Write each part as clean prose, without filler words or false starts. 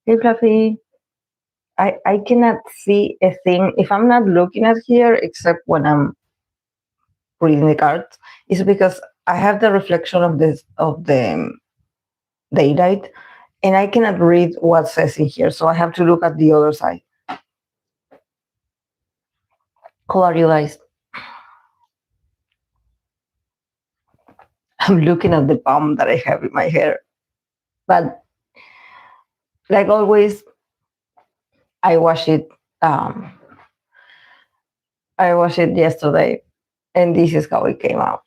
Hey, Fluffy. I cannot see a thing if I'm not looking at here, except when I'm reading the cards. It's because I have the reflection of the daylight, and I cannot read what says in here, so I have to look at the other side. How are you guys? I'm looking at the palm that I have in my hair, but like always, I wash it. I washed it yesterday, and this is how it came out.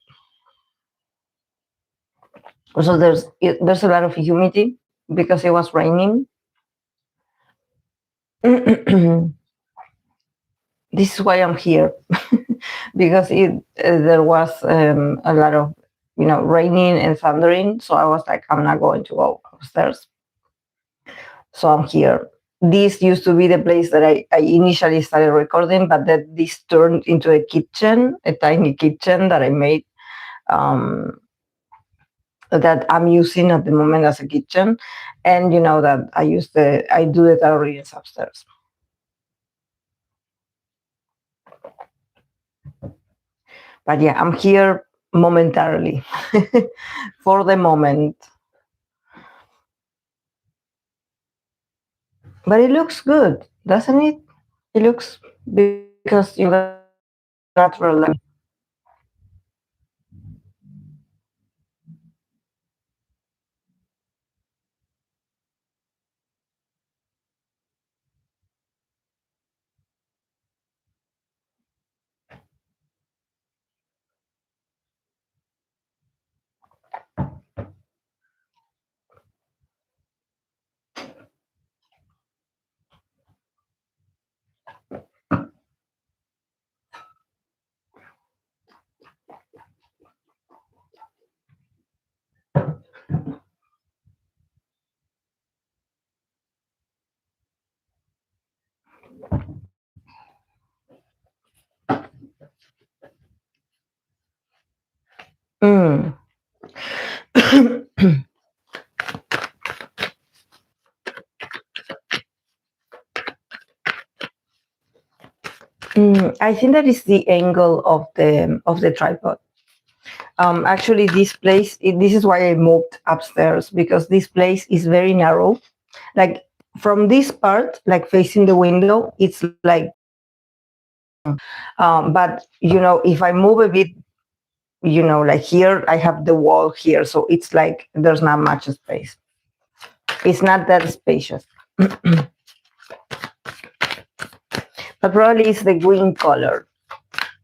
So there's a lot of humidity because it was raining. This is why I'm here, because there was a lot of raining and thundering. So I was like, I'm not going to go upstairs. So I'm here. This used to be the place that I initially started recording, but then this turned into a kitchen, a tiny kitchen that I made, that I'm using at the moment as a kitchen. And you know that I do the tarot readings upstairs. But yeah, I'm here momentarily for the moment. But it looks good, doesn't it? It looks, because you got natural light. Mm. I think that is the angle of the tripod. Actually, this is why I moved upstairs, because this place is very narrow. Like from this part, like facing the window, it's like But if I move a bit, like here, I have the wall here, so it's like there's not much space. It's not that spacious. But probably it's the green color.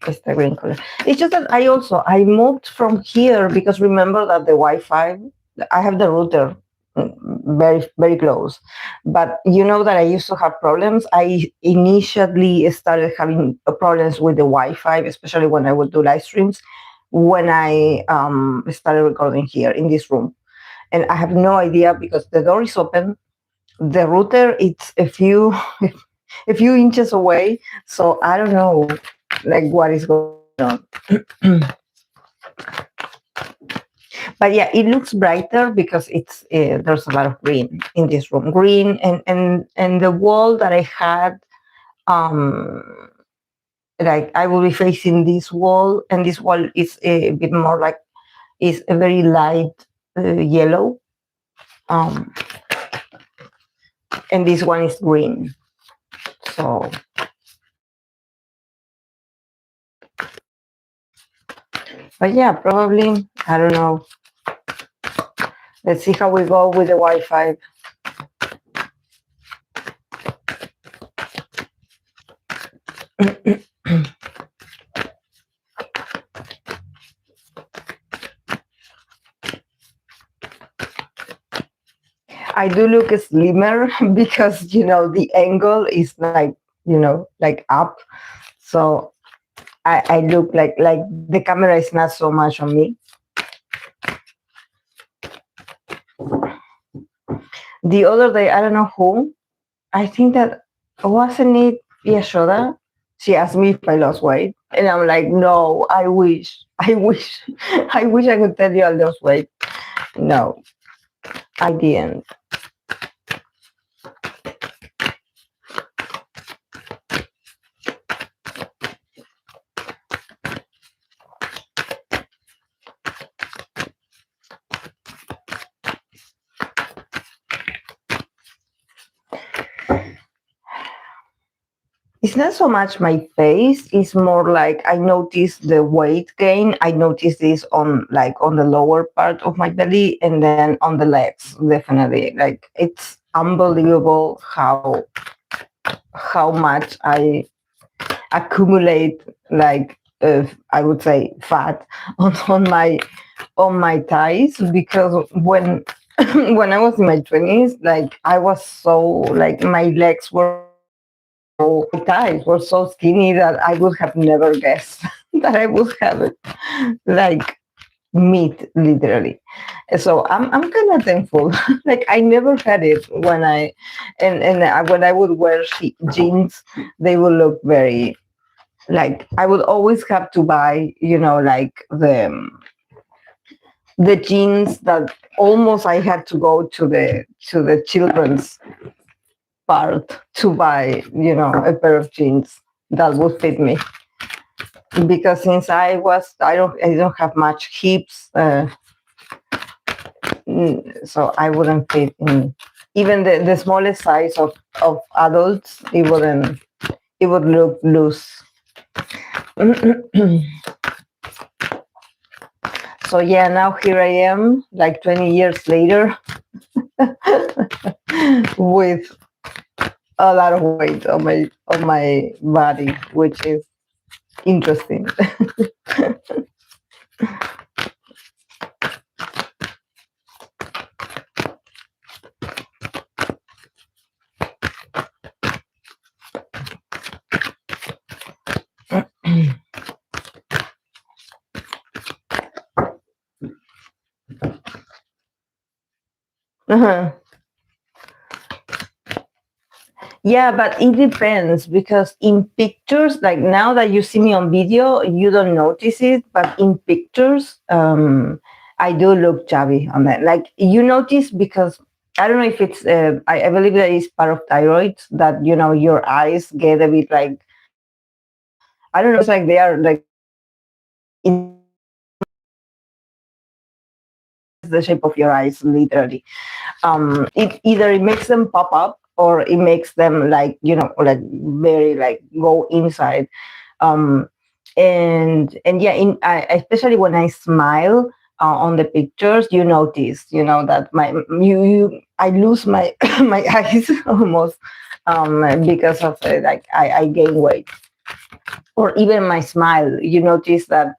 It's the green color. It's just that I moved from here because remember that the Wi-Fi, I have the router very, very close. But that I used to have problems. I initially started having problems with the Wi-Fi, especially when I would do live streams, when I started recording here in this room. And I have no idea because the door is open. The router, it's a few inches away. So I don't know like what is going on. But yeah, it looks brighter because it's there's a lot of green in this room. Green and the wall that I had, like I will be facing this wall, and this wall is a bit more like is a very light yellow, and this one is green. So but yeah, probably, I don't know. Let's see how we go with the Wi-Fi. I do look slimmer because the angle is like like up, so I look like the camera is not so much on me. The other day, I don't know who, I think that wasn't it Yashoda? She asked me if I lost weight, and I'm like, no, I wish I could tell you I lost weight. No, I didn't. It's not so much my face, it's more like I notice the weight gain. I notice this on the lower part of my belly and then on the legs, definitely. Like it's unbelievable how much I accumulate, like I would say fat on my thighs, because when when I was in my 20s, like I was so like my legs were my thighs were so skinny that I would have never guessed that I would have it like meat, literally. So I'm kind of thankful. Like I never had it when when I would wear jeans, they would look very like I would always have to buy, like the jeans that almost I had to go to the children's part to buy, a pair of jeans that would fit me. Because since I don't have much hips, so I wouldn't fit in even the smallest size of adults. It would look loose. So yeah, now here I am, like 20 years later, with a lot of weight on my body, which is interesting. Uh-huh. Yeah, but it depends, because in pictures, like now that you see me on video, you don't notice it, but in pictures, I do look chubby on that. Like you notice because I don't know if it's, I believe that is part of thyroid, that, your eyes get a bit like, I don't know, it's like they are like in the shape of your eyes, literally. It either it makes them pop up or it makes them like, like very like go inside. um, and yeah, especially when I smile on the pictures, you notice, that I lose my my eyes almost, because of like I gain weight, or even my smile. You notice that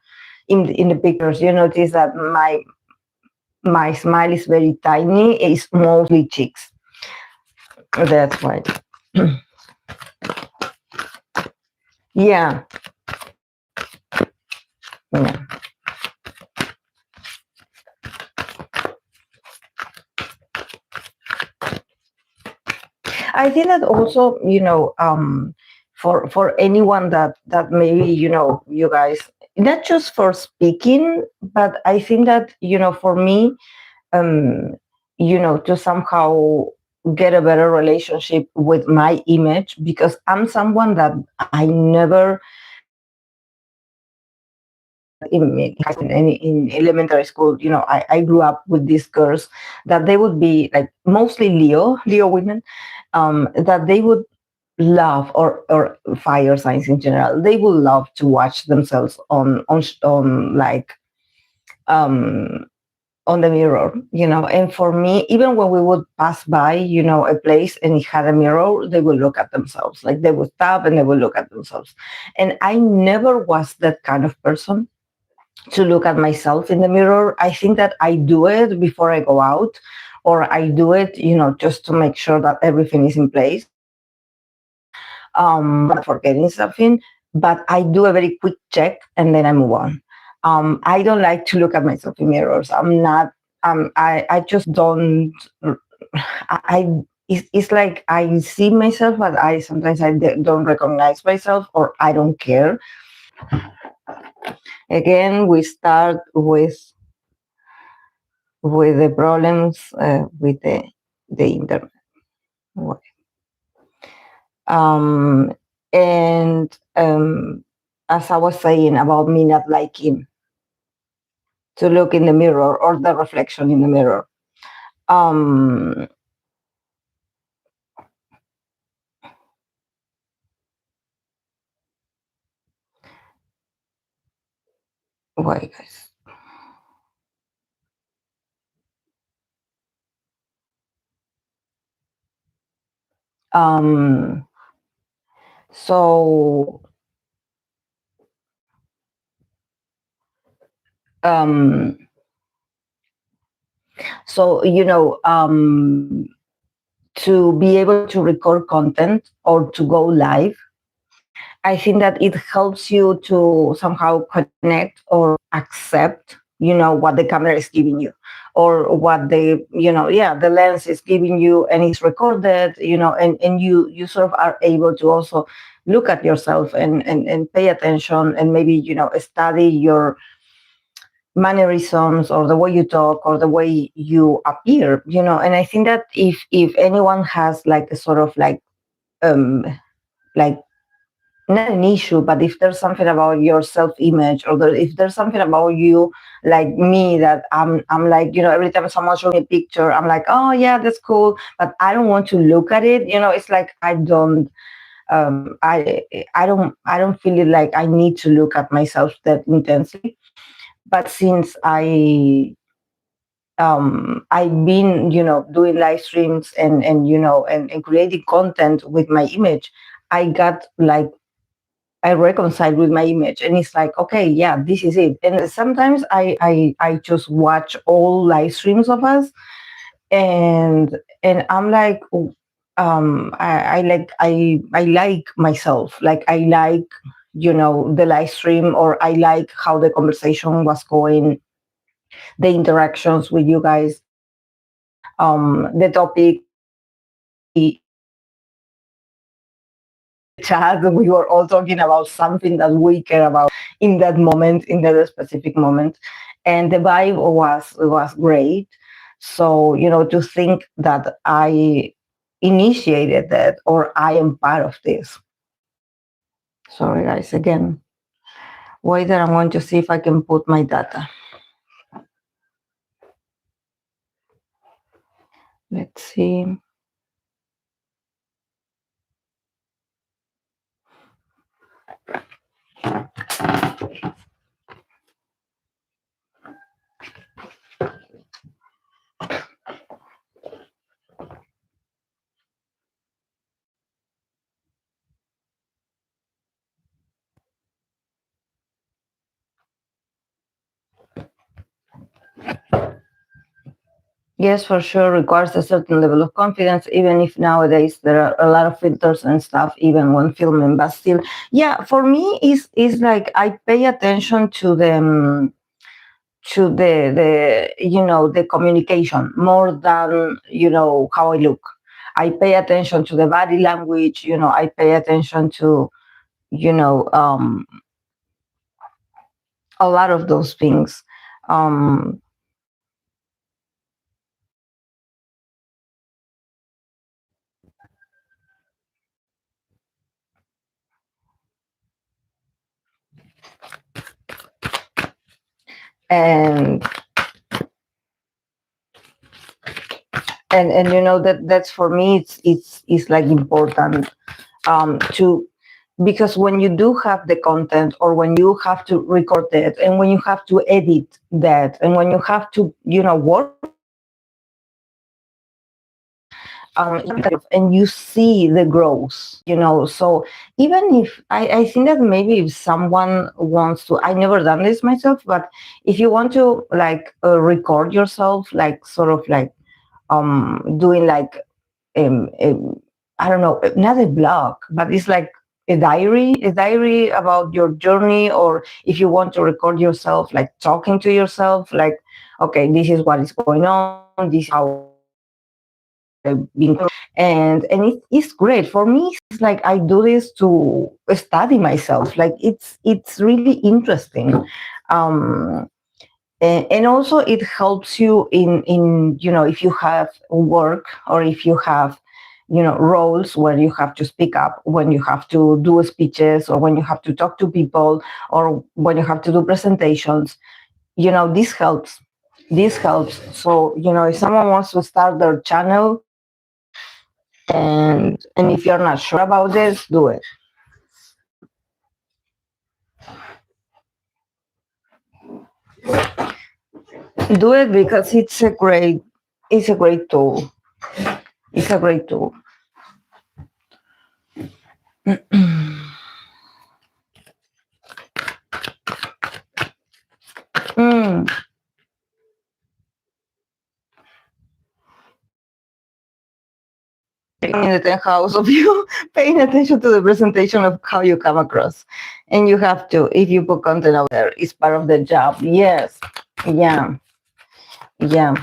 in the pictures, you notice that my smile is very tiny. It's mostly cheeks. That's why. Yeah, yeah. I think that also, for anyone that maybe, you guys, not just for speaking, but I think that, for me, um, to somehow get a better relationship with my image, because I'm someone that I never in elementary school, I grew up with these girls that they would be like mostly Leo women, that they would love, or fire signs in general, they would love to watch themselves on like um on the mirror, and for me, even when we would pass by, a place and it had a mirror, they would look at themselves, like they would stop and they would look at themselves. And I never was that kind of person to look at myself in the mirror. I think that I do it before I go out, or I do it, just to make sure that everything is in place, not forgetting something. But I do a very quick check and then I move on. I don't like to look at myself in mirrors. I'm not. I just don't. It's like I see myself, but I sometimes don't recognize myself, or I don't care. Again, we start with the problems with the internet. Um, and as I was saying about me not liking to look in the mirror, or the reflection in the mirror. Um, wait, guys. Um, so um, so to be able to record content or to go live, I think that it helps you to somehow connect or accept, what the camera is giving you, or what the lens is giving you, and it's recorded, and you sort of are able to also look at yourself, and pay attention, and maybe, study your mannerisms, or the way you talk, or the way you appear, and I think that if anyone has like a sort of like not an issue, but if there's something about your self-image, or if there's something about you, like me, that I'm like, every time someone shows me a picture, I'm like, oh yeah, that's cool, but I don't want to look at it. It's like I don't, I don't feel it like I need to look at myself that intensely. But since I've been, doing live streams, and creating content with my image, I got like, I reconcile with my image, and it's like, okay, yeah, this is it. And sometimes I just watch all live streams of us, and I'm like, I like myself, like I like, the live stream, or I like how the conversation was going, the interactions with you guys, the topic, chat, we were all talking about something that we care about in that moment, in that specific moment, and the vibe was great. So, to think that I initiated that, or I am part of this. Sorry, guys, again. Wait, that I'm going to see if I can put my data. Let's see. Yes, for sure, requires a certain level of confidence, even if nowadays there are a lot of filters and stuff, even when filming. But still, yeah, for me, is like I pay attention to the communication more than how I look. I pay attention to the body language. I pay attention to you know um, a lot of those things. Um, and and that's for me, it's like important to, because when you do have the content, or when you have to record it, and when you have to edit that, and when you have to work, and you see the growth, so even if I think that maybe if someone wants to, I never done this myself, but if you want to like record yourself, like sort of like doing like I don't know, not a blog, but it's like a diary about your journey. Or if you want to record yourself, like talking to yourself, like, okay, this is what is going on, this is how I've been, and it's great for me. It's like I do this to study myself. Like it's really interesting. Um, and also it helps you in if you have work, or if you have roles where you have to speak up, when you have to do speeches, or when you have to talk to people, or when you have to do presentations. This helps. So if someone wants to start their channel, and if you're not sure about this, do it. Do it, because it's a great tool. It's a great tool. Mm. In the 10th house of you, paying attention to the presentation of how you come across. And you have to, if you put content out there, it's part of the job. Yes. Yeah. Yeah.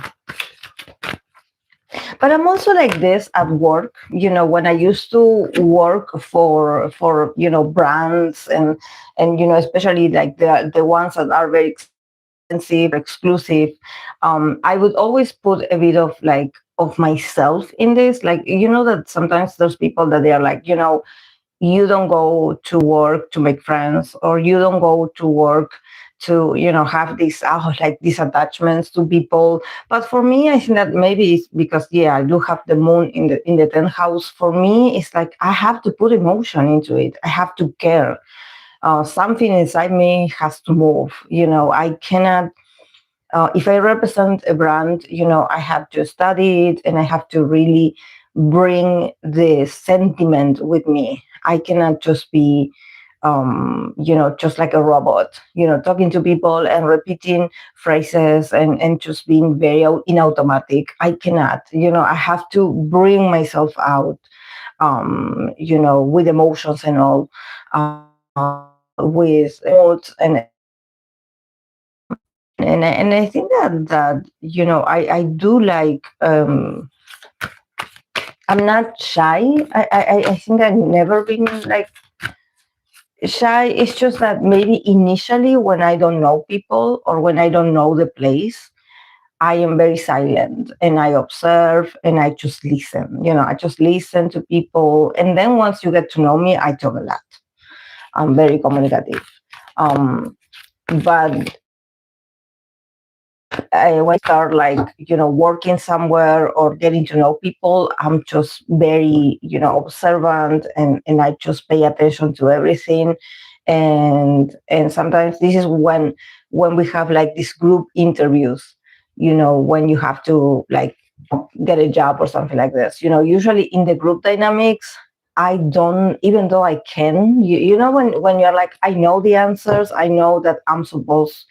But I'm also like this at work. When I used to work for brands, and especially like the ones that are very expensive, exclusive, I would always put a bit of like of myself in this. Like, that sometimes there's people that they are like, you don't go to work to make friends, or you don't go to work to have these like these attachments to people. But for me, I think that maybe it's because, yeah, I do have the moon in the 10th house. For me, it's like I have to put emotion into it. I have to care. Something inside me has to move. I cannot, if I represent a brand, I have to study it, and I have to really bring the sentiment with me. I cannot just be, just like a robot, talking to people and repeating phrases, and just being very in automatic. I cannot, I have to bring myself out, with emotions and all, with moods, and I think that I do like, I'm not shy. I think I've never been like shy. It's just that maybe initially, when I don't know people, or when I don't know the place, I am very silent, and I observe, and I just listen. I just listen to people, and then once you get to know me, I talk a lot. I'm very communicative. But when I start like working somewhere, or getting to know people, I'm just very observant, and I just pay attention to everything. and sometimes this is when we have like these group interviews, when you have to like get a job or something like this. Usually in the group dynamics, I don't, even though I can, when you're like, I know the answers, I know that I'm supposed,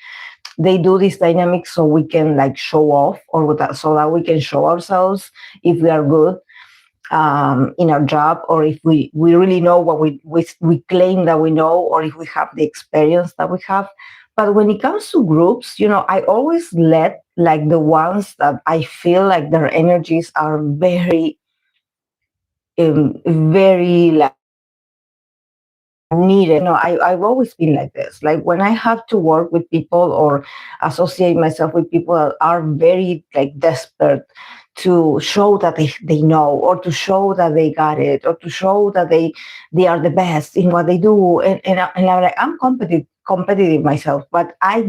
they do this dynamic so we can like show off, or so that we can show ourselves if we are good in our job, or if we really know what we claim that we know, or if we have the experience that we have. But when it comes to groups, I always let like the ones that I feel like their energies are very, very like needed. I've always been like this. Like when I have to work with people or associate myself with people that are very like desperate to show that they know, or to show that they got it, or to show that they are the best in what they do. And I'm like, I'm competitive myself, but I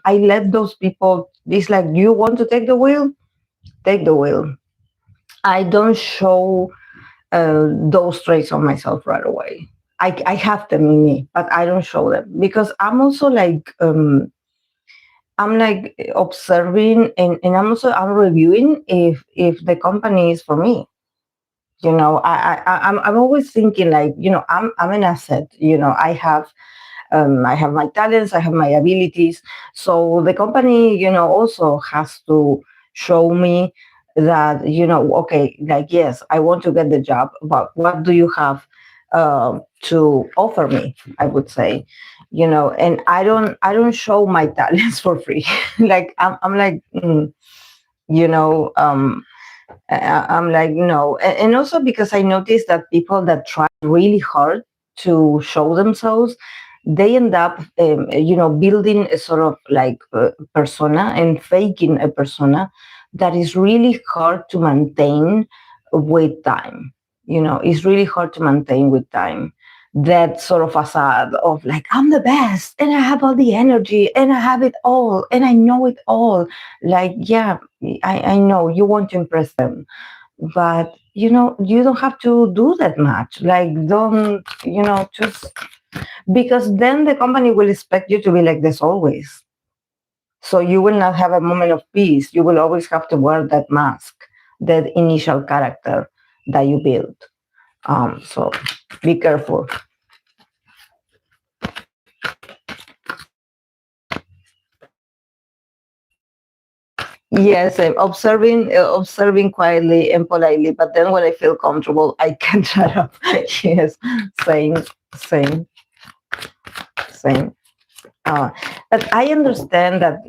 let those people, it's like, you want to take the wheel, take the wheel. I don't show those traits of myself right away. I have them in me, but I don't show them because I'm also like, I'm like observing, and I'm reviewing if the company is for me. I'm always thinking like, I'm an asset. I have my talents, I have my abilities. So the company, also has to show me that, okay, like, yes, I want to get the job, but what do you have to offer me? I would say, and I don't show my talents for free. Like I'm like, you know, um, I'm like, no. And also because I noticed that people that try really hard to show themselves, they end up, building a sort of like persona and faking a persona that is really hard to maintain with time. It's really hard to maintain with time. That sort of facade of like, I'm the best and I have all the energy and I have it all and I know it all. Like, yeah, I know you want to impress them, but you don't have to do that much. Like, don't, just because then the company will expect you to be like this always. So you will not have a moment of peace. You will always have to wear that mask, that initial character that you build. So be careful. Yes, I'm observing quietly and politely, but then when I feel comfortable, I can shut up. Yes, same, same, same. Uh, but I understand that,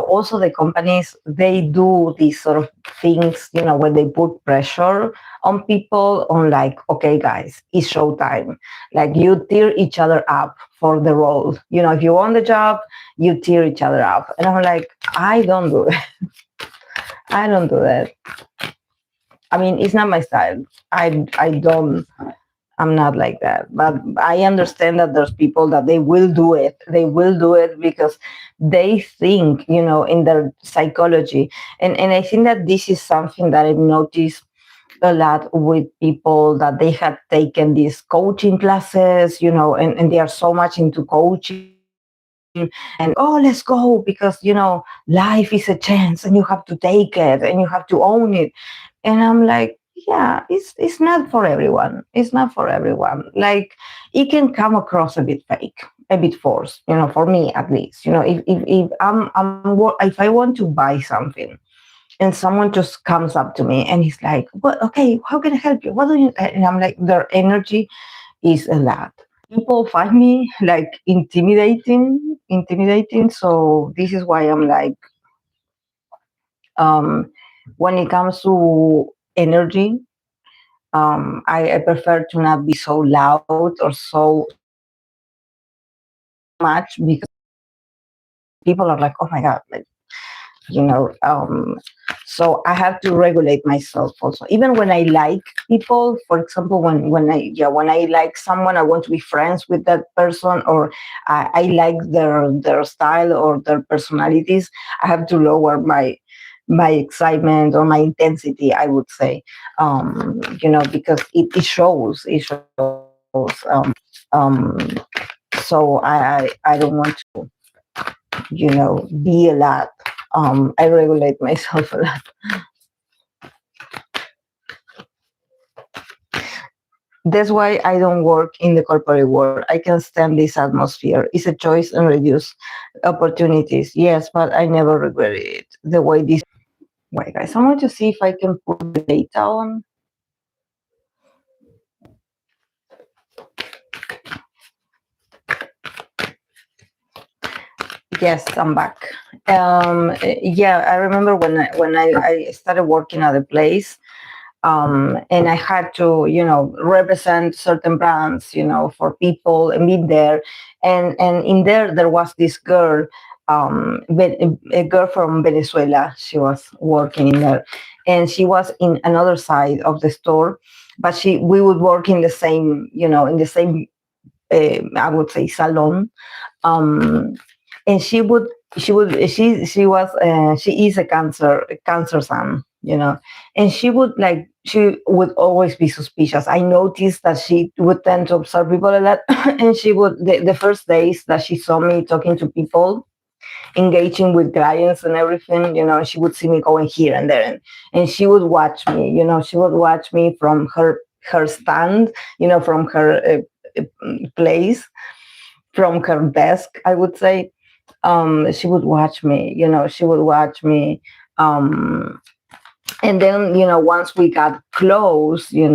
also the companies, they do these sort of things, when they put pressure on people on like, okay, guys, it's showtime. Like you tear each other up for the role. If you want the job, you tear each other up. And I'm like, I don't do it. I don't do that. I mean, it's not my style. I don't. I'm not like that. But I understand that there's people that they will do it. They will do it because they think, in their psychology. And I think that this is something that I've noticed a lot with people that they have taken these coaching classes, and they are so much into coaching and, oh, let's go because, life is a chance and you have to take it and you have to own it. And I'm like, yeah, it's not for everyone. It's not for everyone. Like, it can come across a bit fake, a bit forced, for me at least. If I want to buy something and someone just comes up to me and he's like, well, okay, how can I help you? What do you, and I'm like, their energy is a lot. People find me like intimidating. So this is why I'm like, um, when it comes to energy, I prefer to not be so loud or so much because people are like, oh my God, like, you know, um, so I have to regulate myself also. Even when I like people, for example, when I like someone, I want to be friends with that person, or I like their style or their personalities, I have to lower my excitement or my intensity, I would say, because it shows. Um, so So I don't want to, be a lot. I regulate myself a lot. That's why I don't work in the corporate world. I can stand this atmosphere. It's a choice and reduce opportunities. Yes, but I never regret it. The way this. Wait, guys, I want to see if I can put the data on. Yes, I'm back. Yeah, I remember when I started working at a place, and I had to, represent certain brands, for people and be there. And in there was this girl, a girl from Venezuela. She was working in there, and she was in another side of the store, but we would work in the same, in the same, I would say, salon. And she is a cancer son, and she would always be suspicious. I noticed that she would tend to observe people a lot. And she would, the first days that she saw me talking to people, engaging with clients and everything, she would see me going here and there, and she would watch me, she would watch me from her stand, from her place, from her desk, I would say. She would watch me, she would watch me. And then, once we got close, she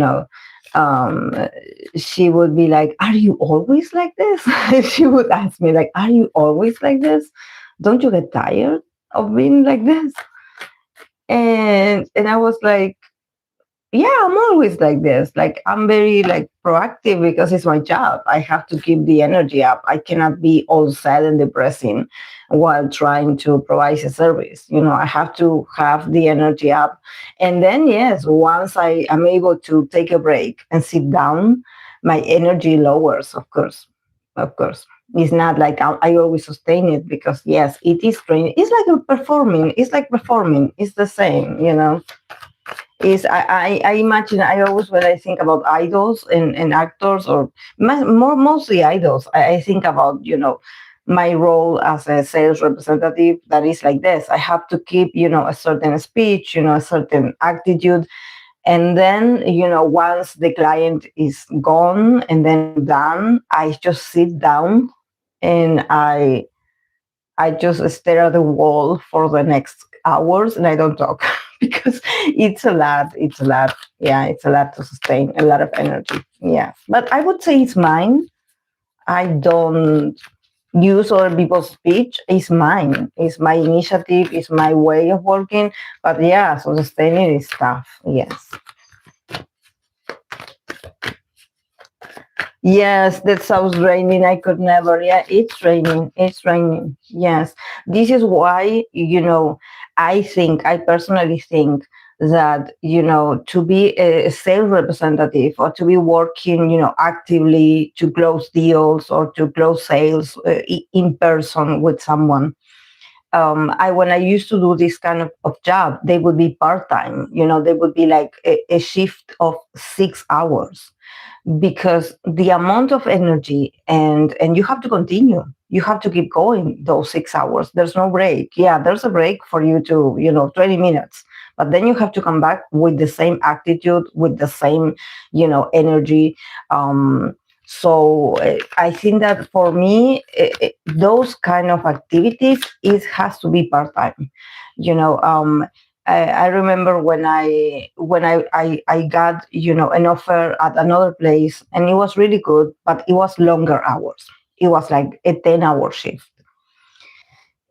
would be like, "Are you always like this?" She would ask me, like, "Are you always like this? Don't you get tired of being like this?" And I was like, yeah, I'm always like this. Like, I'm very proactive because it's my job. I have to keep the energy up. I cannot be all sad and depressing while trying to provide a service. I have to have the energy up. And then, yes, once I am able to take a break and sit down, my energy lowers, of course. Of course. It's not like I always sustain it, because yes, it is training. It's like performing. It's like performing. It's the same, is I imagine, I always, when I think about idols and actors, or mostly idols, I think about, my role as a sales representative. That is like this. I have to keep, a certain speech, a certain attitude. And then, once the client is gone and then done, I just sit down and I just stare at the wall for the next hours, and I don't talk because it's a lot. It's a lot. Yeah, it's a lot to sustain, a lot of energy. Yeah. But I would say it's mine. I don't use other people's speech. It's mine. It's my initiative. It's my way of working. But yeah, so sustaining is tough. Yes. Yes, that sounds raining. I could never. Yeah, it's raining. It's raining. Yes. This is why, I personally think that, to be a sales representative, or to be working, actively to close deals or to close sales in person with someone. When I used to do this kind of job, they would be part-time, they would be like a shift of 6 hours, because the amount of energy, and you have to continue, you have to keep going those 6 hours. There's no break. Yeah, there's a break for you to 20 minutes, but then you have to come back with the same attitude, with the same energy. So I think that for me, those kind of activities, it has to be part-time. I remember when I got an offer at another place, and it was really good, but it was longer hours. It was like a 10-hour shift,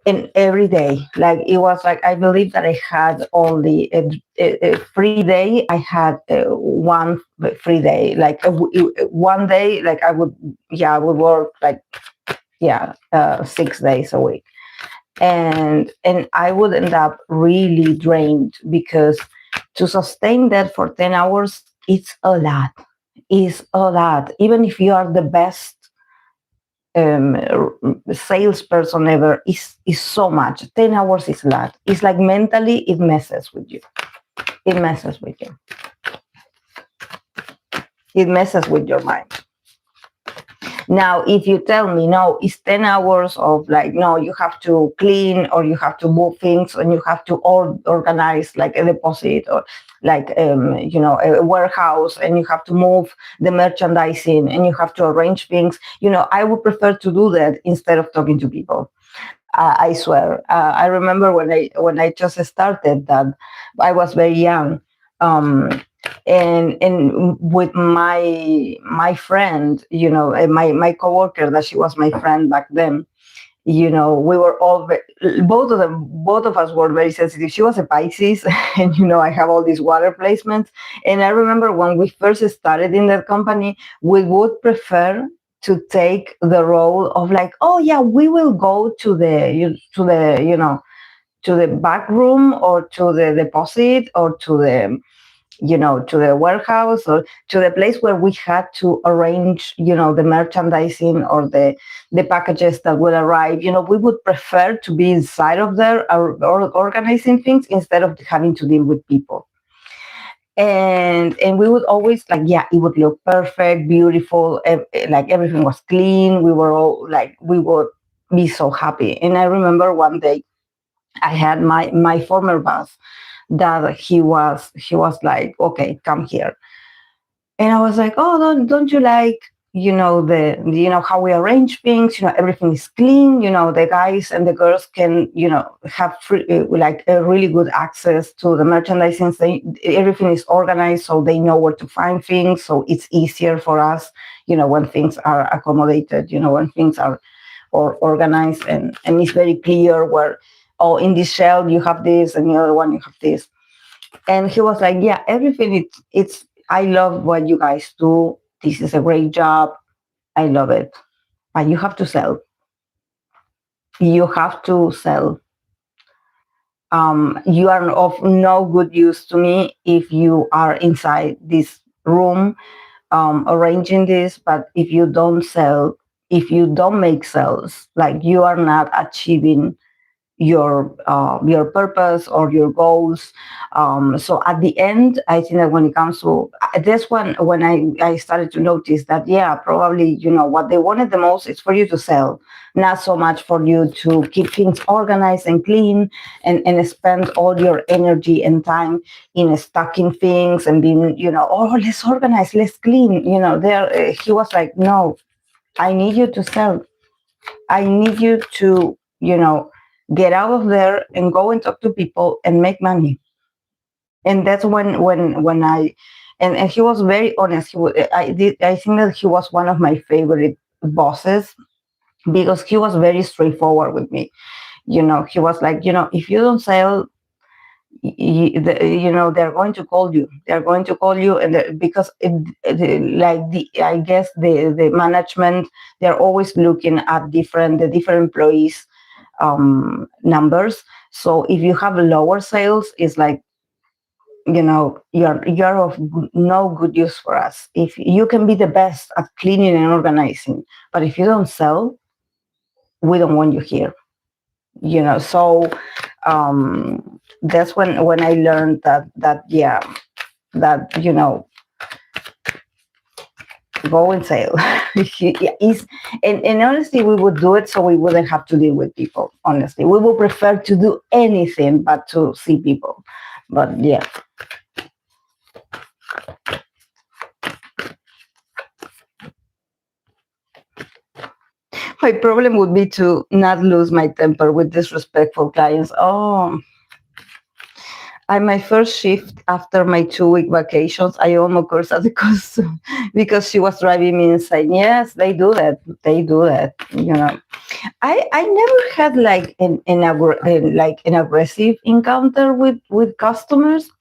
and every day, like, it was like, I believe that I had only a free day. I had one free day, like one day, like I would work like 6 days a week. And I would end up really drained, because to sustain that for 10 hours, it's a lot. It's a lot. Even if you are the best salesperson ever, is so much. 10 hours is a lot. It's like, mentally, it messes with you. It messes with you. It messes with your mind. Now, if you tell me, no, it's 10 hours of like, no, you have to clean or you have to move things and you have to organize like a deposit or like, a warehouse, and you have to move the merchandising and you have to arrange things, I would prefer to do that instead of talking to people. I swear. I remember when I just started that I was very young, um, and with my friend, my coworker, that she was my friend back then. We were all both of us were very sensitive. She was a Pisces, and I have all these water placements. And I remember when we first started in that company, we would prefer to take the role of like, oh yeah, we will go to the back room or to the deposit or to the warehouse or to the place where we had to arrange, the merchandising or the packages that will arrive. We would prefer to be inside of there or organizing things instead of having to deal with people. And we would always like, yeah, it would look perfect, beautiful, like everything was clean. We were all like, we would be so happy. And I remember one day I had my former boss that he was like, okay, come here. And I was like, oh, don't you like, how we arrange things, everything is clean, the guys and the girls can, have free, like a really good access to the merchandising. Everything is organized, so they know where to find things. So it's easier for us, when things are accommodated, when things are or organized, and it's very clear where, oh, in this shelf you have this and the other one you have this. And he was like, yeah, everything, it's I love what you guys do. This is a great job. I love it. But you have to sell. You have to sell. You are of no good use to me if you are inside this room, arranging this, but if you don't sell, if you don't make sales, like you are not achieving your purpose or your goals. So at the end, I think that when it comes to this one, when I started to notice that, yeah, probably, what they wanted the most is for you to sell, not so much for you to keep things organized and clean, and spend all your energy and time in stacking things and being, oh, let's organize, let's clean. There, he was like, no, I need you to sell. I need you to, get out of there and go and talk to people and make money. And that's when and he was very honest. I think that he was one of my favorite bosses because he was very straightforward with me. He was like, if you don't sell, they're going to call you. They're going to call you, and because I guess the management, they're always looking at the different employees numbers. So if you have lower sales, it's like, you're of no good use for us. If you can be the best at cleaning and organizing, but if you don't sell, we don't want you here. So that's when I learned that yeah, that go and sell. is and honestly, we would do it so we wouldn't have to deal with people. Honestly, we would prefer to do anything but to see people. But yeah. My problem would be to not lose my temper with disrespectful clients. Oh, I my first shift after my 2 week vacations, I almost cursed at the customer because she was driving me insane. Yes, they do that. They do that. I never had like an aggressive encounter with customers.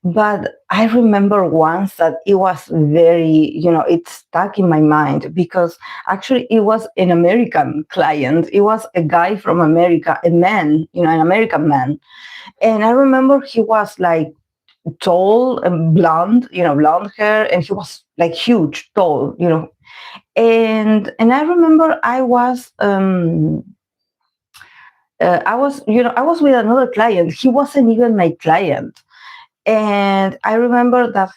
But I remember once that it was very, it stuck in my mind because actually it was an American client. It was a guy from America, a man, an American man. And I remember he was like tall and blonde, blonde hair, and he was like huge, tall, And I remember I was with another client. He wasn't even my client. And I remember that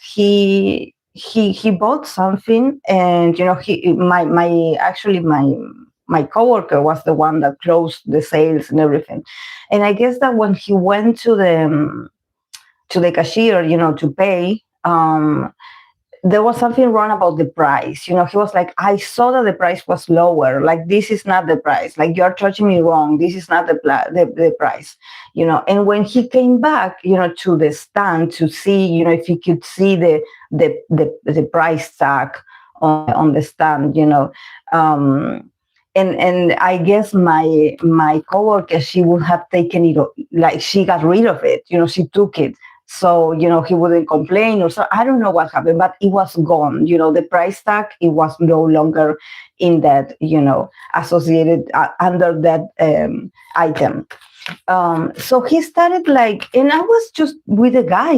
he bought something, and he my actually my coworker was the one that closed the sales and everything. And I guess that when he went to the cashier, to pay, there was something wrong about the price. He was like, I saw that the price was lower. Like, this is not the price. Like, you're charging me wrong. This is not the price. And when he came back, to the stand to see, if he could see the price tag on the stand, and I guess my coworker, she would have taken it, like, she got rid of it. She took it, so he wouldn't complain, or so. I don't know what happened, but it was gone. The price tag, it was no longer in that, associated under that item. So he started, like, and I was just with the guy,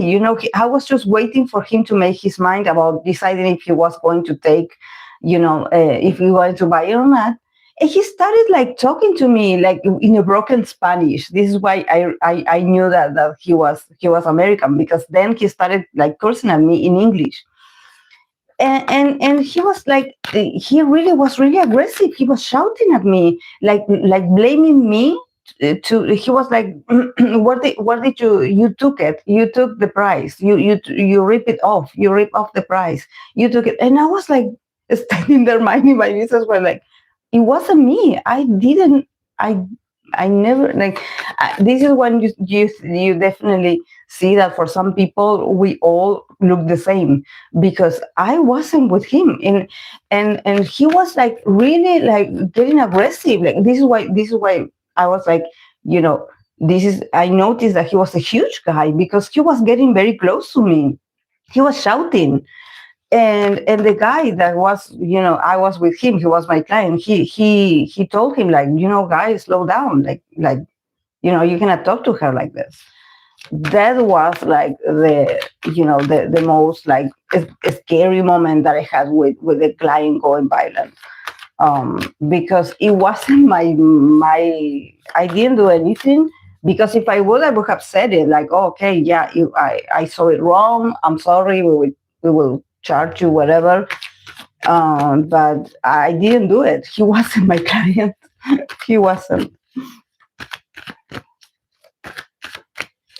I was just waiting for him to make his mind about deciding if he was going to take, if he wanted to buy it or not. And he started, like, talking to me, like, in a broken Spanish. This is why I knew that he was American, because then he started, like, cursing at me in English. And he was like, he really was really aggressive. He was shouting at me, like blaming me. He was like, where did you took it? You took the price. You rip it off. You rip off the price. You took it. And I was like, standing there minding my business, were like, it wasn't me. I didn't. I never, like. This is when you definitely see that for some people we all look the same, because I wasn't with him, and he was, like, really, like, getting aggressive. Like, this is why I was like, I noticed that he was a huge guy, because he was getting very close to me. He was shouting. And the guy that was, I was with him, he was my client. He told him, like, guys, slow down. Like, you cannot talk to her like this. That was, like, the most, like, a scary moment that I had with the client going violent. Because it wasn't my I didn't do anything. Because if I would have said it, like, oh, okay, yeah, I saw it wrong. I'm sorry. We will charge you whatever. But I didn't do it. He wasn't my client. He wasn't.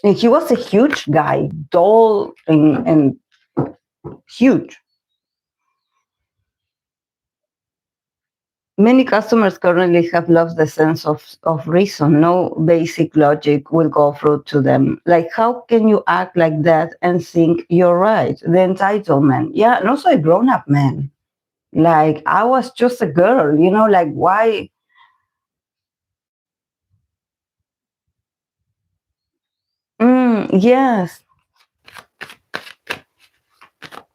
And he was a huge guy, tall and huge. Many customers currently have lost the sense of reason. No basic logic will go through to them. Like, how can you act like that and think you're right? The entitlement. Yeah, and also a grown-up man. Like, I was just a girl, like, why? Yes.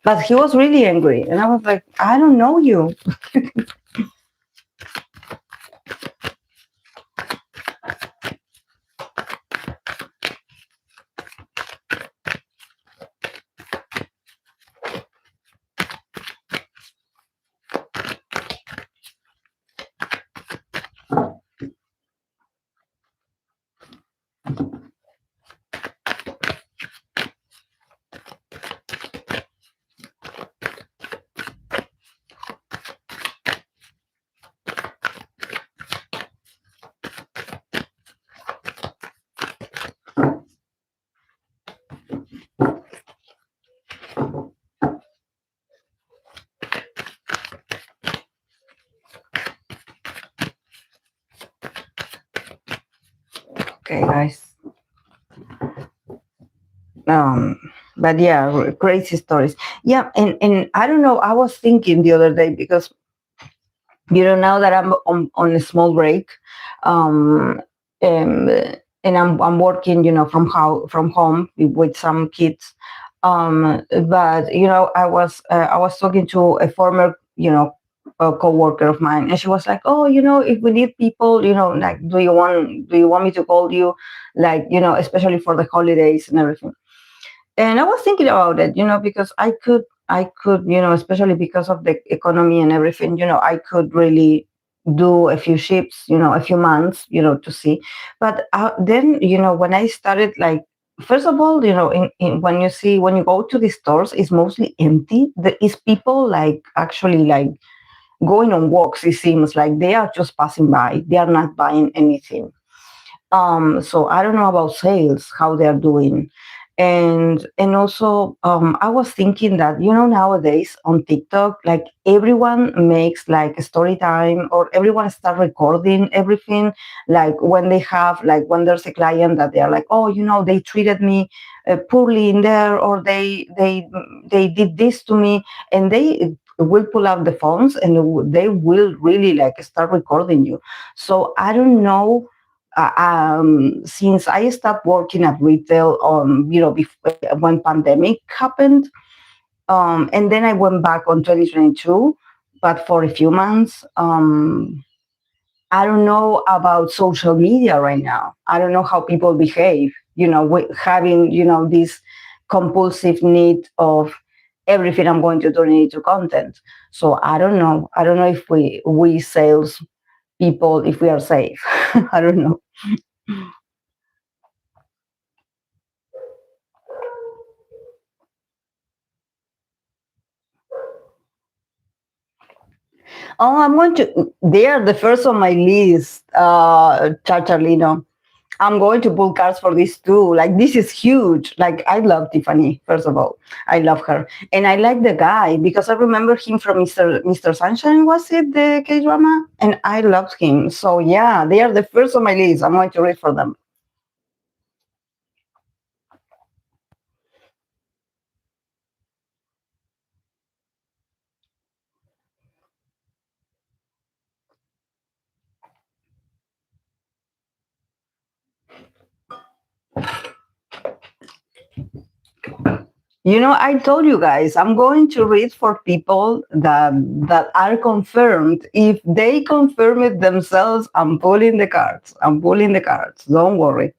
But he was really angry. And I was like, I don't know you. Okay, guys. But yeah, crazy stories. Yeah, and I don't know. I was thinking the other day, because now that I'm on a small break, um, um, and I'm working, from home with some kids. But I was talking to a former, a coworker of mine, and she was like, "Oh, if we need people, like, do you want me to call you, like, especially for the holidays and everything?" And I was thinking about it, because I could, especially because of the economy and everything, I could really do a few ships, a few months, to see. But then, when I started, like, first of all, when you go to the stores, it's mostly empty. There is people like actually like going on walks. It seems like they are just passing by. They are not buying anything. So I don't know about sales, how they are doing. And also I was thinking that nowadays on TikTok, like everyone makes like a story time, or everyone start recording everything, like when they have, like when there's a client that they are like, oh, they treated me poorly in there, or they did this to me, and they will pull out the phones and they will really like start recording you. So I don't know, since I stopped working at retail, when pandemic happened, and then I went back on 2022, but for a few months. I don't know about social media right now. I don't know how people behave. Having this compulsive need of everything I'm going to turn it into content. So I don't know. I don't know if we sales people, if we are safe. I don't know. Oh, I'm going to. They are the first on my list, Chacharlino. I'm going to pull cards for this too. Like, this is huge. Like, I love Tiffany. First of all, I love her, and I like the guy because I remember him from Mr. Sunshine. Was it the K drama? And I loved him. So yeah, they are the first on my list. I'm going to read for them. I told you guys I'm going to read for people that are confirmed. If they confirm it themselves, I'm pulling the cards. I'm pulling the cards. Don't worry.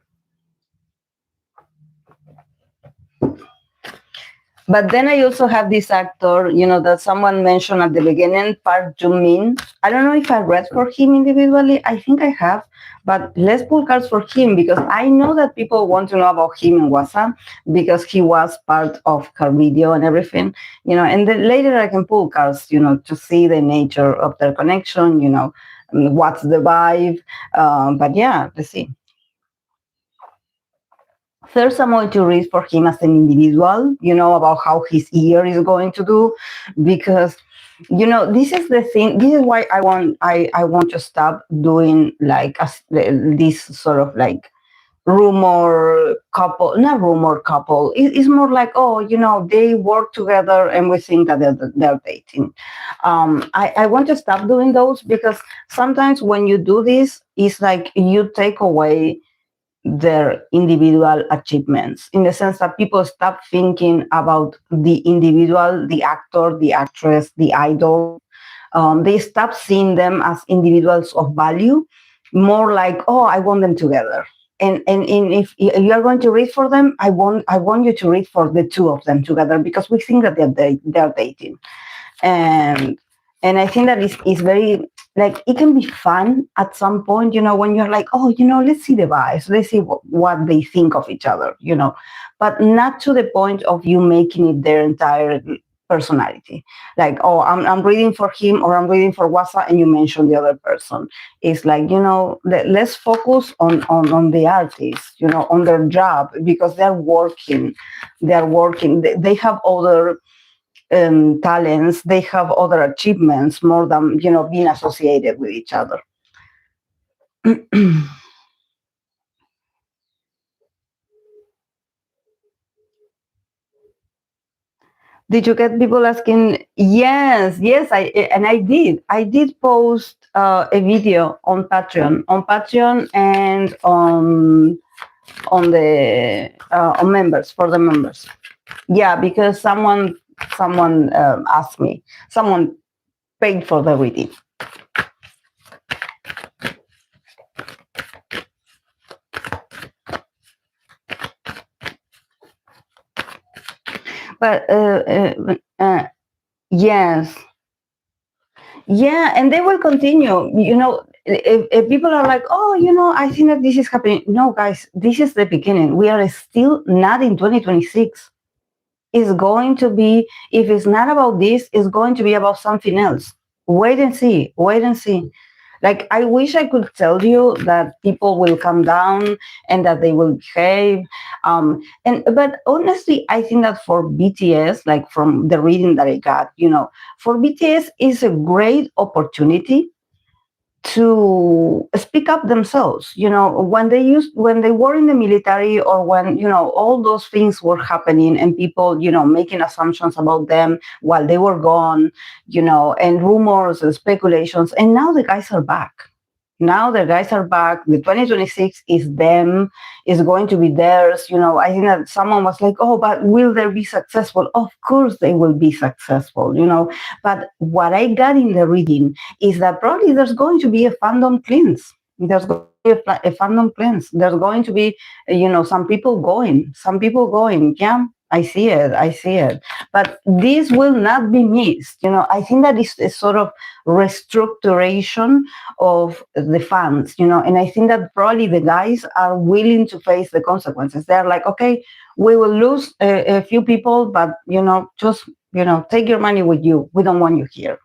But then I also have this actor, that someone mentioned at the beginning, Park Jung Min. I don't know if I read for him individually. I think I have, but let's pull cards for him because I know that people want to know about him in Hwasa because he was part of her video and everything, and then later I can pull cards, to see the nature of their connection, what's the vibe. But yeah, let's see. First, I'm going to read for him as an individual, about how his year is going to do, because, this is the thing. This is why I want to stop doing like this sort of like rumor couple, not rumor couple. It's more like, oh, they work together and we think that they're dating. I want to stop doing those because sometimes when you do this, it's like you take away their individual achievements in the sense that people stop thinking about the individual, the actor, the actress, the idol. They stop seeing them as individuals of value, more like, oh, I want them together. And if you are going to read for them, I want you to read for the two of them together because we think that they're dating. And and I think that is very, like, it can be fun at some point, when you're like, oh, let's see the vibes, let's see what they think of each other, but not to the point of you making it their entire personality. Like, oh, I'm reading for him or I'm reading for Wasa and you mention the other person. It's like, let's focus on the artist, on their job, because they're working, they have other talents, they have other achievements more than being associated with each other. Did you get people asking? Yes, yes, I did post a video on Patreon and on the on members, for the members. Yeah, because someone asked me, someone paid for the reading. But yes, yeah, and they will continue. if people are like, oh, I think that this is happening. No, guys, this is the beginning. We are still not in 2026. It's going to be, if it's not about this, it's going to be about something else. Wait and see. Wait and see. Like, I wish I could tell you that people will come down and that they will behave. But honestly, I think that for BTS, like from the reading that I got, for BTS is a great opportunity to speak up themselves. When they were in the military, or when all those things were happening, and people making assumptions about them while they were gone, and rumors and speculations, and now the guys are back. Now the guys are back. The 2026 is them, is going to be theirs. I think that someone was like, oh, but will they be successful? Of course they will be successful, But what I got in the reading is that probably there's going to be a fandom cleanse. There's going to be a fandom cleanse. There's going to be, some people going. Yeah, I see it. But this will not be missed. I think that is a sort of restructuration of the fans, and I think that probably the guys are willing to face the consequences. They're like, okay, we will lose a few people, but, just, take your money with you. We don't want you here.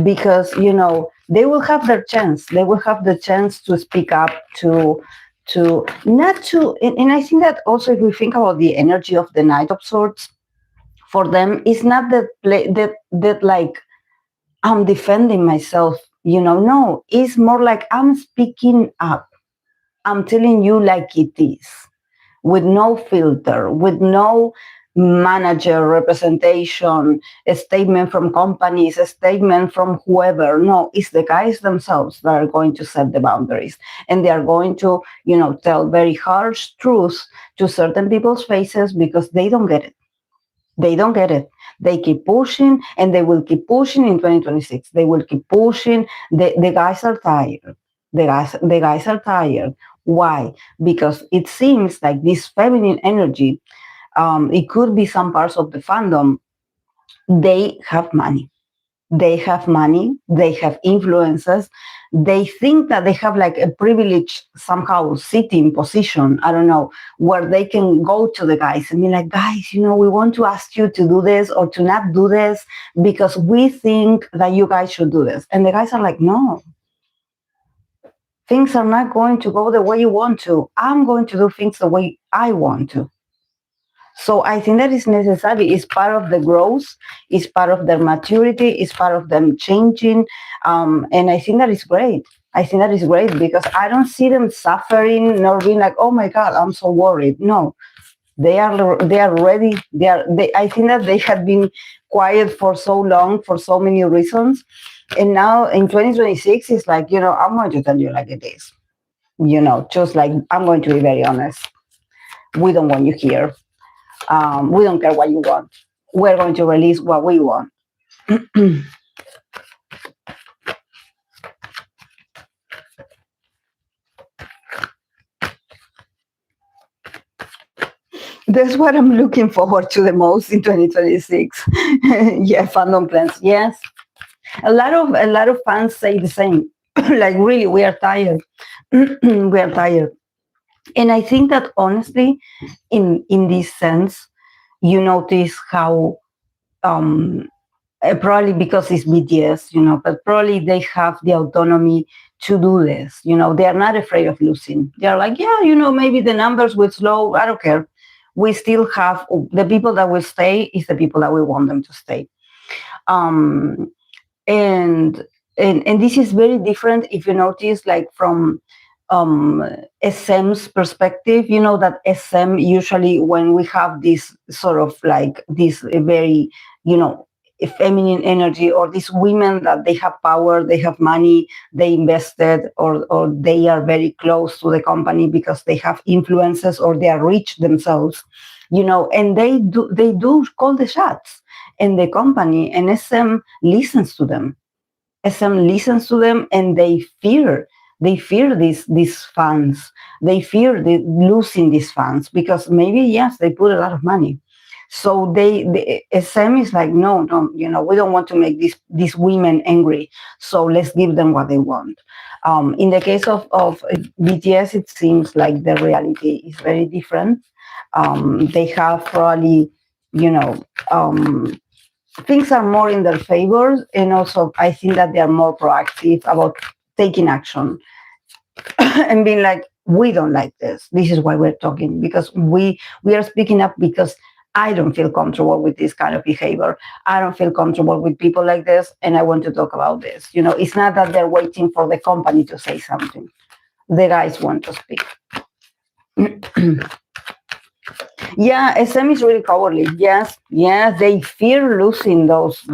Because, they will have their chance. They will have the chance to speak up, and I think that also, if we think about the energy of the Knight of Swords, for them, it's not that like I'm defending myself, no, it's more like I'm speaking up. I'm telling you like it is, with no filter, with no manager representation, a statement from companies, a statement from whoever. No, it's the guys themselves that are going to set the boundaries, and they are going to, tell very harsh truths to certain people's faces, because they don't get it. They don't get it. They keep pushing, and they will keep pushing in 2026. They will keep pushing. The guys are tired. The guys are tired. Why? Because it seems like this feminine energy, it could be some parts of the fandom, they have money. They have money, they have influences, they think that they have like a privileged somehow sitting position, I don't know, where they can go to the guys and be like, guys, we want to ask you to do this or to not do this because we think that you guys should do this. And the guys are like, no, things are not going to go the way you want to. I'm going to do things the way I want to. So I think that is necessary. It's part of the growth. It's part of their maturity. It's part of them changing. And I think that is great. I think that is great because I don't see them suffering nor being like, oh my God, I'm so worried. No, they are ready. I think that they had been quiet for so long for so many reasons. And now in 2026, it's like, I'm going to tell you like it is. Just like, I'm going to be very honest. We don't want you here. We don't care what you want. We're going to release what we want. That's what I'm looking forward to the most in 2026. Yeah, fandom plans. Yes, a lot of fans say the same. Like, really, we are tired. We are tired. And I think that honestly, in this sense, you notice how probably because it's BTS, but probably they have the autonomy to do this. They are not afraid of losing. They are like, yeah, maybe the numbers will slow. I don't care. We still have the people that will stay is the people that we want them to stay. And this is very different if you notice, like from SM's perspective, that SM usually when we have this sort of like this very, feminine energy, or these women that they have power, they have money, they invested, or they are very close to the company because they have influences or they are rich themselves, and they do call the shots in the company, and SM listens to them. SM listens to them, and they fear these fans. They fear losing these fans because maybe, yes, they put a lot of money. So the SM is like, no, we don't want to make these women angry. So let's give them what they want. In the case of BTS, it seems like the reality is very different. They have probably, things are more in their favor, and also I think that they are more proactive about taking action and being like, we don't like this. This is why we're talking, because we are speaking up because I don't feel comfortable with this kind of behavior. I don't feel comfortable with people like this, and I want to talk about this. It's not that they're waiting for the company to say something. The guys want to speak. Yeah, SM is really cowardly. Yes, they fear losing those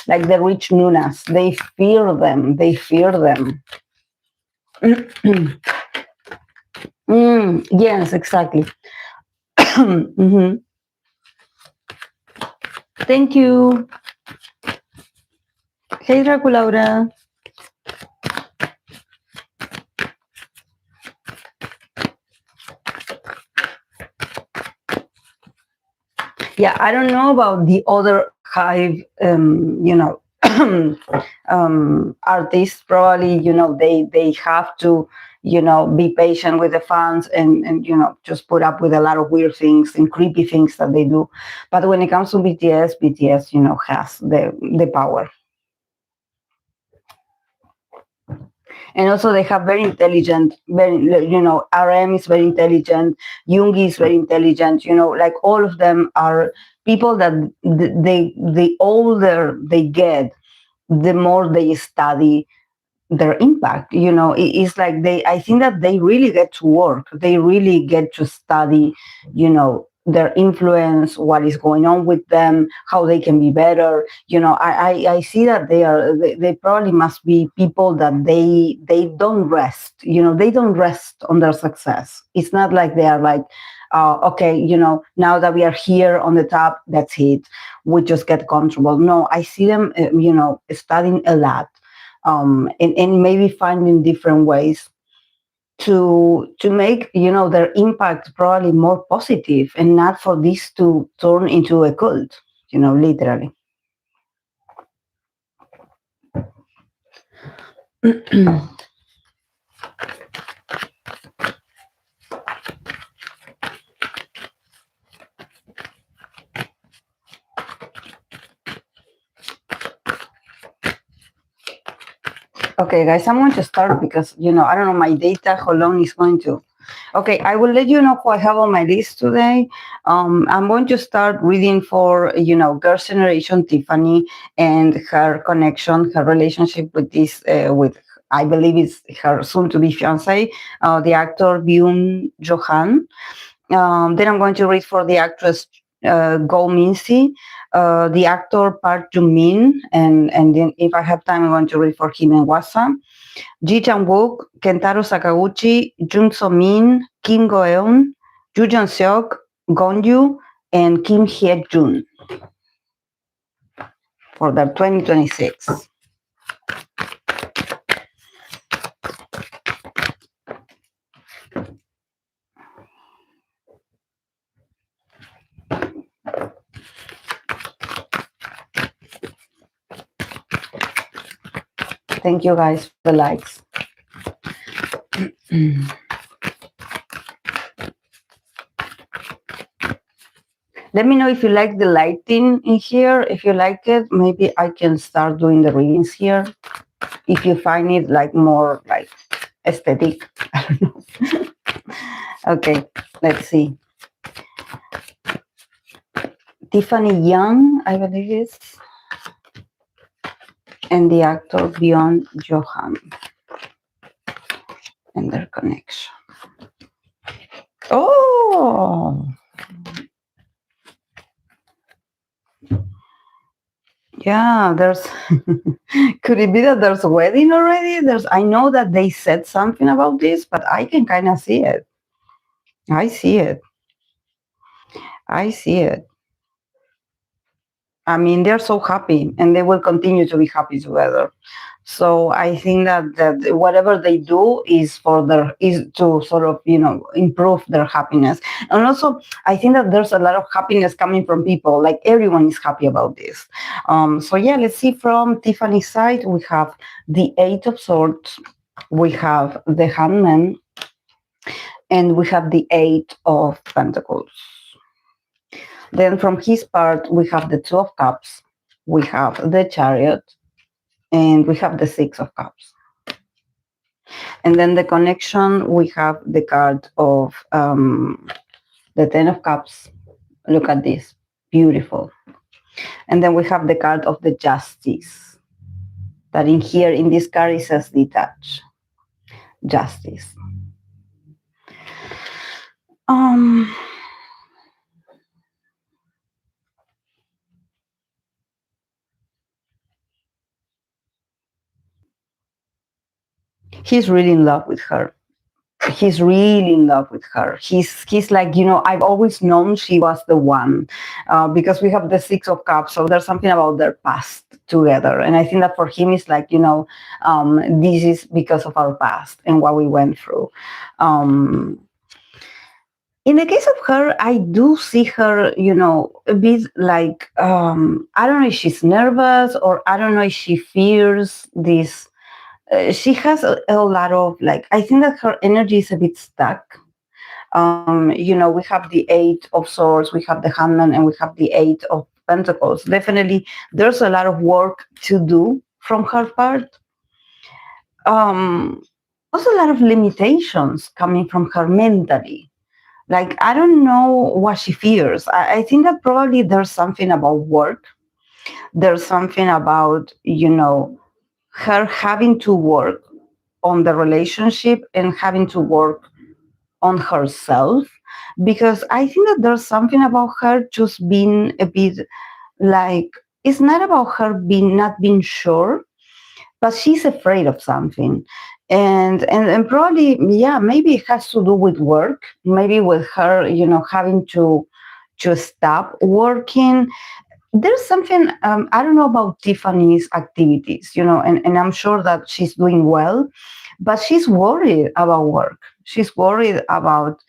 like the rich Nunas. They fear them. Yes, exactly. Mm-hmm. Thank you. Hey, Draculaura. Yeah, I don't know about the other Hive, artists. Probably, they have to, be patient with the fans and just put up with a lot of weird things and creepy things that they do. But when it comes to BTS, has the power. And also they have very intelligent, RM is very intelligent, Jung is very intelligent, like all of them are people that the older they get, the more they study their impact. It's like I think that they really get to work, they really get to study, their influence, what is going on with them, how they can be better. I see that they probably must be people that they don't rest. They don't rest on their success. It's not like they are like, okay, now that we are here on the top, that's it, we just get comfortable. No, I see them studying a lot, and maybe finding different ways to make their impact probably more positive, and not for this to turn into a cult, literally. Okay, guys, I'm going to start because I don't know my data how long is going to. Okay, I will let you know who I have on my list today. I'm going to start reading for, Girls' Generation Tiffany and her connection, her relationship with with, I believe it's her soon-to-be fiancé, the actor Byun Johan. Then I'm going to read for the actress Go Minsi, the actor Park Jung Min, and then if I have time, I'm going to read for him and Hwasa. Chang Wook, Kentaro Sakaguchi, Jung Somin, Go Eun, Yoo Yeon Seok, Gong Yoo, and Hyeyoon for the 2026. Thank you guys for the likes. Let me know if you like the lighting in here. If you like it, maybe I can start doing the readings here. If you find it like more like aesthetic, I don't know. Okay, let's see. Tiffany Young, I believe is, and the actor Byun Johan and their connection. Oh, yeah, there's could it be that there's a wedding already? I know that they said something about this, but I can kind of see it. I see it. I mean, they're so happy, and they will continue to be happy together. So I think that whatever they do is to sort of, improve their happiness. And also I think that there's a lot of happiness coming from people. Like everyone is happy about this. So yeah, let's see, from Tiffany's side, we have the Eight of Swords, we have the Hangman, and we have the Eight of Pentacles. Then from his part, we have the Two of Cups, we have the Chariot, and we have the Six of Cups. And then the connection, we have the card of the Ten of Cups. Look at this, beautiful. And then we have the card of the Justice, that in here, in this card, it says detach, justice. He's really in love with her. He's really in love with her. He's like, I've always known she was the one, because we have the Six of Cups. So there's something about their past together. And I think that for him, it's like, this is because of our past and what we went through. In the case of her, I do see her, a bit like, I don't know if she's nervous, or I don't know if she fears this. She has a lot of, like, I think that her energy is a bit stuck. We have the Eight of Swords, we have the Hangman, and we have the Eight of Pentacles. Definitely, there's a lot of work to do from her part. Also, a lot of limitations coming from her mentally. Like, I don't know what she fears. I think that probably there's something about work. There's something about, her having to work on the relationship and having to work on herself, because I think that there's something about her just being a bit like, it's not about her not being sure, but she's afraid of something. And probably, yeah, maybe it has to do with work, maybe with her, having to stop working. There's something, I don't know about Tiffany's activities, and I'm sure that she's doing well, but she's worried about work. She's worried about,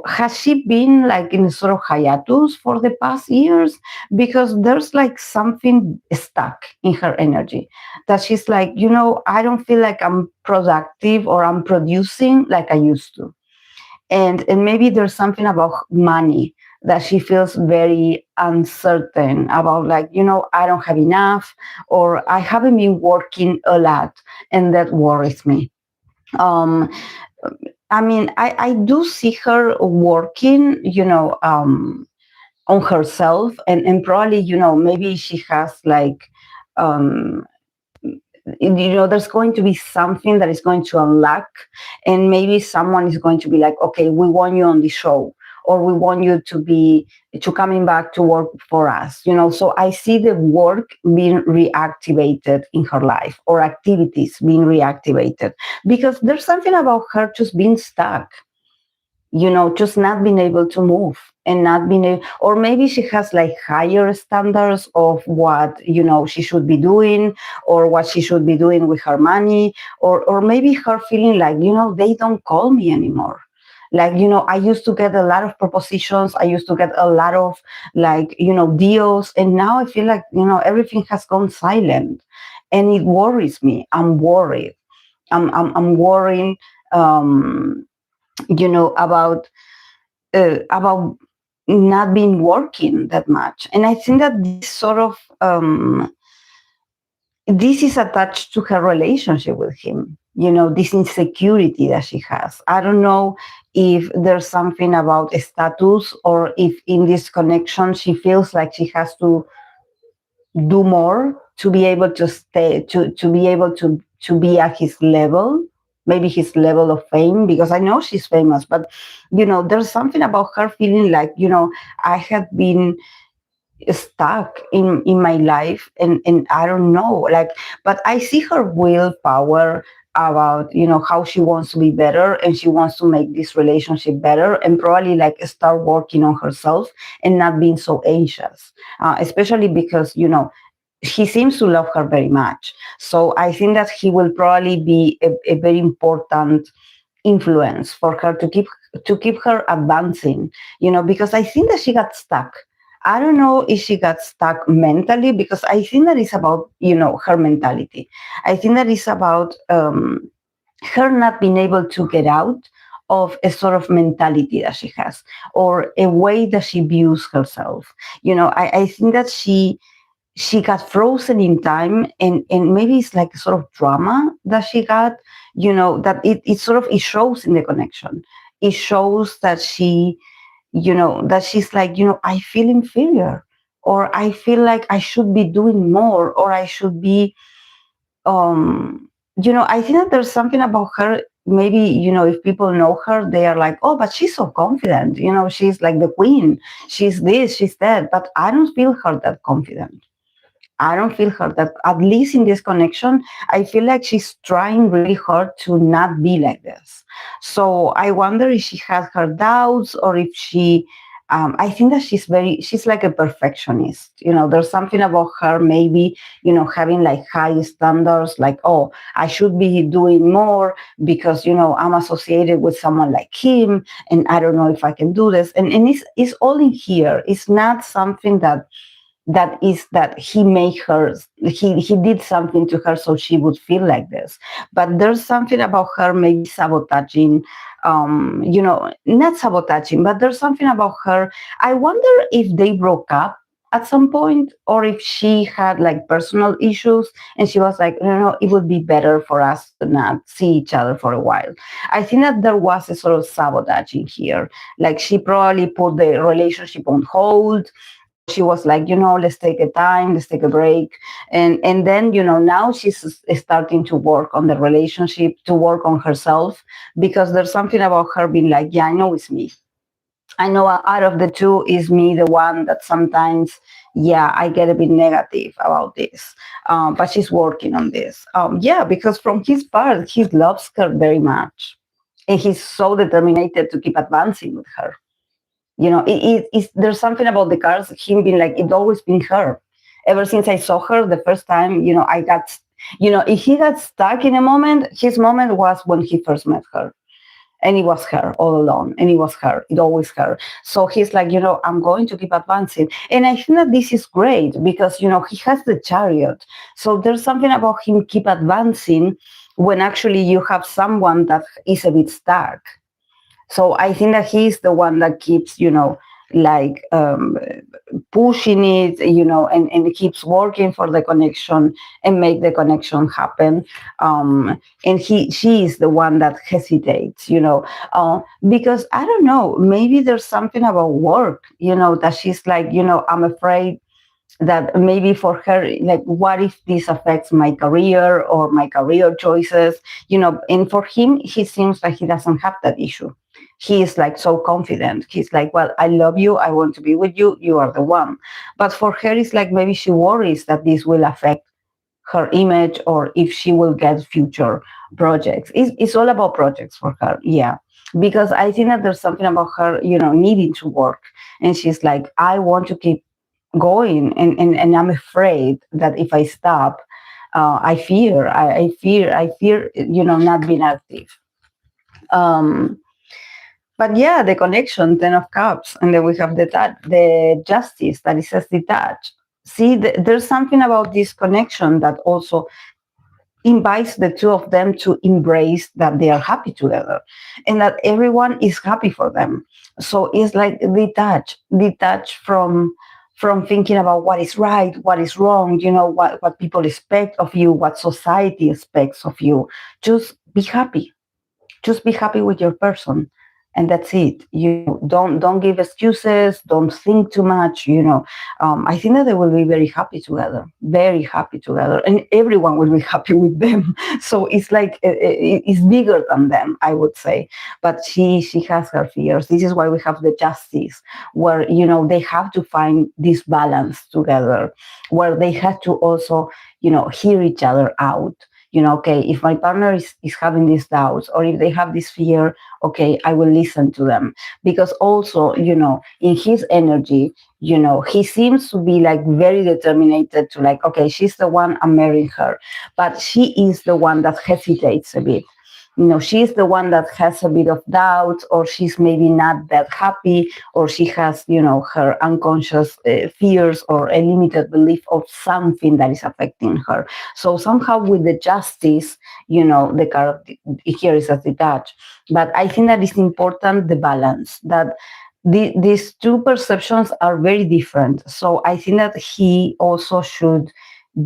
has she been like in sort of hiatus for the past years? Because there's like something stuck in her energy, that she's like, I don't feel like I'm productive or I'm producing like I used to. And maybe there's something about money that she feels very uncertain about, like, I don't have enough, or I haven't been working a lot, and that worries me. I mean, I do see her working, on herself, and probably, maybe she has like, there's going to be something that is going to unlock, and maybe someone is going to be like, okay, we want you on the show, or we want you to coming back to work for us, so I see the work being reactivated in her life, or activities being reactivated, because there's something about her just being stuck, just not being able to move, and not being able, or maybe she has like higher standards of what, she should be doing, or what she should be doing with her money, or maybe her feeling like, they don't call me anymore. Like, I used to get a lot of propositions. I used to get a lot of, like, deals. And now I feel like, everything has gone silent, and it worries me. I'm worried. I'm worrying, about not being working that much. And I think that this sort of, this is attached to her relationship with him, this insecurity that she has. I don't know if there's something about a status, or if in this connection she feels like she has to do more to be able to stay, to be able to be at his level, maybe his level of fame, because I know she's famous, but there's something about her feeling like, I have been stuck in my life, and I don't know, like, but I see her willpower about, how she wants to be better, and she wants to make this relationship better, and probably like start working on herself and not being so anxious, especially because, he seems to love her very much. So I think that he will probably be a very important influence for her to keep her advancing, because I think that she got stuck. I don't know if she got stuck mentally, because I think that it's about, her mentality. I think that it's about her not being able to get out of a sort of mentality that she has, or a way that she views herself. I think that she got frozen in time, and maybe it's like a sort of drama that she got, that it sort of, it shows in the connection. It shows that that she's like, I feel inferior, or I feel like I should be doing more, or I should be, I think that there's something about her. Maybe, if people know her, they are like, oh, but she's so confident, she's like the queen, she's this, she's that, but I don't feel her that confident. I don't feel her that, at least in this connection, I feel like she's trying really hard to not be like this. So I wonder if she has her doubts, or if I think that she's like a perfectionist. There's something about her, maybe, having like high standards, like, oh, I should be doing more because, I'm associated with someone like him, and I don't know if I can do this. And it's all in here. It's not something that he made her, he did something to her so she would feel like this. But there's something about her maybe sabotaging, not sabotaging, but there's something about her. I wonder if they broke up at some point, or if she had like personal issues and she was like, no, it would be better for us to not see each other for a while. I think that there was a sort of sabotaging here. Like, she probably put the relationship on hold. She was like, let's take a time, let's take a break. And then, now she's starting to work on the relationship, to work on herself, because there's something about her being like, yeah, I know it's me. I know out of the two is me, the one that sometimes, yeah, I get a bit negative about this. But she's working on this. Yeah, because from his part, he loves her very much. And he's so determined to keep advancing with her. There's something about the cards, him being like, it's always been her. Ever since I saw her the first time, I got, if he got stuck in a moment, his moment was when he first met her. And it was her all along. And it was her. It always her. So he's like, I'm going to keep advancing. And I think that this is great because, he has the chariot. So there's something about him keep advancing when actually you have someone that is a bit stuck. So I think that he's the one that keeps, like pushing it, and keeps working for the connection and make the connection happen. And she is the one that hesitates, because I don't know, maybe there's something about work, that she's like, I'm afraid that maybe for her, like, what if this affects my career or my career choices, and for him, he seems like he doesn't have that issue. He is like so confident. He's like, well, I love you. I want to be with you. You are the one. But for her, it's like maybe she worries that this will affect her image, or if she will get future projects. It's all about projects for her. Yeah. Because I think that there's something about her, needing to work. And she's like, I want to keep going. And I'm afraid that if I stop, I fear, not being active. But yeah, the connection, 10 of Cups, and then we have the Justice that it says detached. See, there's something about this connection that also invites the two of them to embrace that they are happy together and that everyone is happy for them. So it's like detached from thinking about what is right, what is wrong, what people expect of you, what society expects of you. Just be happy. Just be happy with your person. And that's it. Don't give excuses. Don't think too much. I think that they will be very happy together, and everyone will be happy with them. So it's like it's bigger than them, I would say. But she has her fears. This is why we have the Justice, where they have to find this balance together, where they have to also hear each other out. Okay, if my partner is having these doubts, or if they have this fear, okay, I will listen to them. Because also, in his energy, he seems to be like very determined to like, okay, she's the one, I'm marrying her. But she is the one that hesitates a bit. She's the one that has a bit of doubt, or she's maybe not that happy, or she has, her unconscious fears or a limited belief of something that is affecting her. So somehow with the justice, the card here is as detached. But I think that it's important, the balance, that these two perceptions are very different. So I think that he also should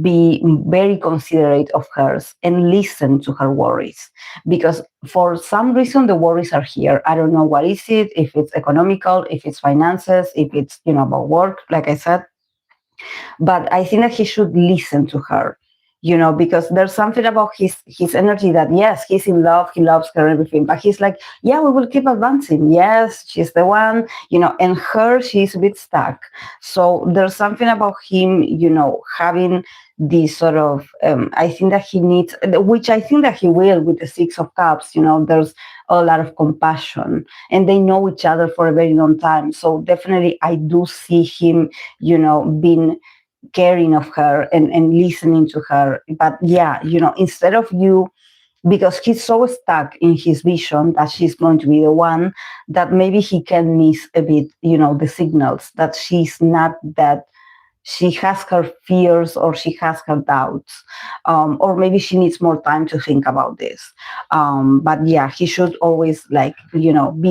be very considerate of hers and listen to her worries, because for some reason the worries are here. I don't know what is it, if it's economical, if it's finances, if it's about work, like I said. But I think that he should listen to her, because there's something about his energy that, yes, he's in love, he loves her, everything, but he's like, yeah, we will keep advancing, yes, she's the one, and her, she's a bit stuck. So there's something about him, having this sort of I think that he needs, which I think that he will with the Six of Cups. There's a lot of compassion, and they know each other for a very long time. So definitely I do see him being caring of her and listening to her. But yeah, instead of because he's so stuck in his vision that she's going to be the one, that maybe he can miss a bit, the signals that she's not that. She has her fears, or she has her doubts, or maybe she needs more time to think about this. But yeah, he should always be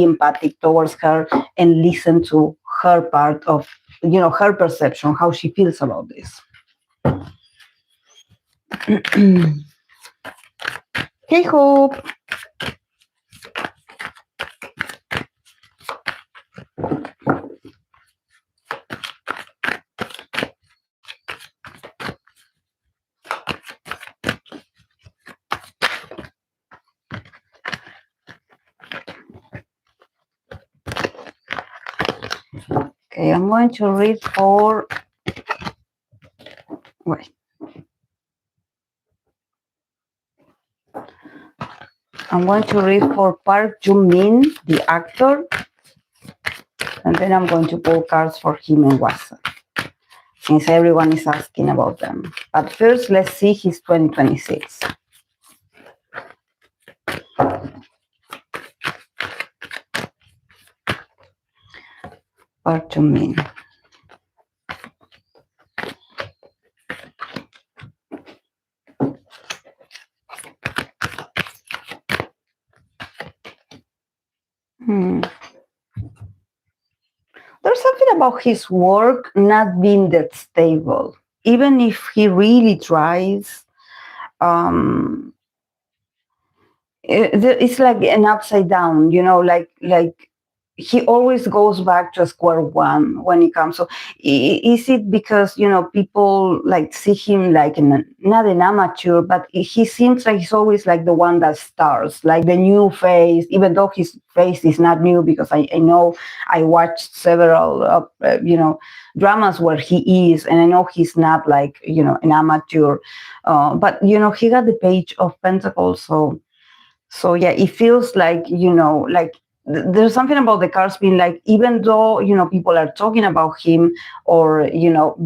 empathic towards her and listen to her part of, her perception, how she feels about this. Hey, Hope. Okay, I'm going to read for. Wait. I'm going to read for Park Jung-min, the actor, and then I'm going to pull cards for him and Hwasa, since everyone is asking about them. But first, let's see his 2026. Park Jung-min. There's something about his work not being that stable. Even if he really tries, it's like an upside down, like he always goes back to square one when it comes. So is it because people like see him like not an amateur, but he seems like he's always like the one that stars, like the new face, even though his face is not new, because I know I watched several dramas where he is, and I know he's not like an amateur, but he got the Page of Pentacles. So yeah, it feels like like there's something about the cards being like, even though people are talking about him, or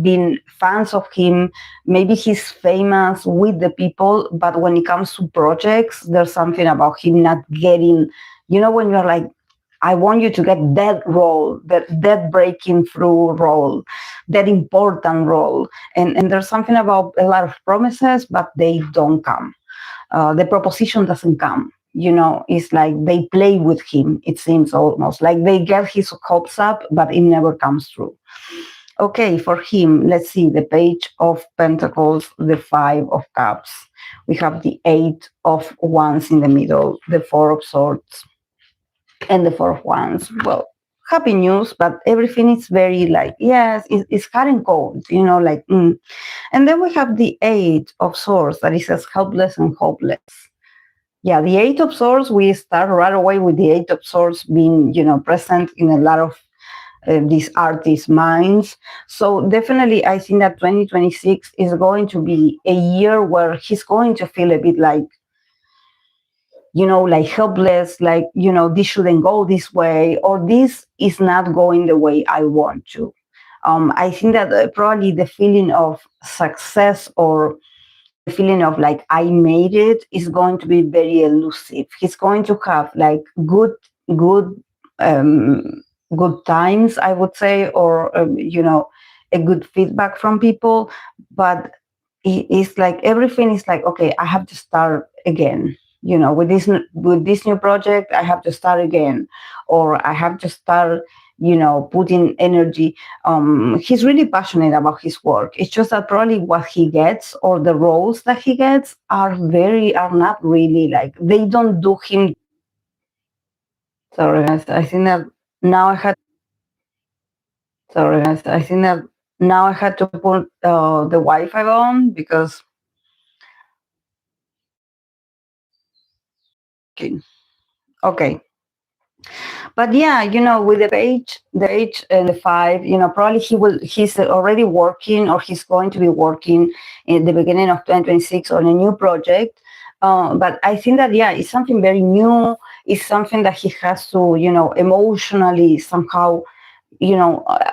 being fans of him, maybe he's famous with the people, but when it comes to projects, there's something about him not getting, when you're like, I want you to get that role, that breaking through role, that important role, and there's something about a lot of promises, but they don't come. The proposition doesn't come. It's like they play with him. It seems almost like they get his hopes up, but it never comes through. Okay, for him, let's see the Page of Pentacles, the Five of Cups. We have the Eight of Wands in the middle, the Four of Swords, and the Four of Wands. Well, happy news, but everything is very like, yes, it's hot and cold, like. And then we have the Eight of Swords, that is as helpless and hopeless. Yeah, the Eight of Swords, we start right away with the Eight of Swords being, present in a lot of these artists' minds. So definitely, I think that 2026 is going to be a year where he's going to feel a bit like, like helpless, like, this shouldn't go this way, or this is not going the way I want to. I think that probably the feeling of success or the feeling of like I made it is going to be very elusive. He's going to have like good, um, good times, I would say, or a good feedback from people, but it's like everything is like, okay, I have to start again. With this new project, I have to start again, or I have to start, putting energy. He's really passionate about his work. It's just that probably what he gets or the roles that he gets are not really like, they don't do him. Sorry, guys. I think that now I had. Sorry, guys. I think that now I had to put the Wi-Fi on because. Okay. Okay. But yeah, with the age and the 5, probably he's already working, or he's going to be working in the beginning of 2026 on a new project. But I think that, yeah, it's something very new. It's something that he has to, emotionally somehow,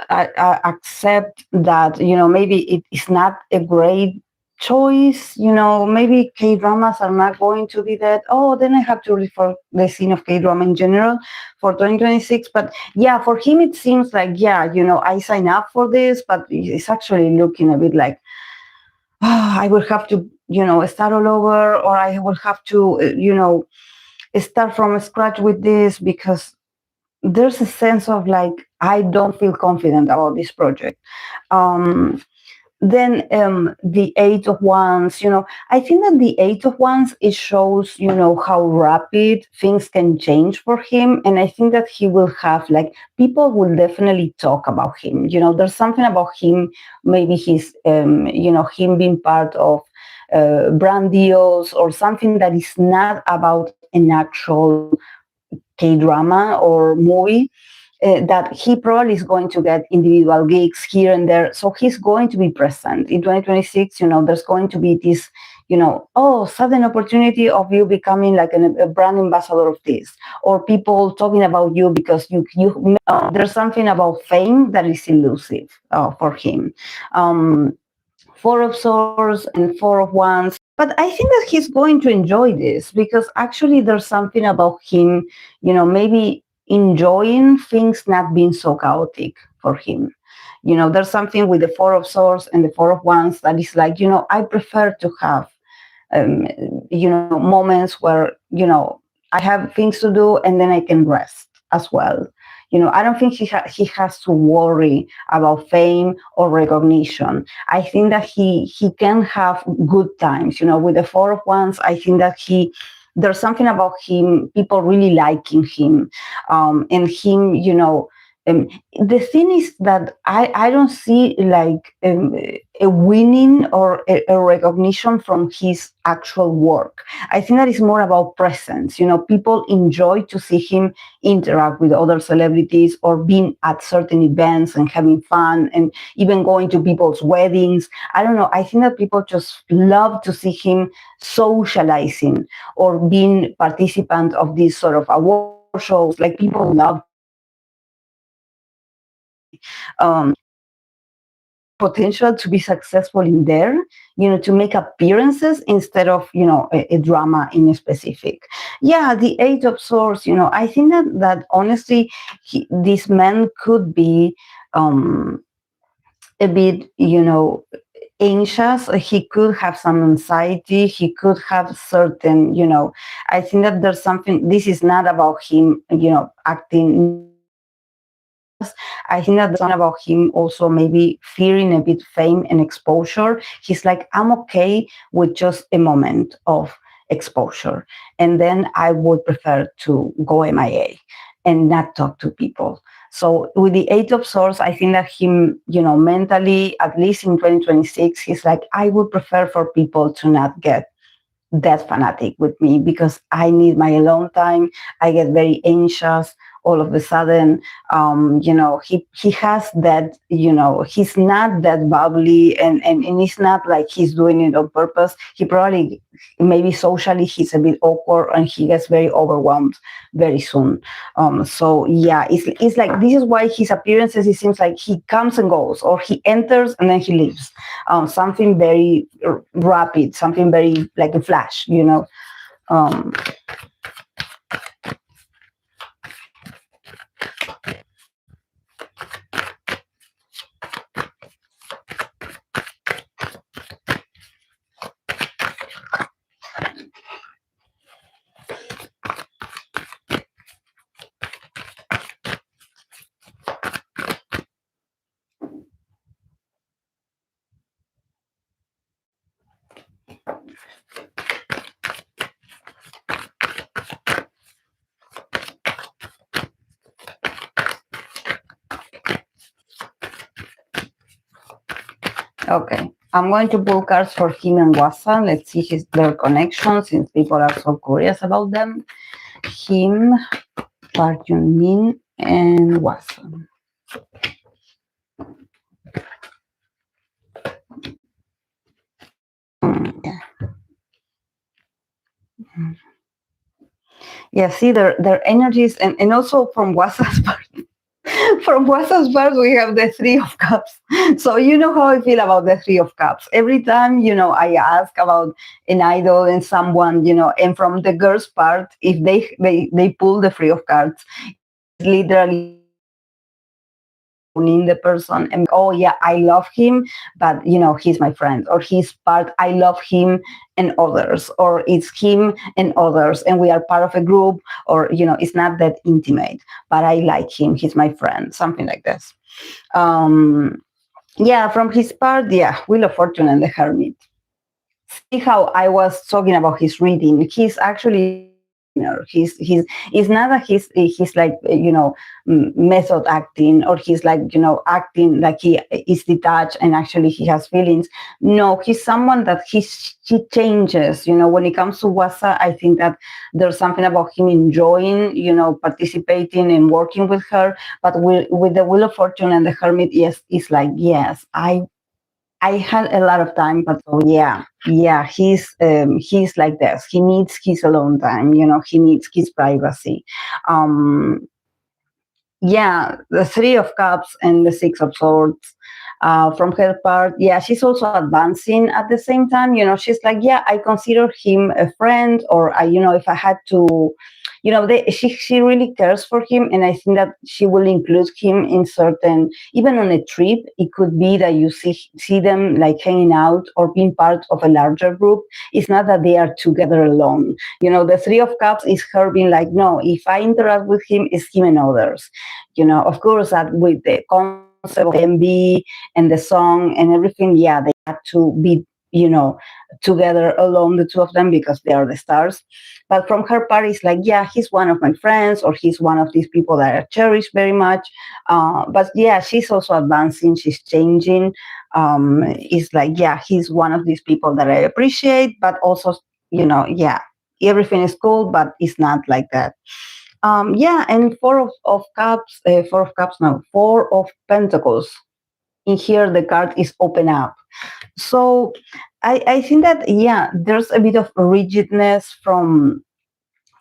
accept that, maybe it is not a great choice. Maybe K dramas are not going to be that. Oh, then I have to refer the scene of K drama in general for 2026. But yeah, for him, it seems like, yeah, I sign up for this, but it's actually looking a bit like, I will have to, start all over, or I will have to, start from scratch with this, because there's a sense of like, I don't feel confident about this project. Then the 8 of Wands, I think that the 8 of Wands, it shows, how rapid things can change for him. And I think that he will have, like, people will definitely talk about him. There's something about him, maybe he's, him being part of brand deals or something that is not about an actual K-drama or movie, that he probably is going to get individual gigs here and there. So he's going to be present in 2026. There's going to be this, sudden opportunity of you becoming like a brand ambassador of this, or people talking about you because there's something about fame that is elusive for him. 4 of Swords and 4 of Wands. But I think that he's going to enjoy this, because actually there's something about him, maybe enjoying things not being so chaotic for him. There's something with the 4 of Swords and the 4 of Wands that is like, I prefer to have, moments where, I have things to do and then I can rest as well. I don't think he has to worry about fame or recognition. I think that he can have good times. With the 4 of Wands, I think that there's something about him, people really liking him, and him, the thing is that I don't see like a winning or a recognition from his actual work. I think that is more about presence. People enjoy to see him interact with other celebrities, or being at certain events and having fun, and even going to people's weddings. I don't know. I think that people just love to see him socializing or being participant of these sort of award shows. Like, people love potential to be successful in there, to make appearances instead of, a drama in a specific. Yeah, the 8 of Swords, I think that honestly, this man could be a bit, anxious. He could have some anxiety. He could have certain, I think that there's something, this is not about him, acting. I think that there's something about him also maybe fearing a bit fame and exposure. He's like, I'm okay with just a moment of exposure, and then I would prefer to go MIA and not talk to people. So with the 8 of Swords, I think that him, mentally, at least in 2026, he's like, I would prefer for people to not get that fanatic with me, because I need my alone time. I get very anxious all of a sudden, he has that, he's not that bubbly, and it's not like he's doing it on purpose. He probably, maybe socially, he's a bit awkward, and he gets very overwhelmed very soon. So yeah, it's like, this is why his appearances, it seems like he comes and goes, or he enters and then he leaves. Something very rapid, something very like a flash, um, Okay, I'm going to pull cards for him and Hwasa. Let's see their connection, since people are so curious about them. Him, Byun, Min, and Hwasa. Yeah. Yeah, see their energies, and also from Hwasa's part. From Hwasa's part, we have the Three of Cups. So you know how I feel about the Three of Cups. Every time, I ask about an idol and someone, and from the girl's part, if they pull the Three of Cards, literally in the person, and oh yeah, I love him, but he's my friend, or his part, I love him and others, or it's him and others, and we are part of a group, or it's not that intimate, but I like him, he's my friend, something like this. Yeah, from his part, yeah, Wheel of Fortune and the Hermit. See how I was talking about his reading, he's actually, he's not that he's like, method acting, or he's like, acting like he is detached and actually he has feelings. No, he's someone that he changes. When it comes to Hwasa, I think that there's something about him enjoying, participating and working with her. But with the Wheel of Fortune and the Hermit, yes, it's like, yes, I had a lot of time, but oh yeah, he's like this. He needs his alone time. He needs his privacy. Yeah, the Three of Cups and the Six of Swords. From her part, yeah, she's also advancing at the same time. She's like, yeah, I consider him a friend, or if I had to, she really cares for him, and I think that she will include him in certain, even on a trip. It could be that you see them like hanging out or being part of a larger group. It's not that they are together alone. The Three of Cups is her being like, no, if I interact with him, it's him and others. Of course, that with the concept of MV and the song and everything, yeah, they had to be, together alone, the two of them, because they are the stars. But from her part, it's like, yeah, he's one of my friends, or he's one of these people that I cherish very much. But yeah, she's also advancing, she's changing. It's like, yeah, he's one of these people that I appreciate, but also, yeah, everything is cool, but it's not like that. Yeah, and Four of Pentacles. In here, the card is open up. So I think that, yeah, there's a bit of rigidness from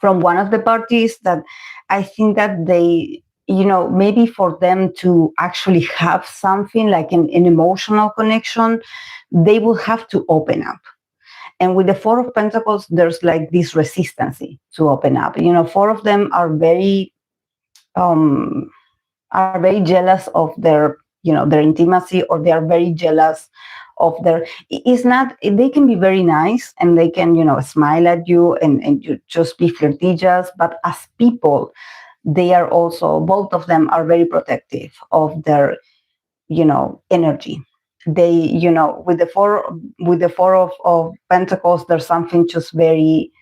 one of the parties, that I think that they, maybe for them to actually have something like an emotional connection, they will have to open up. And with the Four of Pentacles, there's like this resistance to open up. Four of them are very jealous of their, their intimacy, or they are very jealous of their, it's not, they can be very nice, and they can, smile at you, and you just be flirtatious, but as people, they are also, both of them are very protective of their, energy. They, with the four of Pentacles, there's something just very,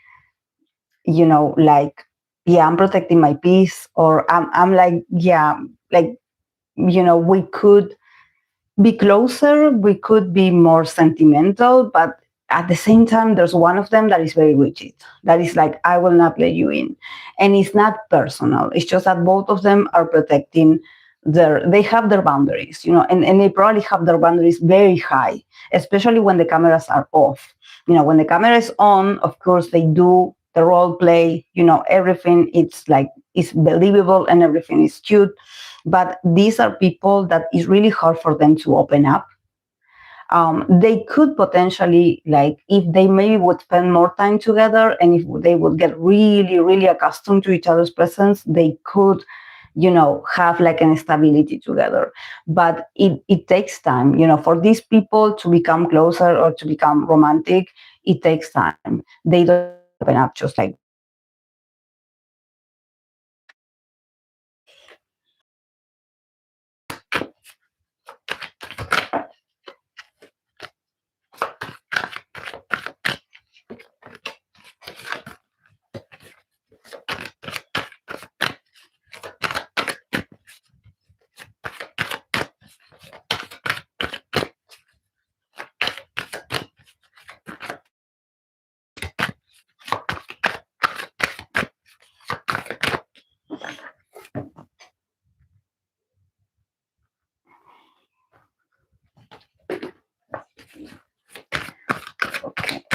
like, yeah, I'm protecting my peace, or I'm like, yeah, like, we could be closer, we could be more sentimental, but at the same time, there's one of them that is very rigid. That is like, I will not let you in. And it's not personal. It's just that both of them are protecting they have their boundaries, and they probably have their boundaries very high, especially when the cameras are off. When the camera is on, of course, they do the role play, everything. It's believable and everything is cute. But these are people that it's really hard for them to open up. They could potentially, like, if they maybe would spend more time together and if they would get really, really accustomed to each other's presence, they could, have like an stability together. But it takes time, for these people to become closer or to become romantic. It takes time. They don't open up just like.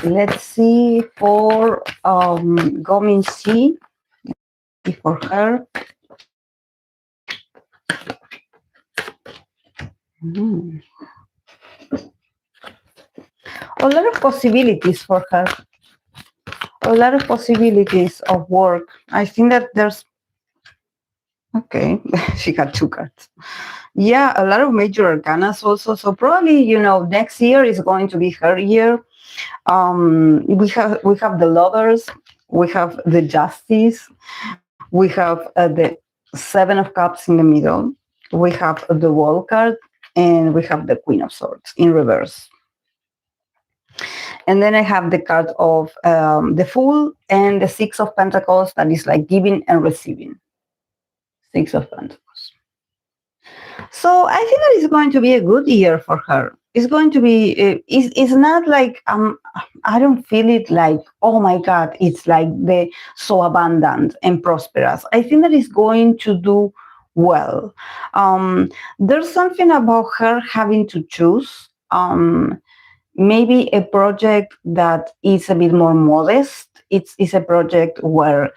Let's see for Minsi, for her. A lot of possibilities for her. A lot of possibilities of work. I think that there's. Okay, she got 2 cards. Yeah, a lot of major arcanas also. So probably, next year is going to be her year. We have the Lovers, we have the Justice, we have the 7 of Cups in the middle, we have the Wall card, and we have the Queen of Swords in reverse. And then I have the card of the Fool and the 6 of Pentacles, that is like giving and receiving. 6 of Pentacles. So I think that it's going to be a good year for her. It's going to be, it's not like, I don't feel it like, oh my God, it's like so abundant and prosperous. I think that it's going to do well. There's something about her having to choose. Maybe a project that is a bit more modest. It's a project where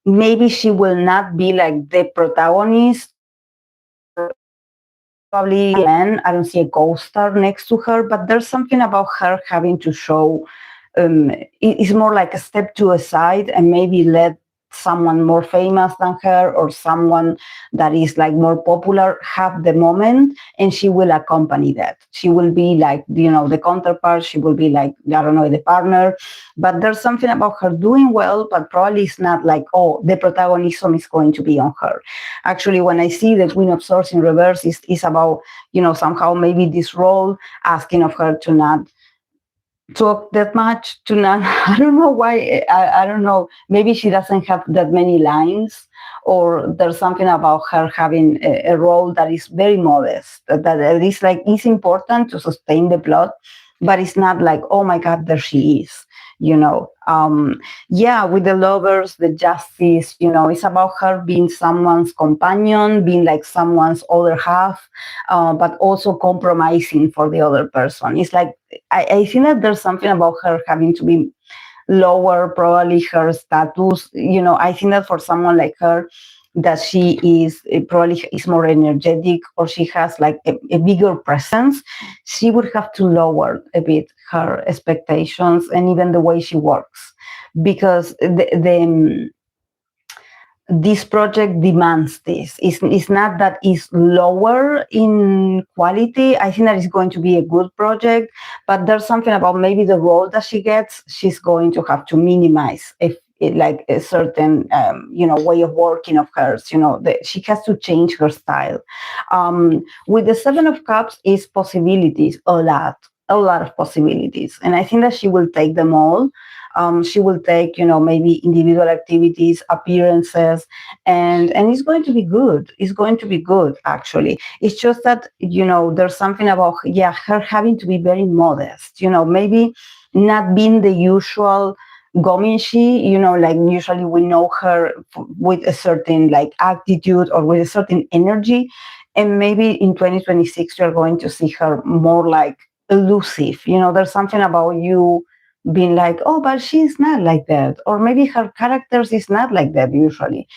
maybe she will not be like the protagonist. Probably man, I don't see a co-star next to her, but there's something about her having to show. It's more like a step to a side and maybe let someone more famous than her or someone that is like more popular have the moment, and she will accompany that. She will be like, the counterpart. She will be like, I don't know, the partner. But there's something about her doing well, but probably it's not like, oh, the protagonism is going to be on her. Actually, when I see the Queen of Swords in reverse, it's about, somehow maybe this role asking of her to not talk that much, to not, I don't know why, I don't know, maybe she doesn't have that many lines, or there's something about her having a role that is very modest, that is like, it's important to sustain the plot, but it's not like, oh my God, there she is. With the Lovers, the Justice, it's about her being someone's companion, being like someone's other half, but also compromising for the other person. It's like, I think that there's something about her having to be lower, probably her status. I think that for someone like her, that she is probably is more energetic, or she has like a bigger presence, she would have to lower a bit her expectations and even the way she works, because this project demands this. It's not that it's lower in quality. I think that it's going to be a good project, but there's something about maybe the role that she gets, she's going to have to minimize like a certain way of working of hers. She has to change her style. With the 7 of Cups is possibilities, a lot of possibilities, and I think that she will take them all. She will take, maybe individual activities, appearances, and it's going to be good. It's going to be good, actually. It's just that, there's something about, yeah, her having to be very modest, maybe not being the usual Gominshi, like usually we know her with a certain like attitude or with a certain energy. And maybe in 2026, you're going to see her more like elusive. There's something about you being like, oh, but she's not like that. Or maybe her characters is not like that usually.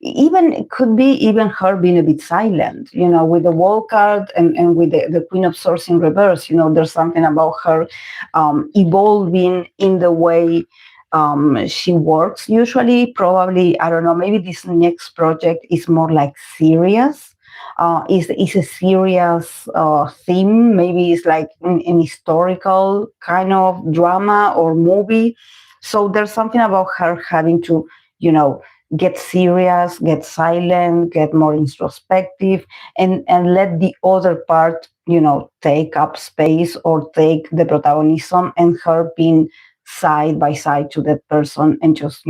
Even it could be even her being a bit silent, with the wall card and with the Queen of Swords in reverse. There's something about her evolving in the way she works usually. Probably, I don't know, maybe this next project is more like serious. Is a serious theme. Maybe it's like an historical kind of drama or movie. So there's something about her having to, get serious, get silent, get more introspective, and let the other part, take up space or take the protagonism, and her being side by side to that person and just,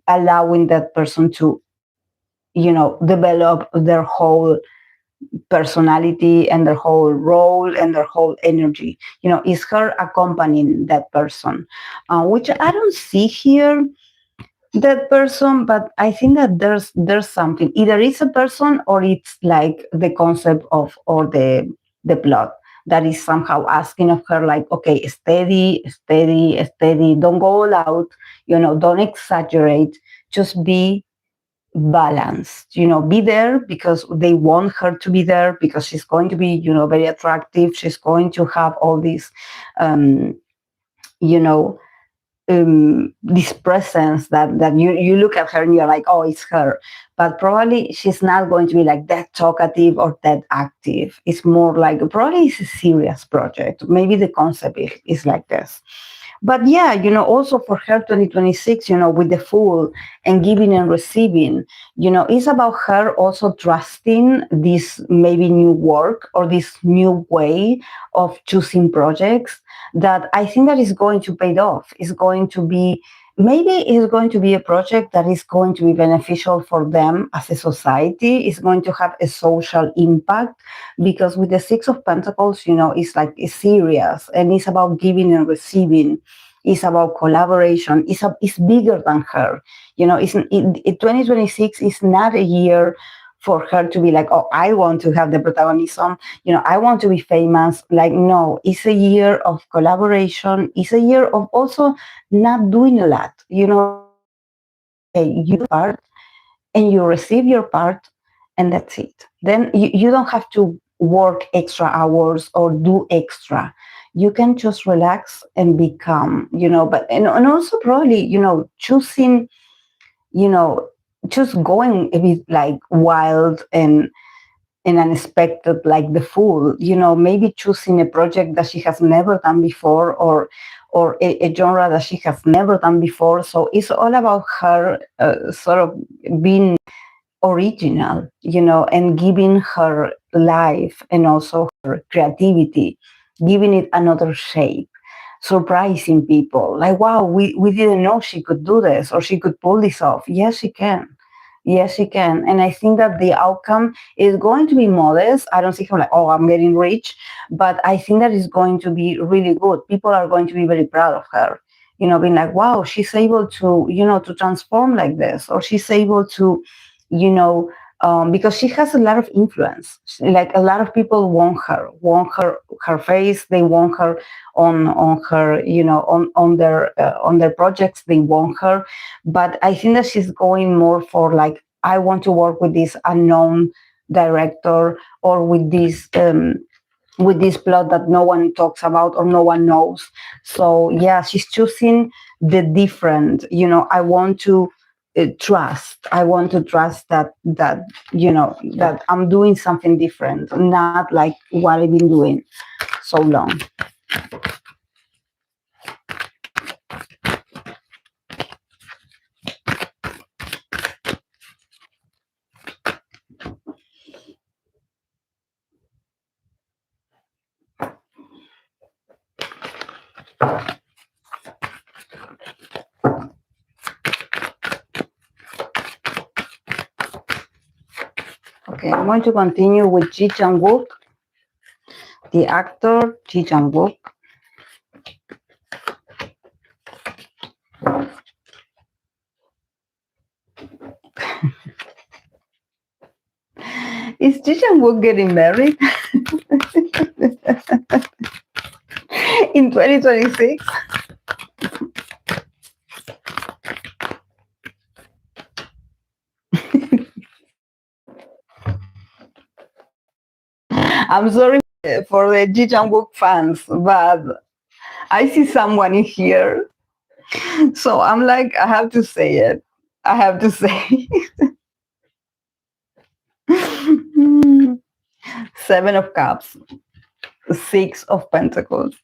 allowing that person to, develop their whole personality and their whole role and their whole energy. Is her accompanying that person, which I don't see here that person, but I think that there's something. Either it's a person or it's like the concept of or the plot that is somehow asking of her, like, okay, steady, steady, steady. Don't go all out. Don't exaggerate. Just be balanced. Be there because they want her to be there, because she's going to be, very attractive. She's going to have all these, you know this presence that you look at her and you're like, oh, it's her. But probably she's not going to be like that talkative or that active. It's more like, probably it's a serious project. Maybe the concept is like this. But yeah, also for her 2026, with the Fool and giving and receiving, it's about her also trusting this maybe new work or this new way of choosing projects that I think that is going to pay off. Is going to be, maybe it's going to be a project that is going to be beneficial for them as a society. It's going to have a social impact, because with the Six of Pentacles, it's like it's serious and it's about giving and receiving. It's about collaboration. It's bigger than her. 2026 is not a year for her to be like, oh, I want to have the protagonism. I want to be famous. Like, no, it's a year of collaboration. It's a year of also not doing a lot. Okay, you part and you receive your part, and that's it. Then you don't have to work extra hours or do extra. You can just relax and be calm, but and also probably, choosing, you know, just going a bit like wild and unexpected, like the Fool, maybe choosing a project that she has never done before, or a genre that she has never done before. So it's all about her sort of being original, and giving her life and also her creativity, giving it another shape, surprising people. Like, wow, we didn't know she could do this or she could pull this off. Yes, she can. Yes, she can. And I think that the outcome is going to be modest. I don't see her like, oh, I'm getting rich. But I think that is going to be really good. People are going to be very proud of her. Being like, wow, she's able to, to transform like this, or she's able to, you know, because she has a lot of influence. Like, a lot of people want her face. They want her on her, on their projects. They want her, but I think that she's going more for like, I want to work with this unknown director, or with this plot that no one talks about or no one knows. So yeah, she's choosing the different. I want to trust. I want to trust that I'm doing something different, not like what I've been doing so long. Okay, I'm going to continue with Chang Wook, the actor Chang Wook. Is Chang Wook getting married in 2026? I'm sorry for the Chang Wook fans, but I see someone in here. So I'm like, I have to say it. I have to say. Seven of Cups, Six of Pentacles.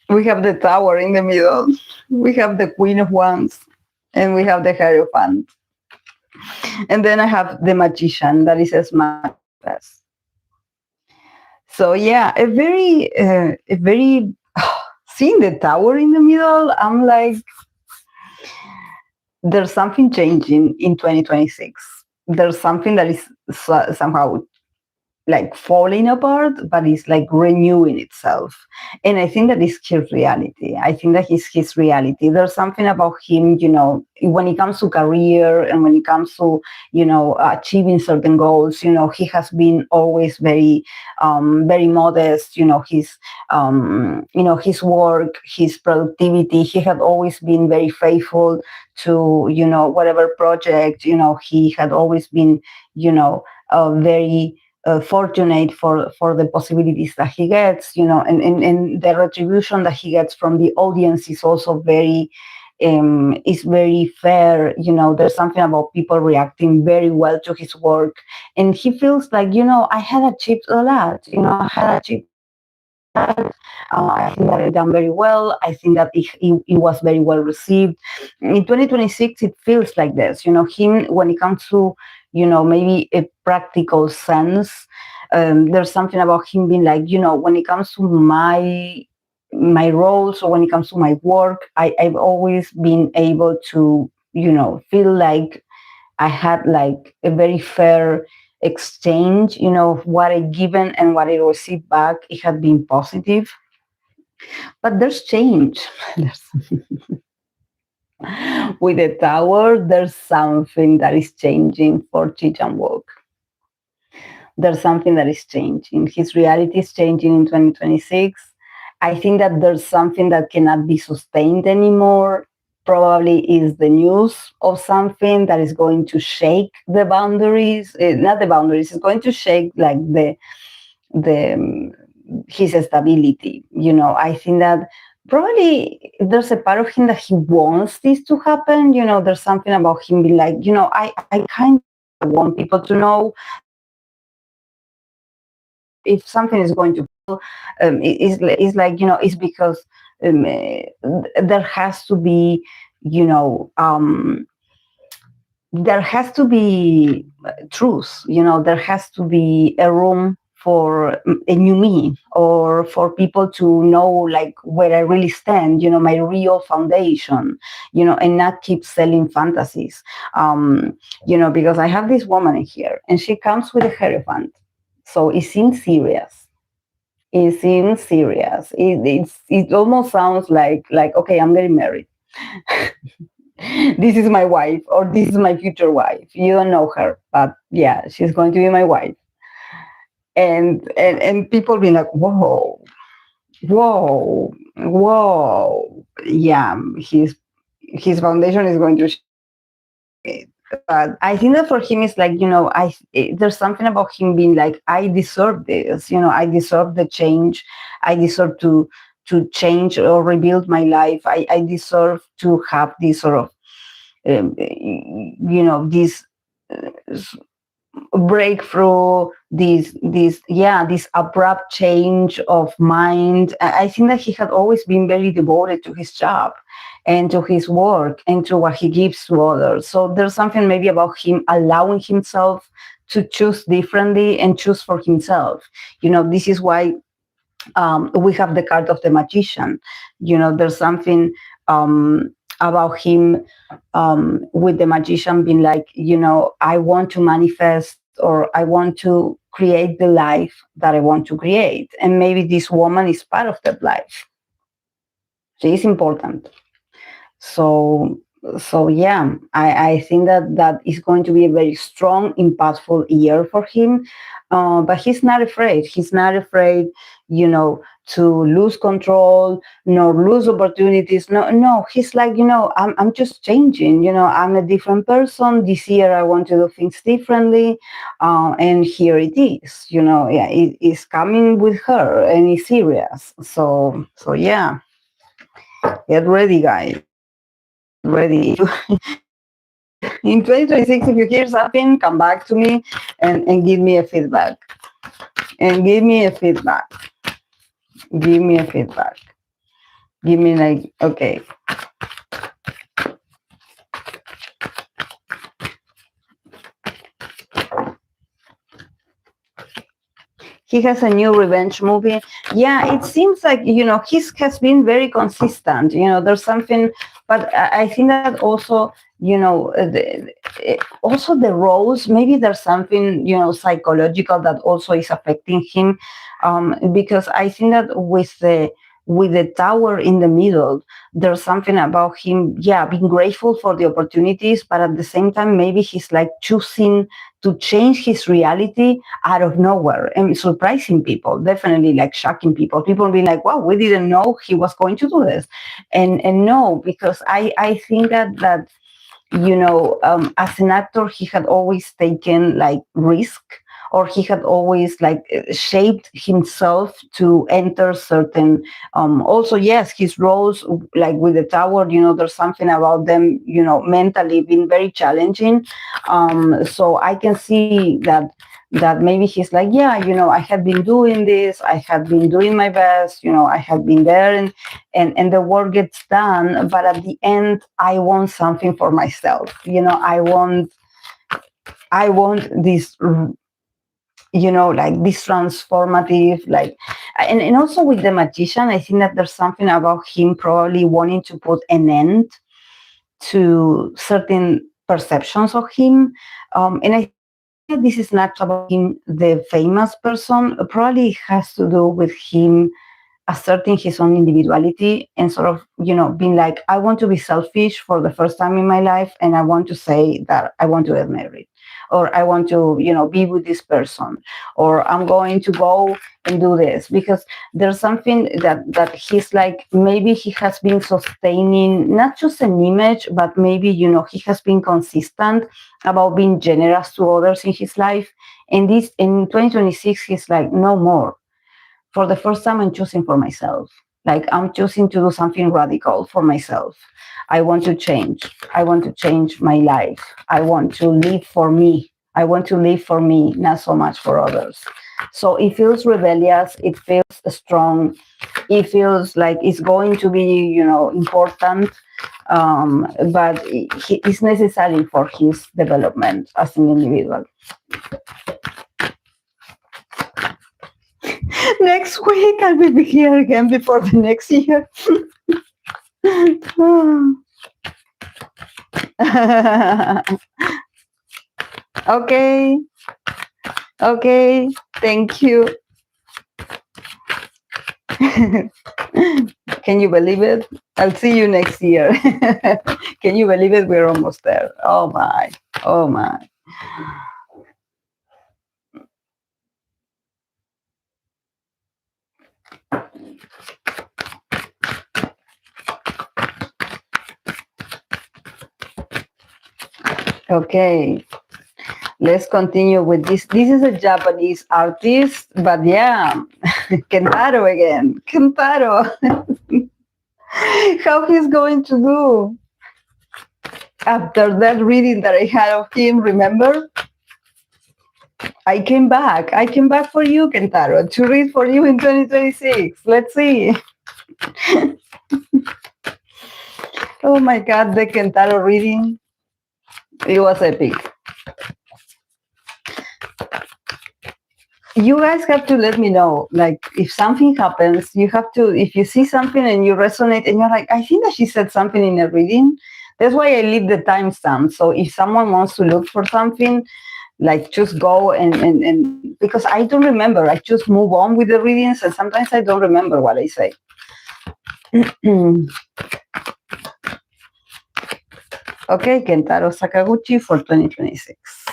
We have the Tower in the middle. We have the Queen of Wands, and we have the Hierophant. And then I have the Magician that is as manifest. So yeah, a very seeing the Tower in the middle. I'm like, there's something changing in 2026. There's something that is somehow like falling apart, but it's like renewing itself. And I think that is his reality. I think that is his reality. There's something about him, when it comes to career and when it comes to, achieving certain goals, he has been always very, very modest, his work, his productivity. He had always been very faithful to, whatever project, he had always been, very fortunate for the possibilities that he gets, and the retribution that he gets from the audience is also very is very fair. There's something about people reacting very well to his work, and he feels like, I had achieved a lot. I had achieved that. I think that I done very well. I think that it was very well received. In 2026, it feels like this. Him, when it comes to, maybe a practical sense, there's something about him being like, when it comes to my roles or when it comes to my work, I've always been able to, feel like I had like a very fair exchange, what I given and what I received back. It had been positive, but there's change. With the Tower, there's something that is changing for Chang Wook. There's something that is changing. His reality is changing in 2026. I think that there's something that cannot be sustained anymore. Probably is the news of something that is going to shake the boundaries. Not the boundaries. It's going to shake like his stability. I think that probably there's a part of him that he wants this to happen. There's something about him being like, I kind of want people to know if something is going to it's like, it's because there has to be, there has to be truth. There has to be a room for a new me, or for people to know like where I really stand, my real foundation, and not keep selling fantasies. Because I have this woman in here and she comes with a Hierophant. So it seems serious. It seems serious. It almost sounds like, okay, I'm getting married. This is my wife, or this is my future wife. You don't know her, but yeah, she's going to be my wife. And people be like, whoa, yeah, his foundation is going to. But I think that for him it's like, there's something about him being like, I deserve this. I deserve the change. I deserve to change or rebuild my life. I deserve to have this sort of this breakthrough, this abrupt change of mind. I think that he had always been very devoted to his job and to his work and to what he gives to others. So there's something maybe about him allowing himself to choose differently and choose for himself. This is why we have the card of the Magician. There's something about him with the Magician being like, I want to manifest or I want to create the life that I want to create. And maybe this woman is part of that life. She is important. So yeah, I think that is going to be a very strong, impactful year for him. But he's not afraid. He's not afraid, to lose control, nor lose opportunities. No, he's like, I'm just changing. I'm a different person. This year I want to do things differently, and here it is. Yeah, it is coming with her, and it's serious. So yeah, get ready, guys. Get ready. In 2026, if you hear something, come back to me and give me a feedback. And give me a feedback. Give me a feedback. Give me like, okay. He has a new revenge movie. Yeah, it seems like, he has been very consistent. There's something, but I think that also, also the roles, maybe there's something, psychological that also is affecting him. Because I think that with the tower in the middle, there's something about him, being grateful for the opportunities, but at the same time, maybe he's like choosing to change his reality out of nowhere and surprising people, definitely like shocking people. People being like, wow, we didn't know he was going to do this. And no, because I think that as an actor, he had always taken like risk, or he had always like shaped himself to enter certain, also, yes, his roles, like with the tower, there's something about them, mentally being very challenging. So I can see that maybe he's like, I have been doing this, I have been doing my best, I have been there, and the work gets done, but at the end, I want something for myself. I want this, like this transformative, like, and also with the magician, I think that there's something about him probably wanting to put an end to certain perceptions of him. And I think this is not about him, the famous person. Probably has to do with him asserting his own individuality and sort of, being like, I want to be selfish for the first time in my life, and I want to say that I want to get married, or I want to, be with this person, or I'm going to go and do this, because there's something that he's like, maybe he has been sustaining not just an image, but maybe, he has been consistent about being generous to others in his life. And this in 2026, he's like, no more. For the first time, I'm choosing for myself. Like, I'm choosing to do something radical for myself. I want to change. I want to change my life. I want to live for me. I want to live for me, not so much for others. So it feels rebellious. It feels strong. It feels like it's going to be, important. But it's necessary for his development as an individual. Next week, I will be here again before the next year. Okay. Okay. Thank you. Can you believe it? I'll see you next year. Can you believe it? We're almost there. Oh my. Oh my. Okay, let's continue with this. This is a Japanese artist, but yeah, Kentaro again. Kentaro. How he's going to do after that reading that I had of him, remember? I came back for you, Kentaro, to read for you in 2026. Let's see. Oh my God, the Kentaro reading. It was epic. You guys have to let me know, like, if something happens, you have to, if you see something and you resonate and you're like, I think that she said something in a reading. That's why I leave the timestamp. So if someone wants to look for something, like just go and because I don't remember, I just move on with the readings, and sometimes I don't remember what I say. Okay, Kentaro Sakaguchi for 2026.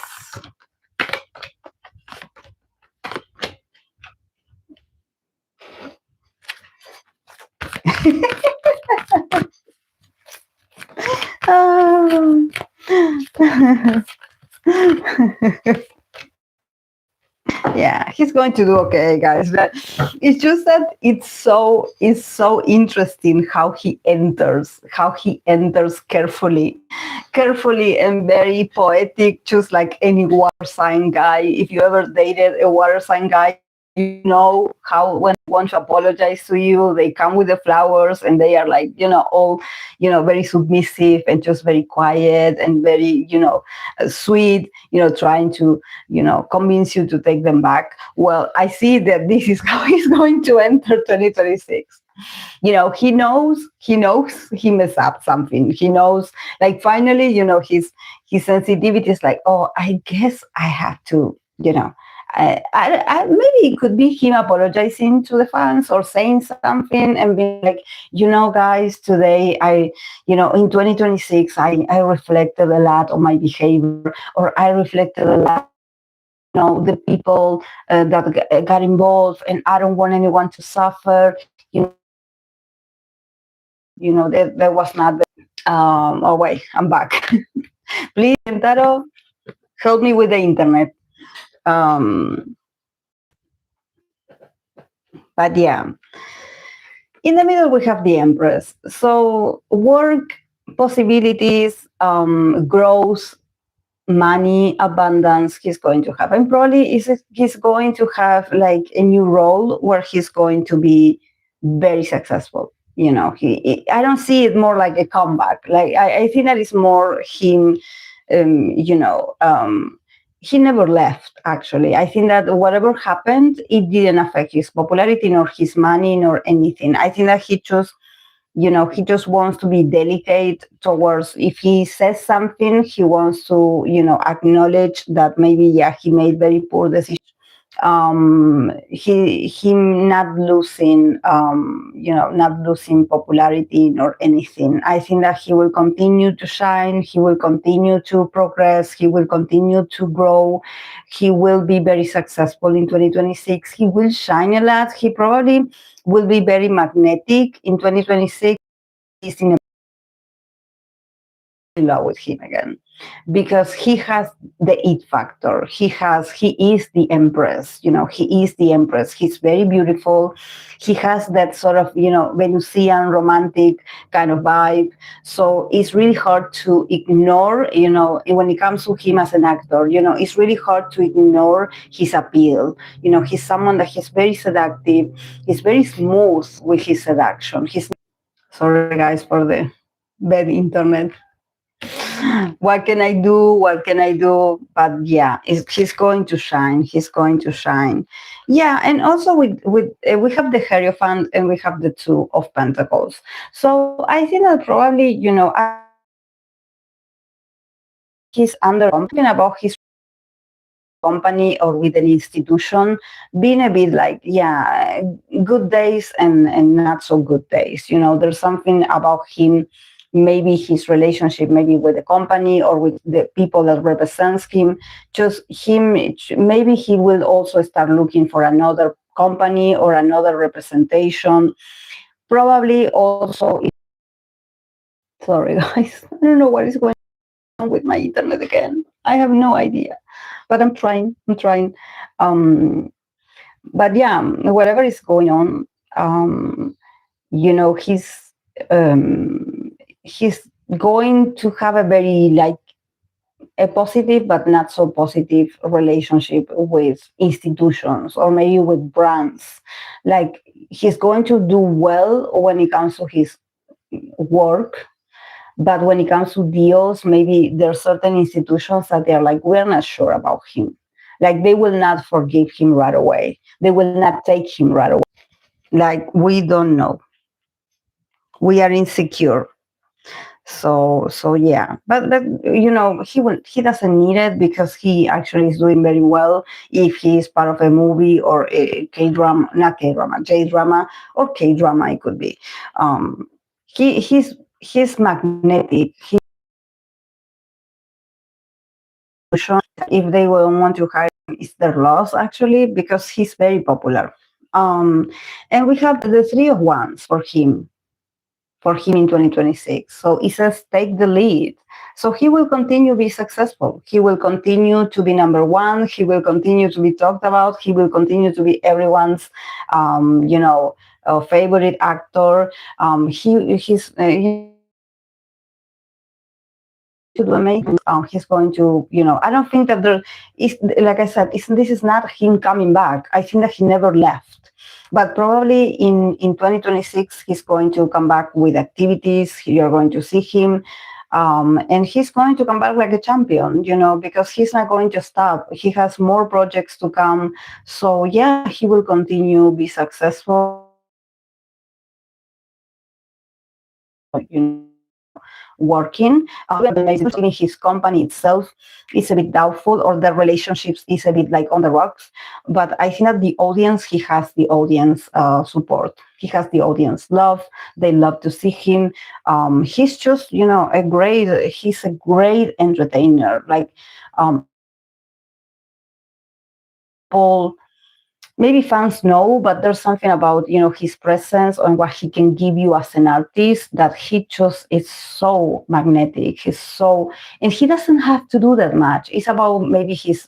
Yeah, he's going to do okay, guys. But it's just that it's so interesting how he enters carefully, and very poetic, just like any water sign guy. If you ever dated a water sign guy, you know how when they want to apologize to you, they come with the flowers and they are like, all, very submissive and just very quiet and very, sweet, trying to, convince you to take them back. Well, I see that this is how he's going to enter 2026. He messed up something. He knows, like, finally, his sensitivity is like, oh, I guess I have to, maybe it could be him apologizing to the fans or saying something and being like, guys, today in 2026, I reflected a lot on my behavior, or I reflected a lot, the people that got involved, and I don't want anyone to suffer. That was not the, oh wait, I'm back. Please, Kentaro, help me with the internet. But yeah, in the middle we have the Empress. So work, possibilities, growth, money, abundance he's going to have. And probably he's going to have like a new role where he's going to be very successful. I don't see it more like a comeback. Like I think that is more him, he never left, actually. I think that whatever happened, it didn't affect his popularity, nor his money, nor anything. I think that he just wants to be delicate towards, if he says something, he wants to, acknowledge that maybe, yeah, he made very poor decisions. Him not losing, not losing popularity nor anything. I think that he will continue to shine. He will continue to progress. He will continue to grow. He will be very successful in 2026. He will shine a lot. He probably will be very magnetic in 2026. He's in love with him again, because he has the it factor. He is the Empress. He is the Empress. He's very beautiful. He has that sort of, Venusian romantic kind of vibe. So it's really hard to ignore, when it comes to him as an actor, it's really hard to ignore his appeal. He's someone that he's very seductive. He's very smooth with his seduction. Sorry guys for the bad internet. What can I do? But yeah, he's going to shine. Yeah, and also we have the Hierophant and we have the Two of Pentacles. So I think that probably, he's talking about his company or with an institution being a bit like, yeah, good days and not so good days. There's something about him, maybe his relationship, maybe with the company or with the people that represents him, maybe he will also start looking for another company or another representation. Probably also, sorry guys, I don't know what is going on with my internet again. I have no idea, but I'm trying. But yeah, whatever is going on, he's going to have a very, like, a positive but not so positive relationship with institutions or maybe with brands. Like, he's going to do well when it comes to his work, but when it comes to deals, maybe there are certain institutions that they're like, we're not sure about him. Like, they will not forgive him right away. They will not take him right away. Like, we don't know. We are insecure. So yeah, but he doesn't need it because he actually is doing very well if he is part of a movie or a K drama, not K drama, J drama or K drama. It could be. He's magnetic. If they will want to hire him, it's their loss actually because he's very popular. And we have the three of wands for him in 2026. So it says take the lead. So he will continue to be successful. He will continue to be number one. He will continue to be talked about. He will continue to be everyone's, favorite actor. He's to do amazing. He's going to, I don't think that there is, like I said, this is not him coming back. I think that he never left. But probably in 2026, he's going to come back with activities. You're going to see him. And he's going to come back like a champion, because he's not going to stop. He has more projects to come. So, yeah, he will continue be successful. Working. His company itself is a bit doubtful, or the relationships is a bit like on the rocks. But I think that the audience, he has the audience support. He has the audience love. They love to see him. He's just, he's a great entertainer. Like, Paul. Maybe fans know, but there's something about his presence and what he can give you as an artist that he just is so magnetic. And he doesn't have to do that much. It's about maybe his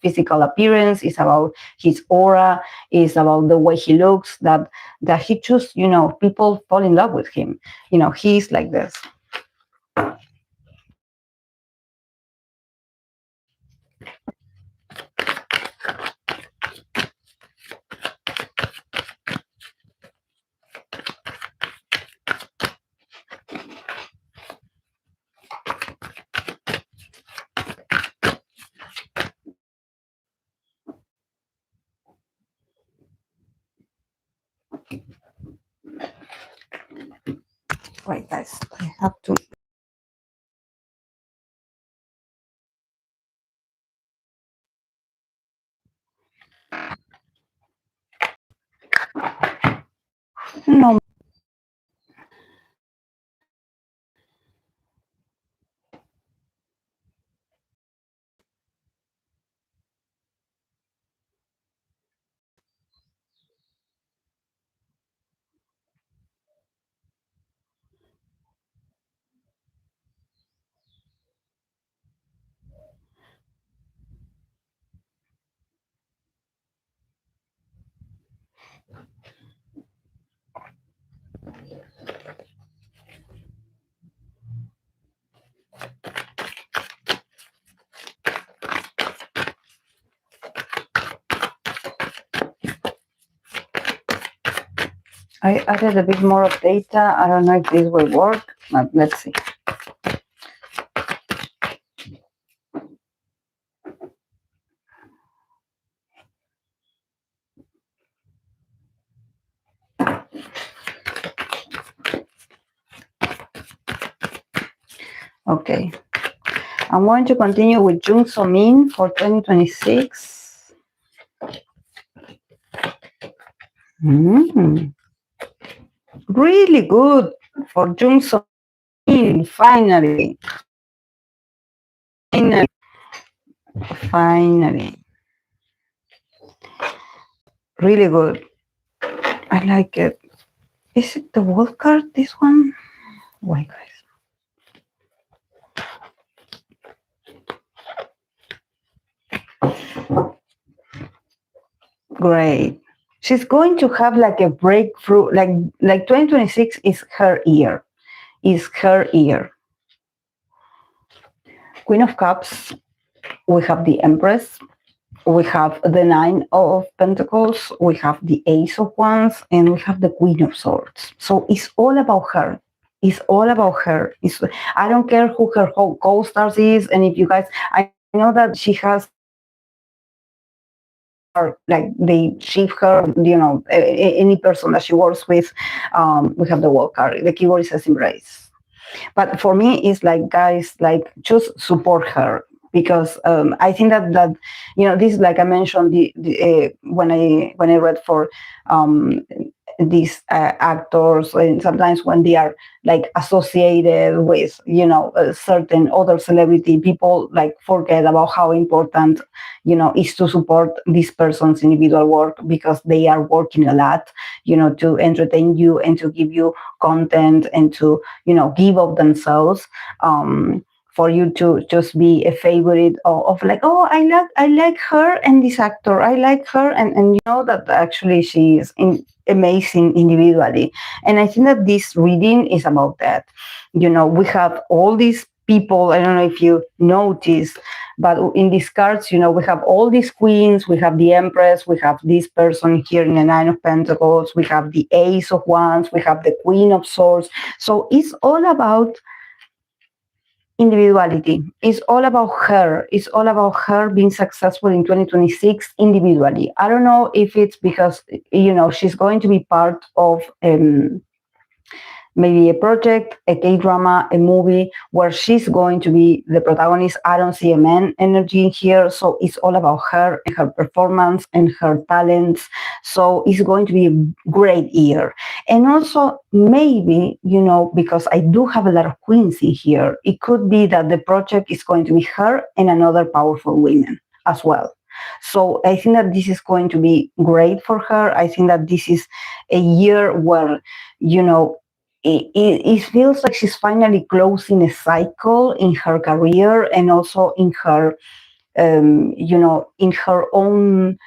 physical appearance. It's about his aura. It's about the way he looks. That he just people fall in love with him. He's like this. Wait, guys, I have to. No. I added a bit more of data. I don't know if this will work, but let's see. Okay. I'm going to continue with Jung Somin for 2026. Really good for Jung Somin, finally. Finally. Really good. I like it. Is it the wolf card, this one? Wait, guys. Great. She's going to have like a breakthrough, like 2026 is her year. Is her year. Queen of Cups, we have the Empress, we have the Nine of Pentacles, we have the Ace of Wands, and we have the Queen of Swords. So it's all about her. It's all about her. I don't care who her co-stars is, and if you guys, I know that she has, like they ship her, any person that she works with. We have the world card. The keyword says embrace. But for me, it's like, guys, like, just support her, because I think that this, like I mentioned, when I read for um, these actors, and sometimes when they are like associated with a certain other celebrity, people like forget about how important is to support this person's individual work, because they are working a lot to entertain you and to give you content and to give of themselves, for you to just be a favorite of like, oh, I like her and this actor, I like her, and that actually she is amazing individually. And I think that this reading is about that. We have all these people, I don't know if you notice, but in these cards, we have all these queens, we have the Empress, we have this person here in the Nine of Pentacles, we have the Ace of Wands, we have the Queen of Swords. So it's all about individuality. It's all about her. It's all about her being successful in 2026 individually. I don't know if it's because she's going to be part of maybe a project, a K-drama, a movie where she's going to be the protagonist. I don't see a man energy here. So it's all about her and her performance and her talents. So it's going to be a great year. And also maybe, because I do have a lot of queens in here, it could be that the project is going to be her and another powerful woman as well. So I think that this is going to be great for her. I think that this is a year where, it feels like she's finally closing a cycle in her career, and also in her, in her own,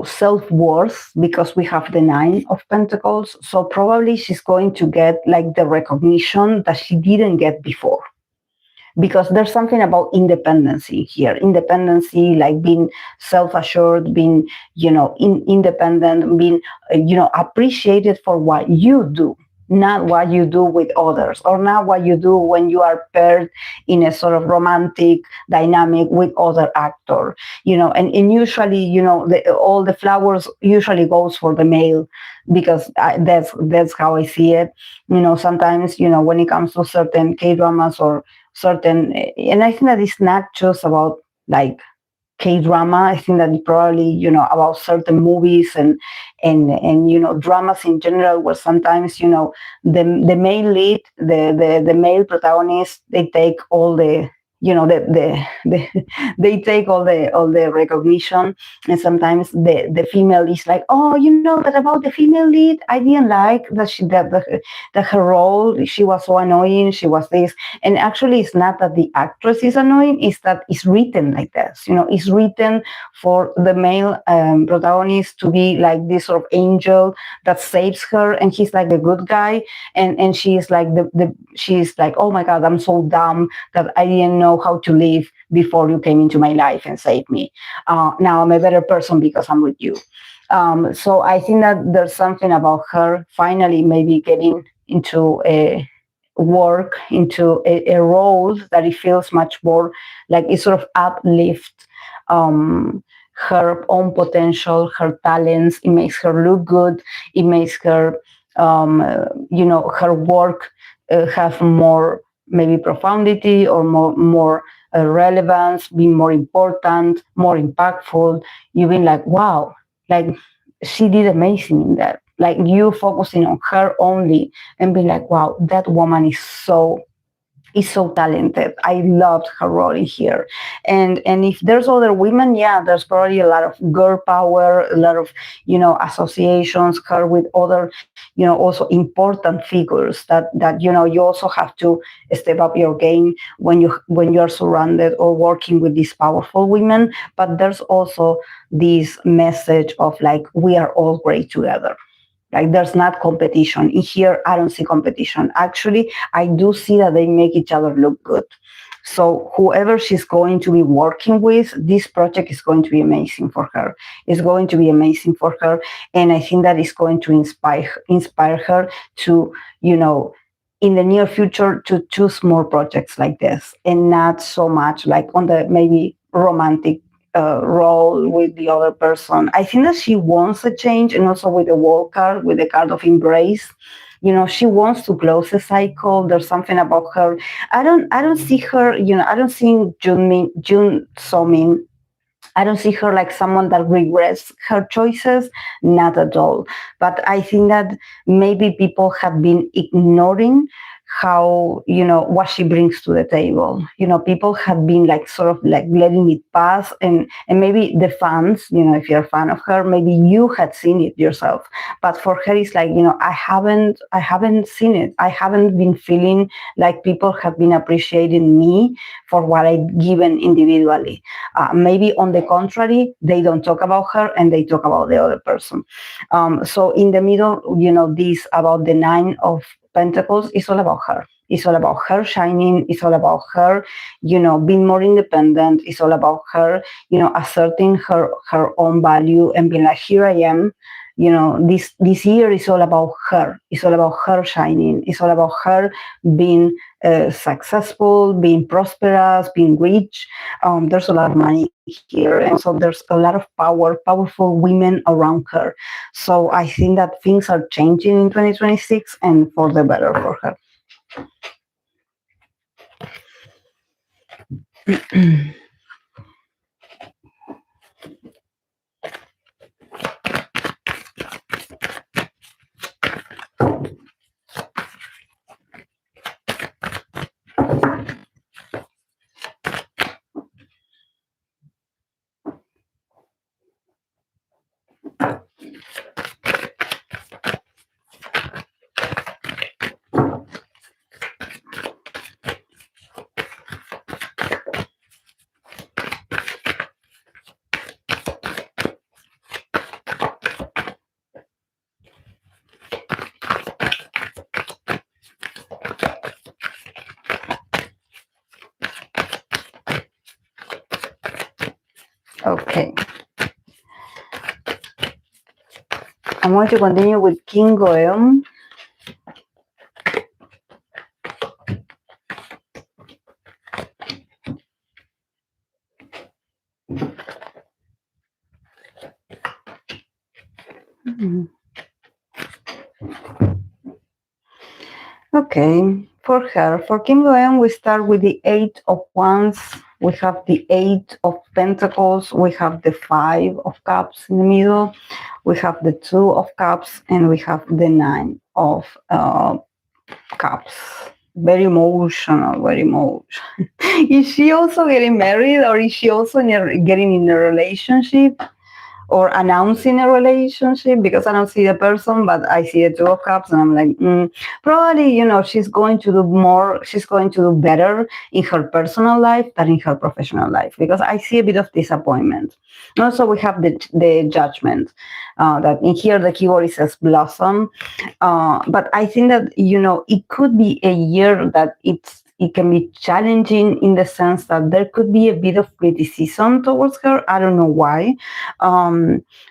self-worth, because we have the Nine of Pentacles. So probably she's going to get like the recognition that she didn't get before, because there's something about independency here. Independency, like being self-assured, being, independent, being, appreciated for what you do, not what you do with others, or not what you do when you are paired in a sort of romantic dynamic with other actor, and usually, all the flowers usually goes for the male, because that's how I see it. Sometimes, when it comes to certain K-dramas or certain, and I think that it's not just about like K-drama. I think that it probably, about certain movies and dramas in general, where sometimes, the male lead, the male protagonist, they take all the, they take all the recognition, and sometimes the female is like, oh, that about the female lead, I didn't like that her role, she was so annoying, she was this. And actually, it's not that the actress is annoying, it's that it's written like this. It's written for the male protagonist to be like this sort of angel that saves her, and he's like the good guy, and she is like she's like, oh my God, I'm so dumb that I didn't know how to live before you came into my life and saved me. Now I'm a better person because I'm with you. So I think that there's something about her finally maybe getting into a work, into a role that it feels much more like it sort of uplift her own potential, her talents. It makes her look good. It makes her, her work have more maybe profundity, or more relevance, be more important, more impactful. You've been like, wow, like she did amazing in that. Like you focusing on her only and being like, wow, that woman is so talented. I loved her role in here. And if there's other women, yeah, there's probably a lot of girl power, a lot of, associations, her with other, also important figures that, you also have to step up your game when you're surrounded or working with these powerful women. But there's also this message of like, we are all great together. Like there's not competition. In here, I don't see competition. Actually, I do see that they make each other look good. So whoever she's going to be working with, this project is going to be amazing for her. It's going to be amazing for her. And I think that is going to inspire her to, in the near future, to choose more projects like this, and not so much like on the maybe romantic role with the other person. I think that she wants a change, and also with the World card, with the card of embrace, She wants to close the cycle. There's something about her. I don't see her, I don't see Jung Somin. I don't see her like someone that regrets her choices, not at all. But I think that maybe people have been ignoring how, what she brings to the table. People have been like sort of like letting it pass, and maybe the fans, if you're a fan of her, maybe you had seen it yourself. But for her, it's like, I haven't seen it. I haven't been feeling like people have been appreciating me for what I've given individually. Maybe on the contrary, they don't talk about her and they talk about the other person. So in the middle, this about the Nine of Pentacles is all about her. It's all about her shining. It's all about her, being more independent. It's all about her, asserting her own value and being like, here I am. This year is all about her. It's all about her shining. It's all about her being successful, being prosperous, being rich. There's a lot of money here, and so there's a lot of powerful women around her. So I think that things are changing in 2026 and for the better for her. Okay. I'm going to continue with King Go Eun. Okay, for her, for Kim Go Eun, we start with the Eight of Wands. We have the Eight of Pentacles. We have the Five of Cups in the middle. We have the Two of Cups, and we have the Nine of Cups. Very emotional, very emotional. Is she also getting married, or is she also getting in a relationship? Or announcing a relationship, because I don't see the person, but I see the Two of Cups, and I'm like, probably, she's going to do more, she's going to do better in her personal life than in her professional life, because I see a bit of disappointment. Also, we have the Judgment, that in here the keyword says blossom, but I think that, it could be a year that it can be challenging in the sense that there could be a bit of criticism towards her. I don't know why,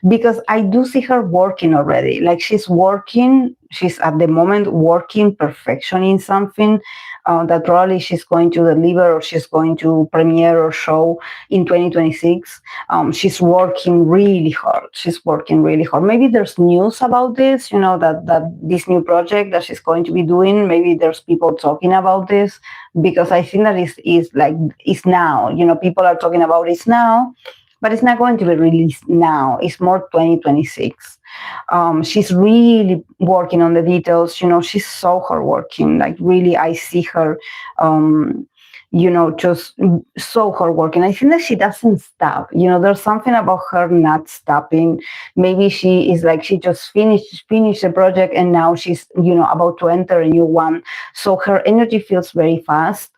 because I do see her working already. Like she's at the moment working perfection in something that probably she's going to deliver, or she's going to premiere or show in 2026. She's working really hard. She's working really hard. Maybe there's news about this, that this new project that she's going to be doing, maybe there's people talking about this, because I think that it's now. People are talking about it now, but it's not going to be released now. It's more 2026. She's really working on the details. She's so hardworking. Like really, I see her, just so hardworking. I think that she doesn't stop. There's something about her not stopping. Maybe she is like, she just finished the project, and now she's, about to enter a new one. So her energy feels very fast.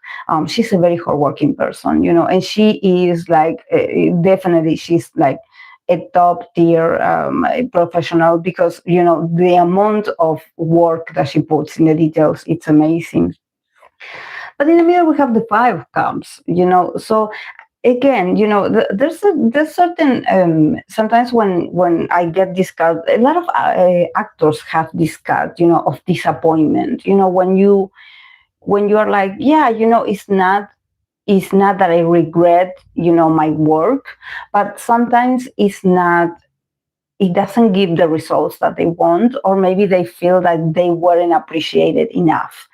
She's a very hardworking person, and she is like, definitely, she's like a top tier professional, because the amount of work that she puts in the details, it's amazing. But in the middle we have the Five of Cups, so again, there's certain sometimes when I get this card, a lot of actors have this card, of disappointment, when you are like, yeah, it's not that I regret, my work, but sometimes it's not it doesn't give the results that they want, or maybe they feel that they weren't appreciated enough.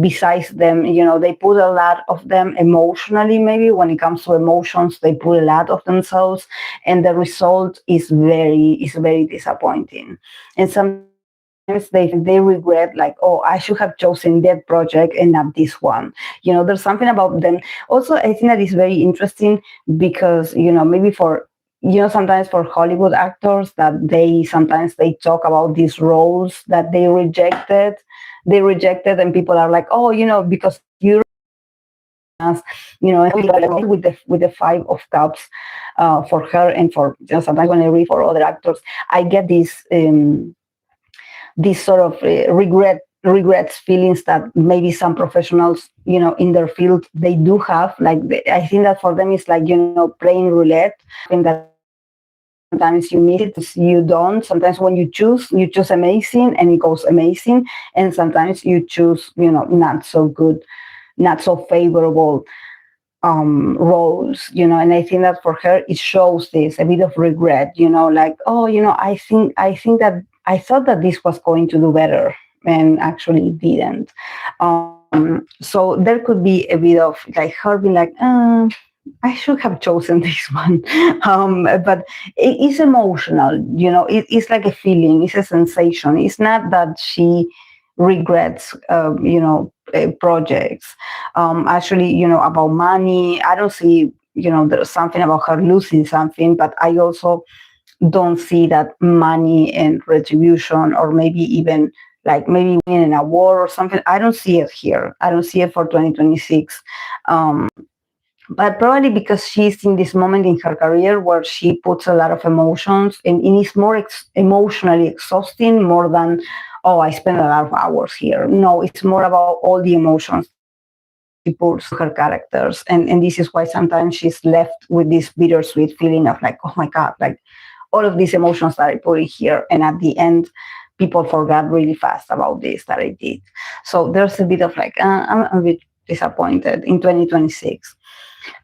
Besides them, they put a lot of them emotionally. Maybe when it comes to emotions, they put a lot of themselves, and the result is very disappointing. And sometimes they regret, like, oh, I should have chosen that project and not this one. There's something about them. Also, I think that is very interesting because maybe for sometimes for Hollywood actors, that sometimes they talk about these roles that they rejected, and people are like, oh, because you with the Five of Cups, for her, and for sometimes when I read for other actors, I get these sort of regrets feelings that maybe some professionals in their field they do have. Like, I think that for them it's like playing roulette, and that sometimes you miss it, you don't. Sometimes when you choose amazing and it goes amazing, and sometimes you choose not so good, not so favorable roles. And I think that for her it shows this a bit of regret, like, oh, I think that I thought that this was going to do better, and actually it didn't. So there could be a bit of like her being like, I should have chosen this one. But it's emotional, it's like a feeling, it's a sensation. It's not that she regrets, projects. Actually, about money, I don't see, there's something about her losing something, but I also don't see that money and retribution, or maybe even like maybe winning an award or something. I don't see it here. I don't see it for 2026. But probably because she's in this moment in her career where she puts a lot of emotions, and it is more emotionally exhausting, more than, oh, I spend a lot of hours here. No, it's more about all the emotions she puts to her characters. And this is why sometimes she's left with this bittersweet feeling of like, oh my God, like all of these emotions that I put in here. And at the end, people forgot really fast about this that I did. So there's a bit of like, I'm a bit disappointed in 2026.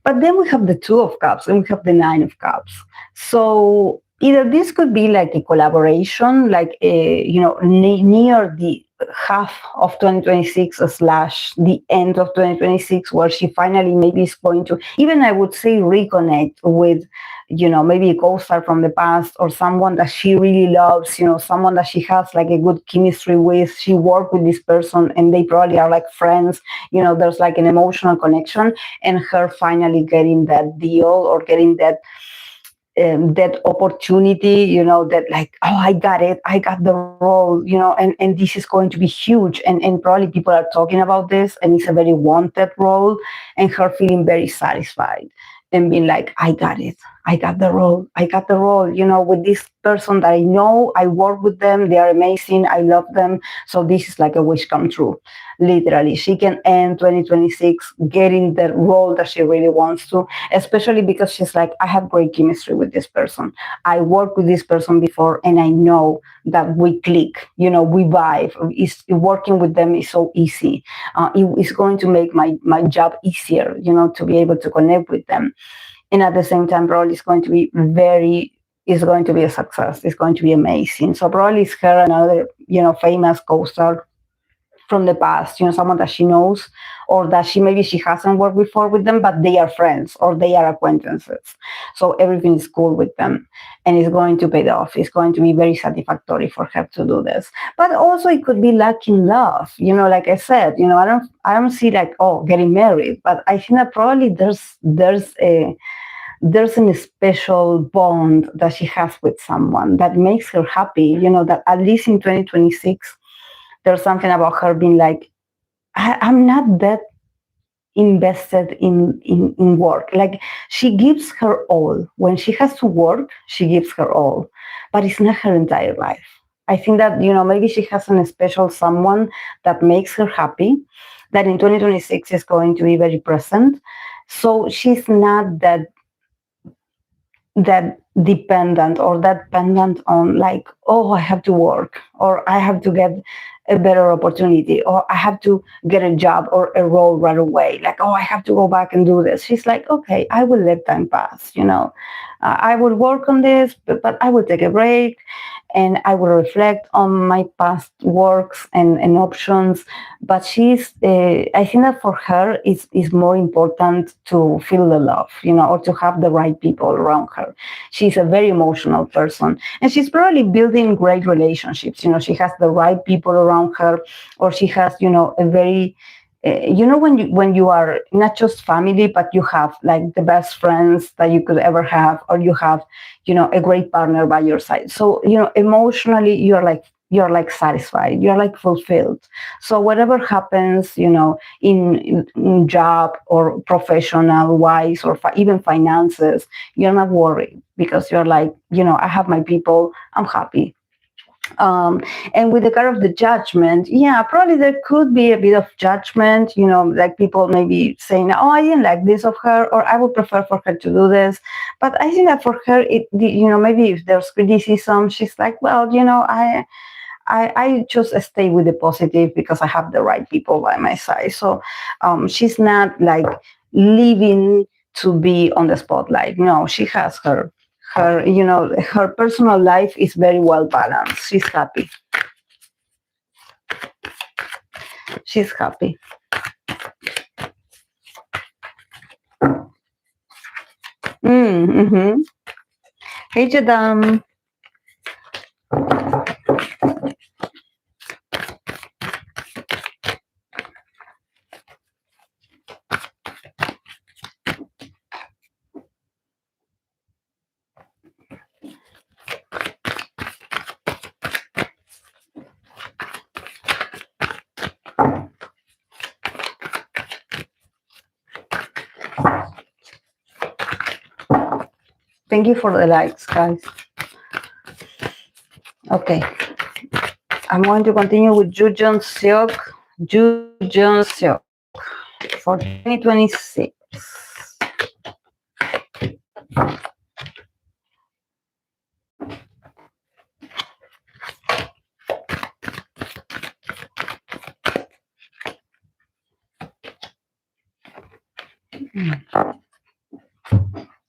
But then we have the Two of Cups and we have the Nine of Cups. So either this could be like a collaboration, like near the half of 2026 slash the end of 2026, where she finally maybe is going to, even I would say, reconnect with, maybe a co-star from the past, or someone that she really loves, someone that she has like a good chemistry with. She worked with this person and they probably are like friends, there's like an emotional connection, and her finally getting that deal, or getting that opportunity, that like, oh, I got it, I got the role, and this is going to be huge, and probably people are talking about this, and it's a very wanted role, and her feeling very satisfied and being like, I got it, I got the role, with this person that I know, I work with them, they are amazing, I love them. So this is like a wish come true. Literally, she can end 2026 getting the role that she really wants to, especially because she's like, I have great chemistry with this person. I worked with this person before, and I know that we click, we vibe. Working with them is so easy. It's going to make my job easier, to be able to connect with them. And at the same time, probably it's going to be a success. It's going to be amazing. So probably it's her, another, famous co-star from the past, someone that she knows, or that maybe she hasn't worked before with them, but they are friends or they are acquaintances. So everything is cool with them, and it's going to pay off. It's going to be very satisfactory for her to do this. But also it could be luck in love, like I said, I don't see like, oh, getting married, but I think that probably there's a special bond that she has with someone that makes her happy, that at least in 2026, there's something about her being like, I'm not that invested in work. Like, she gives her all. When she has to work, she gives her all, but it's not her entire life. I think that, maybe she has a special someone that makes her happy, that in 2026 is going to be very present. So she's not that dependent, or that dependent on like, oh, I have to work, or I have to get a better opportunity, or I have to get a job or a role right away. Like, oh, I have to go back and do this. She's like, okay, I will let time pass. I will work on this, but I will take a break, and I will reflect on my past works and options. But I think that for her, it's more important to feel the love, or to have the right people around her. She's a very emotional person, and she's probably building great relationships. She has the right people around her, or she has, a very when you are not just family, but you have like the best friends that you could ever have, or you have, a great partner by your side. So, emotionally, you're like satisfied, you're like fulfilled. So whatever happens, in job or professional wise, or even finances, you're not worried, because you're like, I have my people, I'm happy. um, and with the kind of the judgment, yeah, probably there could be a bit of judgment, like people maybe saying, oh, I didn't like this of her, or I would prefer for her to do this. But I think that for her, maybe if there's criticism, she's like, well, I just stay with the positive, because I have the right people by my side. So she's not like living to be on the spotlight. No, she has her personal life is very well balanced. She's happy. She's happy. Mm-hmm. Hey, Jadam. Thank you for the likes, guys. Okay. I'm going to continue with Yoo Yeon Seok. Yoo Yeon Seok for 2026.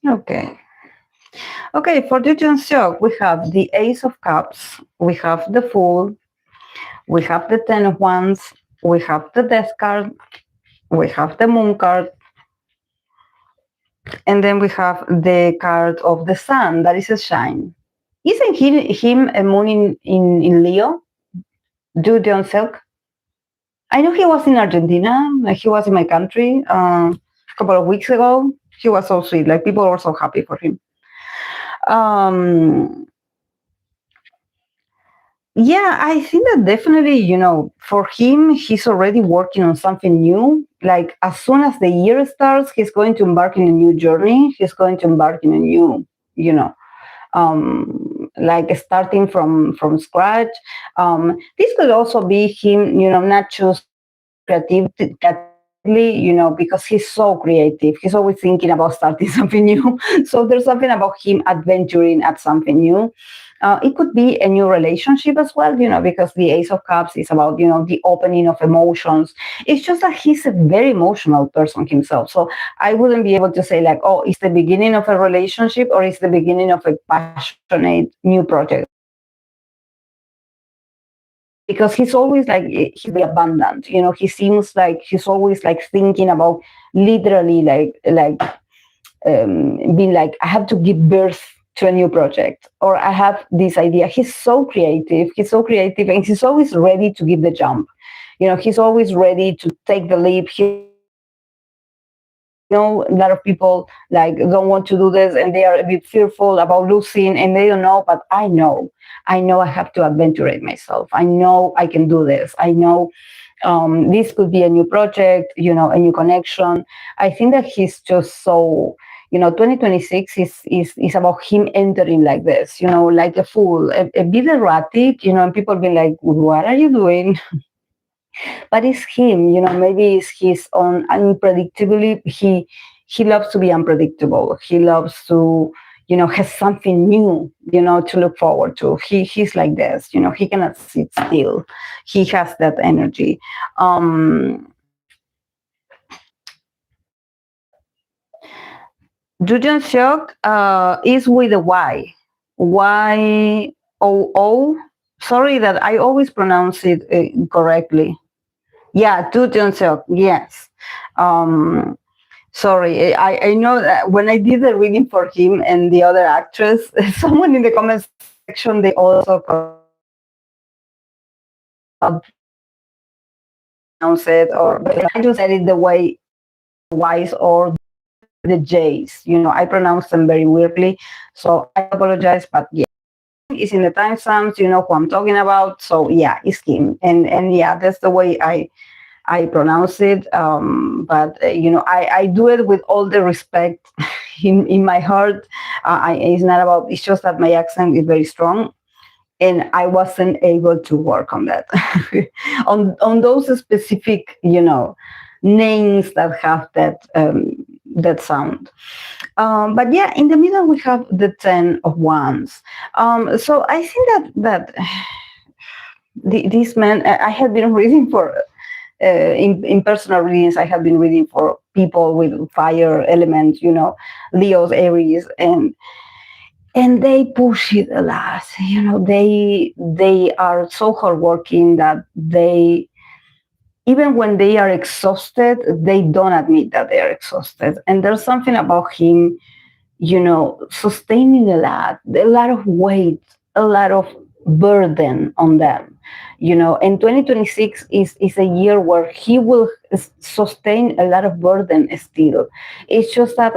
Okay. Okay, for Yoo Yeon Seok, we have the Ace of Cups, we have the Fool, we have the Ten of Wands, we have the Death card, we have the Moon card, and then we have the card of the Sun, that is a shine. Isn't him a moon in Leo? Yoo Yeon Seok? I know he was in Argentina, like he was in my country a couple of weeks ago. He was so sweet, like people were so happy for him. Yeah, I think that definitely, for him, he's already working on something new. Like as soon as the year starts, he's going to embark in a new journey. He's going to embark in a new, like starting from scratch. This could also be him, not just creatively, because he's so creative. He's always thinking about starting something new. So there's something about him adventuring at something new. It could be a new relationship as well, because the Ace of Cups is about, the opening of emotions. It's just that he's a very emotional person himself. So I wouldn't be able to say like, oh, it's the beginning of a relationship or it's the beginning of a passionate new project. Because he's always like, he's very abundant, he seems like he's always like thinking about literally being like, I have to give birth to a new project, or I have this idea. He's so creative, and he's always ready to give the jump. He's always ready to take the leap. A lot of people like don't want to do this, and they are a bit fearful about losing, and they don't know. But I know I have to adventurate myself. I know I can do this. I know this could be a new project, a new connection. I think that he's just so, 2026 is about him entering like this, like a fool, a bit erratic, and people being like, what are you doing? But it's him, maybe it's his own unpredictability. He loves to be unpredictable. He loves to, has something new, to look forward to. He's like this, he cannot sit still. He has that energy. Yoo Yeon Seok is with a Y. Y-O-O. Sorry that I always pronounce it correctly. Yeah, Yoo Yeon Seok, yes. Um, Sorry, I know that when I did the reading for him and the other actress, someone in the comment section, they also pronounce it, or I just said it the way Y's or the J's. I pronounce them very weirdly, so I apologize. But yeah, it's in the timestamps. You know who I'm talking about. So yeah, it's him, and yeah, that's the way I pronounce it. But I do it with all the respect in my heart. It's not about. It's just that my accent is very strong, and I wasn't able to work on that, on those specific, names that have that sound. But yeah, in the middle we have the 10 of Wands. So I think that this man, I have been reading for. In personal readings, I have been reading for people with fire element, Leo's, Aries, and they push it a lot. They are so hardworking that they, even when they are exhausted, they don't admit that they are exhausted. And there's something about him, sustaining a lot of weight, a lot of burden on them. And 2026 is a year where he will sustain a lot of burden still. It's just that,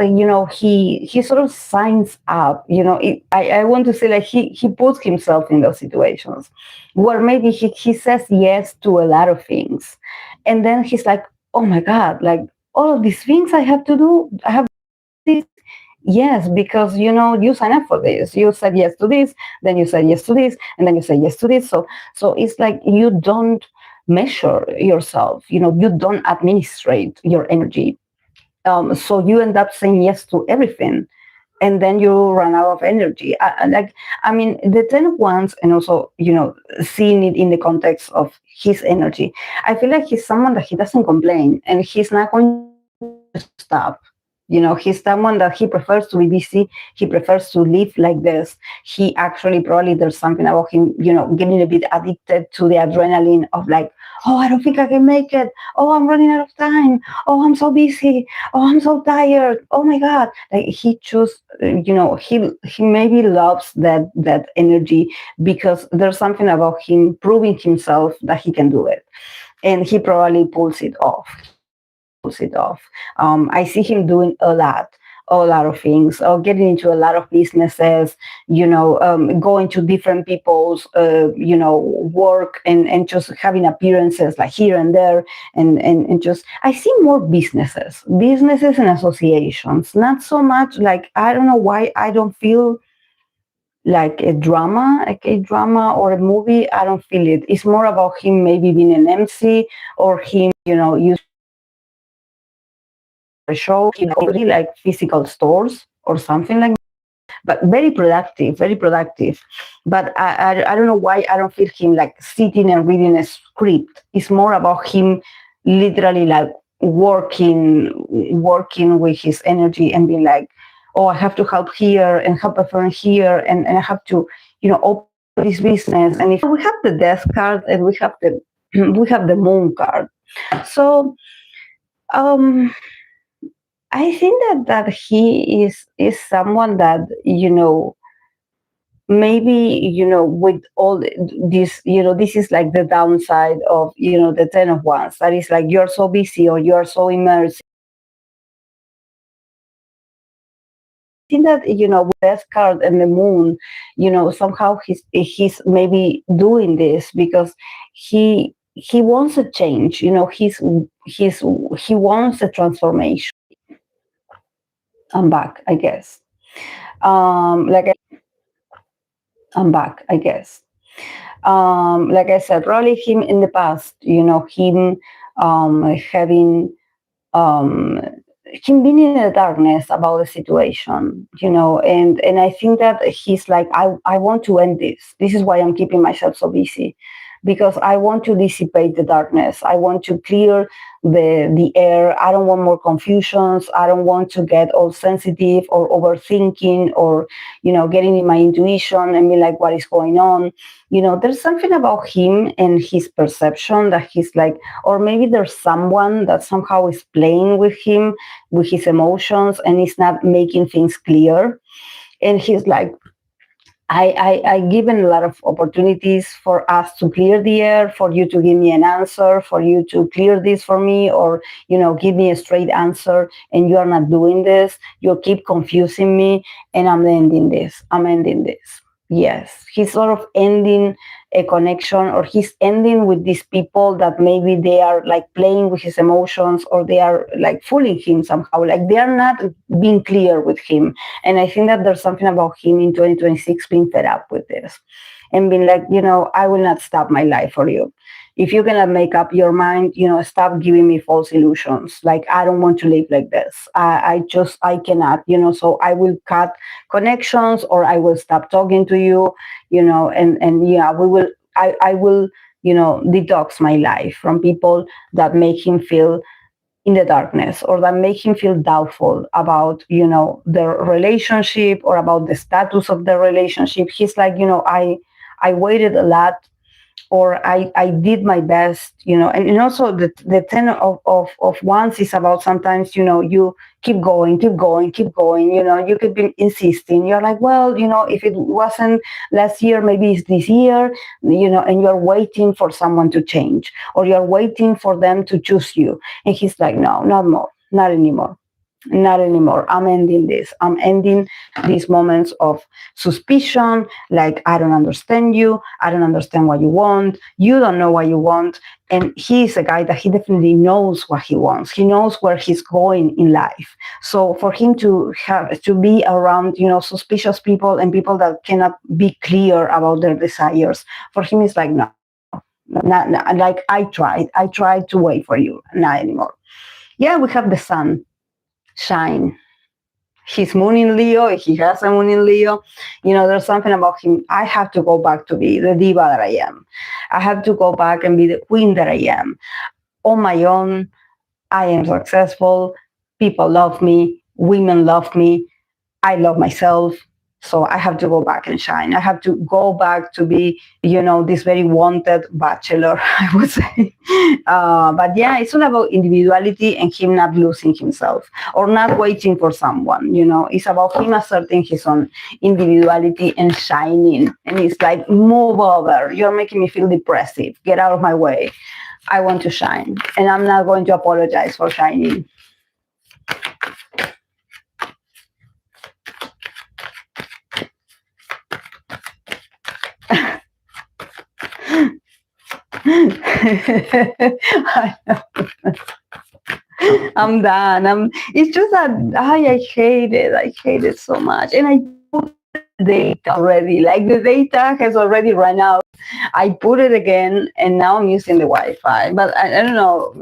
he sort of signs up, I want to say, like, he puts himself in those situations where maybe he says yes to a lot of things. And then he's like, oh my God, like all of these things I have to do, I have this. Yes, because you sign up for this. You said yes to this, then you said yes to this, and then you say yes to this. So it's like you don't measure yourself. You don't administrate your energy. So you end up saying yes to everything, and then you run out of energy. The 10 of Wands, and also seeing it in the context of his energy, I feel like he's someone that he doesn't complain, and he's not going to stop. He's someone that he prefers to be busy. He prefers to live like this. He actually, probably there's something about him, getting a bit addicted to the adrenaline of like, oh, I don't think I can make it. Oh, I'm running out of time. Oh, I'm so busy. Oh, I'm so tired. Oh my God. Like he just, he maybe loves that energy because there's something about him proving himself that he can do it. And he probably pulls it off. I see him doing a lot of things, or getting into a lot of businesses, going to different people's, work, and just having appearances like here and there, and just, I see more businesses and associations, not so much like, I don't know why I don't feel like a drama or a movie. I don't feel it. It's more about him maybe being an MC, or him, using a show, really like physical stores or something like that. But very productive, very productive. But I don't know why I don't feel him like sitting and reading a script. It's more about him literally like working with his energy and being like, oh, I have to help here and help a friend here, and I have to, open this business. And if we have the Death card, and we have the Moon card. So I think that he is someone that, maybe, with all this, this is like the downside of, the 10 of Wands. That is like, you're so busy, or you're so immersed. I think that, with Death card and the Moon, somehow he's maybe doing this because he wants a change. He wants a transformation. I'm back, I guess. Like I'm back, I guess. Like I said, probably him in the past, him having, um, him being in the darkness about the situation, and I think that he's like, I want to end this. This is why I'm keeping myself so busy, because I want to dissipate the darkness. I want to clear the air. I don't want more confusions. I don't want to get all sensitive or overthinking, or getting in my intuition and be like, what is going on? There's something about him and his perception that he's like, or maybe there's someone that somehow is playing with him, with his emotions, and is not making things clear. And he's like, I given a lot of opportunities for us to clear the air, for you to give me an answer, for you to clear this for me, or give me a straight answer, and you are not doing this. You keep confusing me, and I'm ending this. Yes, he's sort of ending a connection, or he's ending with these people that maybe they are like playing with his emotions, or they are like fooling him somehow, like they are not being clear with him. And I think that there's something about him in 2026 being fed up with this and being like, I will not stop my life for you. If you cannot make up your mind, stop giving me false illusions. Like, I don't want to live like this. I cannot, so I will cut connections, or I will stop talking to you, and yeah, I will, detox my life from people that make him feel in the darkness, or that make him feel doubtful about, their relationship, or about the status of the relationship. He's like, I waited a lot, or I did my best, and also the ten of wands is about sometimes, you keep going, you could be insisting. You're like, well, if it wasn't last year, maybe it's this year, and you're waiting for someone to change, or you're waiting for them to choose you. And he's like, no, not more, not anymore. Not anymore. I'm ending this. I'm ending these moments of suspicion. Like, I don't understand you. I don't understand what you want. You don't know what you want. And he's a guy that he definitely knows what he wants. He knows where he's going in life. So for him to have to be around, suspicious people and people that cannot be clear about their desires, for him it's like, no, not like I tried to wait for you. Not anymore. Yeah, we have the sun shine. His moon in Leo, he has a moon in Leo. There's something about him. I have to go back to be the diva that I am. I have to go back and be the queen that I am. On my own, I am successful. People love me. Women love me. I love myself. So I have to go back and shine. I have to go back to be, this very wanted bachelor, I would say. But yeah, it's all about individuality and him not losing himself or not waiting for someone. It's about him asserting his own individuality and shining. And it's like, move over. You're making me feel depressive. Get out of my way. I want to shine. And I'm not going to apologize for shining. I'm done. It's just that I hate it. I hate it so much. And I put the data already. Like, the data has already run out. I put it again, and now I'm using the Wi-Fi. But I don't know.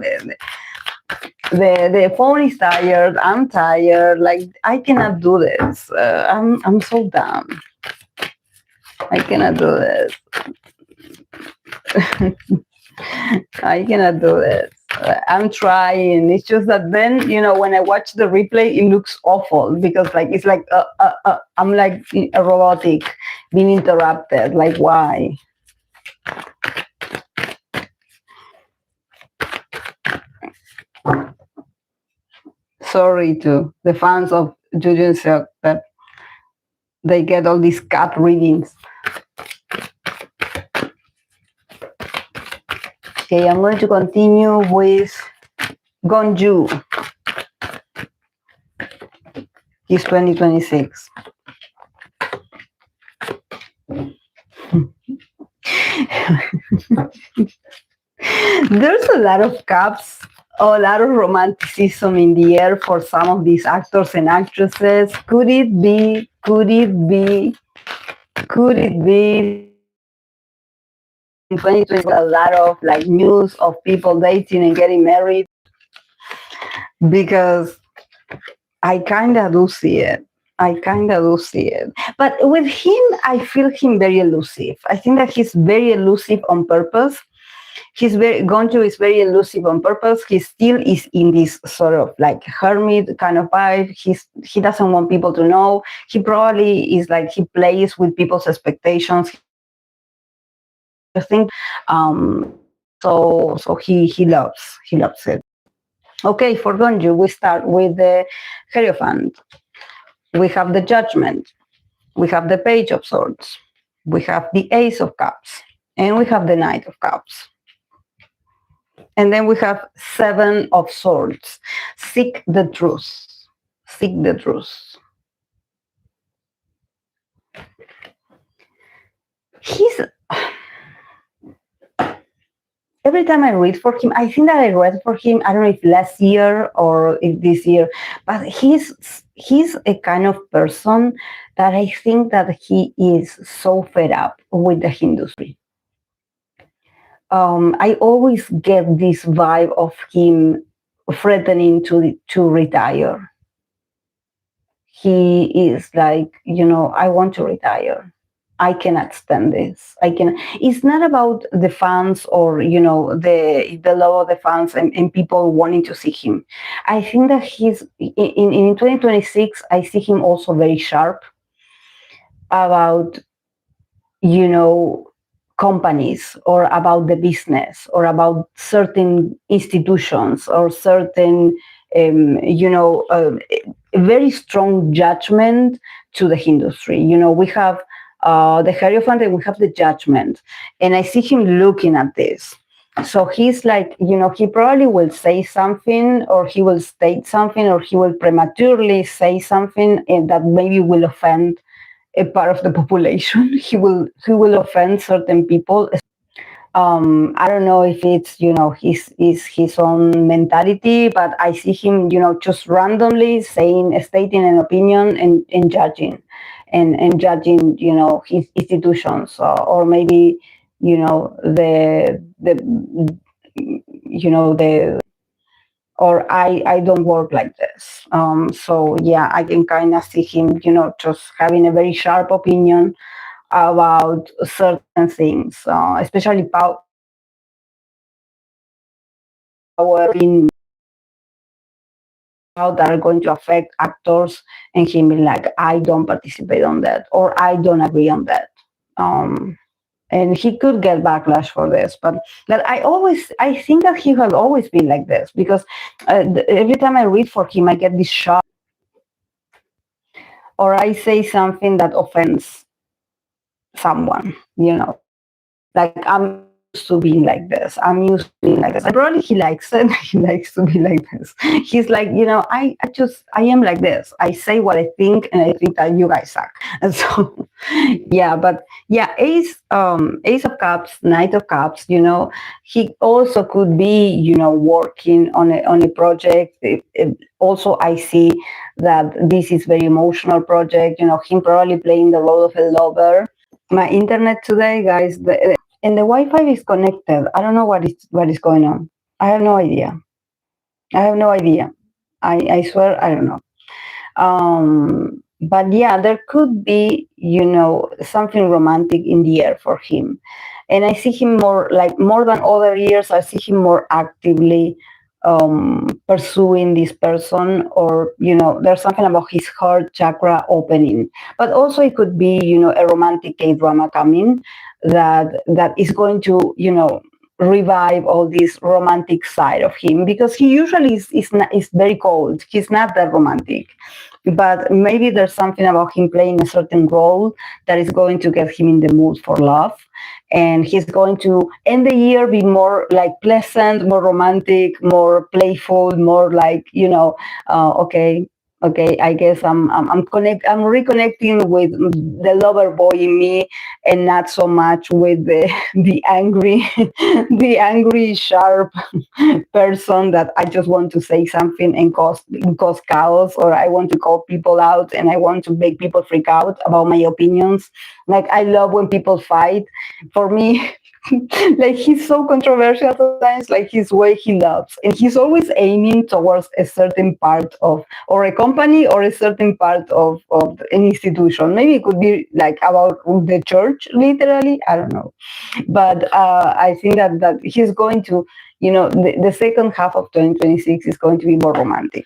The phone is tired. I'm tired. Like, I cannot do this. I'm so dumb. I cannot do this. I cannot do this. I'm trying. It's just that then, when I watch the replay, it looks awful because, like, it's like I'm like a robotic being interrupted. Like, why? Sorry to the fans of Yoo Yeon Seok that they get all these cat readings. Okay, I'm going to continue with Gong Yoo. He's 2026. There's a lot of cups, a lot of romanticism in the air for some of these actors and actresses. Could it be 2020 a lot of like news of people dating and getting married? Because I kind of do see it. I kind of do see it. But with him, I feel him very elusive. I think that he's very elusive on purpose. Gonjo is very elusive on purpose. He still is in this sort of like hermit kind of vibe. He doesn't want people to know. He probably is like, he plays with people's expectations. I think so he loves it. Okay, for Gonjo, we start with the Hierophant. We have the Judgment. We have the Page of Swords. We have the Ace of Cups. And we have the Knight of Cups. And then we have Seven of Swords. Seek the truth. Seek the truth. Every time I read for him, I think that I read for him, I don't know if last year or if this year, but he's a kind of person that I think that he is so fed up with the industry. I always get this vibe of him threatening to retire. He is like, I want to retire. I cannot stand this. It's not about the fans or, the love of the fans and people wanting to see him. I think that he's, in 2026, I see him also very sharp about, companies or about the business or about certain institutions or certain, very strong judgment to the industry. We have the Hierophant and we have the Judgment. And I see him looking at this. So he's like, he probably will say something or he will state something or he will prematurely say something that maybe will offend a part of the population. He will offend certain people. I don't know if it's his own mentality, but I see him just randomly stating an opinion and judging and judging his institutions or maybe or I don't work like this. So yeah, I can kind of see him, just having a very sharp opinion about certain things, especially power in how that are going to affect actors, and him being like, I don't participate on that, or I don't agree on that. And he could get backlash for this, but I think that he has always been like this because every time I read for him, I get this shock, or I say something that offends someone, like I'm used to being like this. I'm used to being like this. And probably he likes it. He likes to be like this. He's like, I am like this. I say what I think, and I think that you guys suck. And so, yeah, but yeah, Ace of Cups, Knight of Cups. He also could be, working on a project. Also, I see that this is very emotional project. Him probably playing the role of a lover. My internet today, guys, and the Wi-Fi is connected. I don't know what is going on. I have no idea. I swear I don't know. But yeah, there could be, something romantic in the air for him. And I see him more than other years, I see him more actively pursuing this person, or there's something about his heart chakra opening. But also it could be a romantic K-drama coming that is going to revive all this romantic side of him, because he usually is very cold. He's not that romantic, but maybe there's something about him playing a certain role that is going to get him in the mood for love. And he's going to end the year be more like pleasant, more romantic, more playful, more like, okay, I guess I'm reconnecting with the lover boy in me, and not so much with the angry, the angry, sharp person that I just want to say something and cause chaos, or I want to call people out and I want to make people freak out about my opinions. Like, I love when people fight. For me, like he's so controversial sometimes, like his way he loves, and he's always aiming towards a certain part of, or a company, or a certain part of an institution. Maybe it could be like about the church, literally, I don't know. But I think that he's going to, the second half of 2026 is going to be more romantic.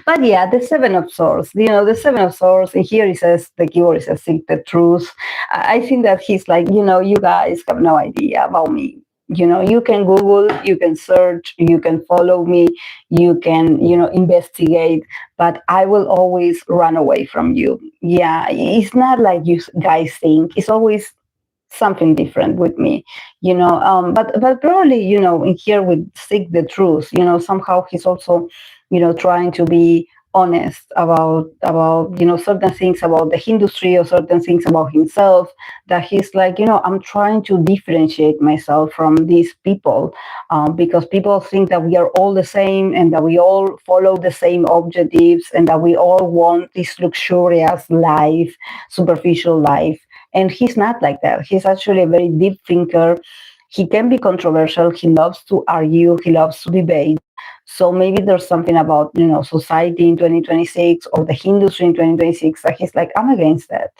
But yeah, the Seven of Swords, the Seven of Swords, and here it says, the keyboard says, seek the truth. I think that he's like, you guys have no idea about me. You can Google, you can search, you can follow me, you can, investigate, but I will always run away from you. Yeah, it's not like you guys think. It's always something different with me, but probably, in here with seek the truth, somehow he's also, trying to be honest about certain things about the industry, or certain things about himself, that he's like, I'm trying to differentiate myself from these people, because people think that we are all the same, and that we all follow the same objectives, and that we all want this luxurious life, superficial life. And he's not like that. He's actually a very deep thinker. He can be controversial. He loves to argue. He loves to debate. So maybe there's something about, society in 2026, or the industry in 2026, that he's like, I'm against that.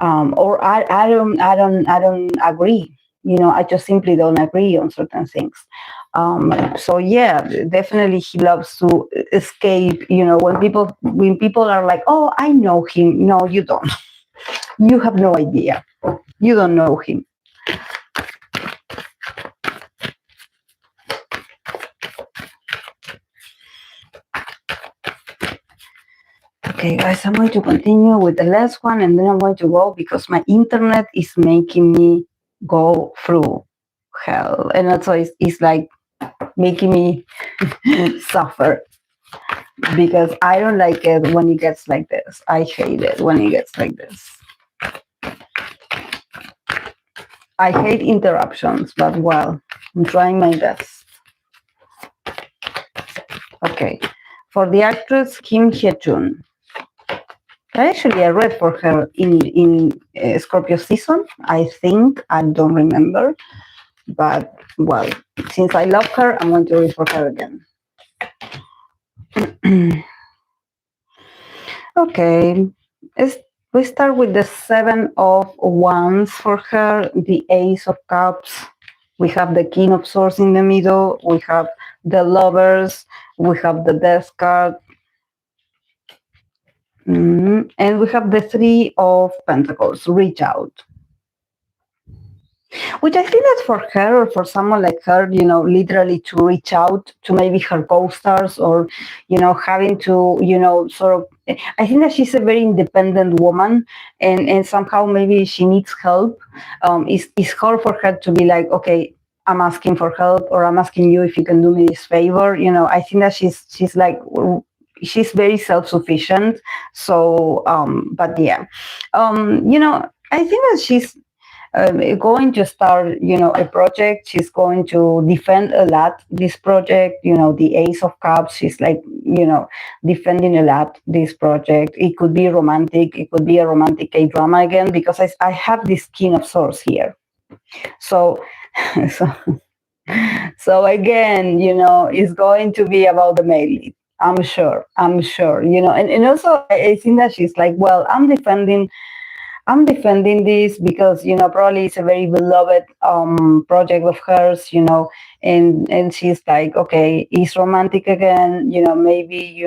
Or I don't agree. I just simply don't agree on certain things. So yeah, definitely he loves to escape. When people are like, oh, I know him. No, you don't. You have no idea. You don't know him. Okay, guys, I'm going to continue with the last one, and then I'm going to go, because my internet is making me go through hell. And also it's like making me suffer, because I don't like it when it gets like this. I hate it when it gets like this. I hate interruptions, but well, I'm trying my best. Okay, for the actress Kim Hye-jun. Actually, I read for her in Scorpio season, I think. I don't remember. But, well, since I love her, I'm going to read for her again. Okay, we start with the Seven of Wands for her, the Ace of Cups. We have the King of Swords in the middle. We have the Lovers. We have the Death card. And we have the Three of Pentacles, reach out. Which I think that for her, or for someone like her, literally to reach out to maybe her co-stars, or, having to, sort of, I think that she's a very independent woman, and somehow maybe she needs help. It's hard for her to be like, okay, I'm asking for help, or I'm asking you if you can do me this favor. I think that she's like, she's very self-sufficient. So, but yeah, I think that she's going to start, a project. She's going to defend a lot this project. The Ace of Cups. She's like, defending a lot this project. It could be romantic. It could be a romantic K-drama again, because I have this King of Swords here. So, so again, it's going to be about the male lead. I'm sure, and also I think that she's like, well, I'm defending this because, probably it's a very beloved project of hers, and she's like, okay, it's romantic again, maybe,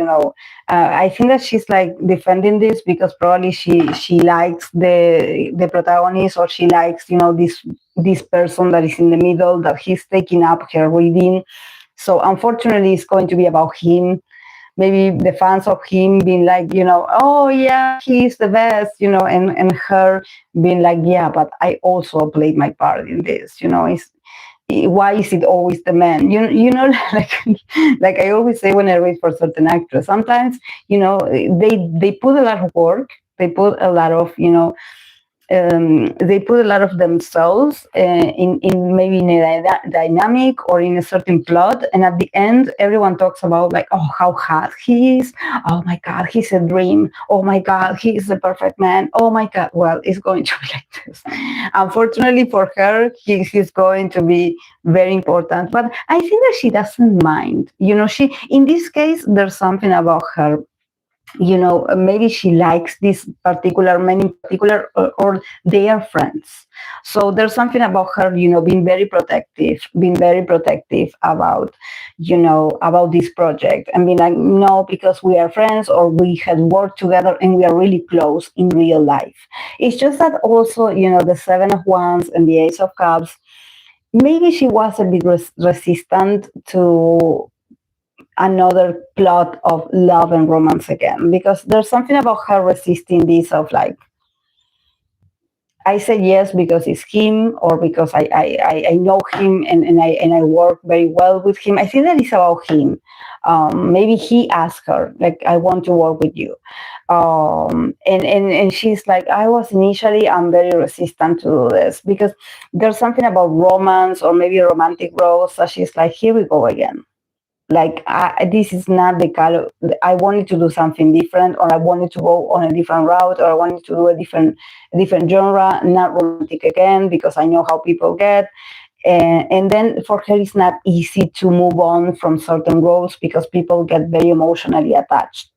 I think that she's like defending this because probably she likes the protagonist, or she likes, this person that is in the middle, that he's taking up her reading. So unfortunately, it's going to be about him. Maybe the fans of him being like, oh yeah, he's the best, and her being like, yeah, but I also played my part in this, why is it always the man? Like I always say when I read for certain actors, sometimes, they put a lot of work, they put a lot of, they put a lot of themselves in maybe in a dynamic or in a certain plot, and at the end everyone talks about like, oh, how hot he is, oh my god, he's a dream, oh my god, he is the perfect man, oh my god. Well, it's going to be like this. Unfortunately for her, he's going to be very important. But I think that she doesn't mind. She in this case, there's something about her. Maybe she likes this particular man in particular, or they are friends. So there's something about her, being very protective about, about this project, and being like, no, because we are friends or we had worked together and we are really close in real life. It's just that also, the Seven of Wands and the Ace of Cups, maybe she was a bit resistant to another plot of love and romance again, because there's something about her resisting this of like, I say yes because it's him, or because I know him, and I work very well with him. I think that it's about him. Maybe he asked her, like, I want to work with you. And she's like, I'm very resistant to do this, because there's something about romance or maybe romantic roles that she's like, here we go again. Like, this is not the color. I wanted to do something different, or I wanted to go on a different route, or I wanted to do a different genre, not romantic again, because I know how people get. And then for her, it's not easy to move on from certain roles because people get very emotionally attached.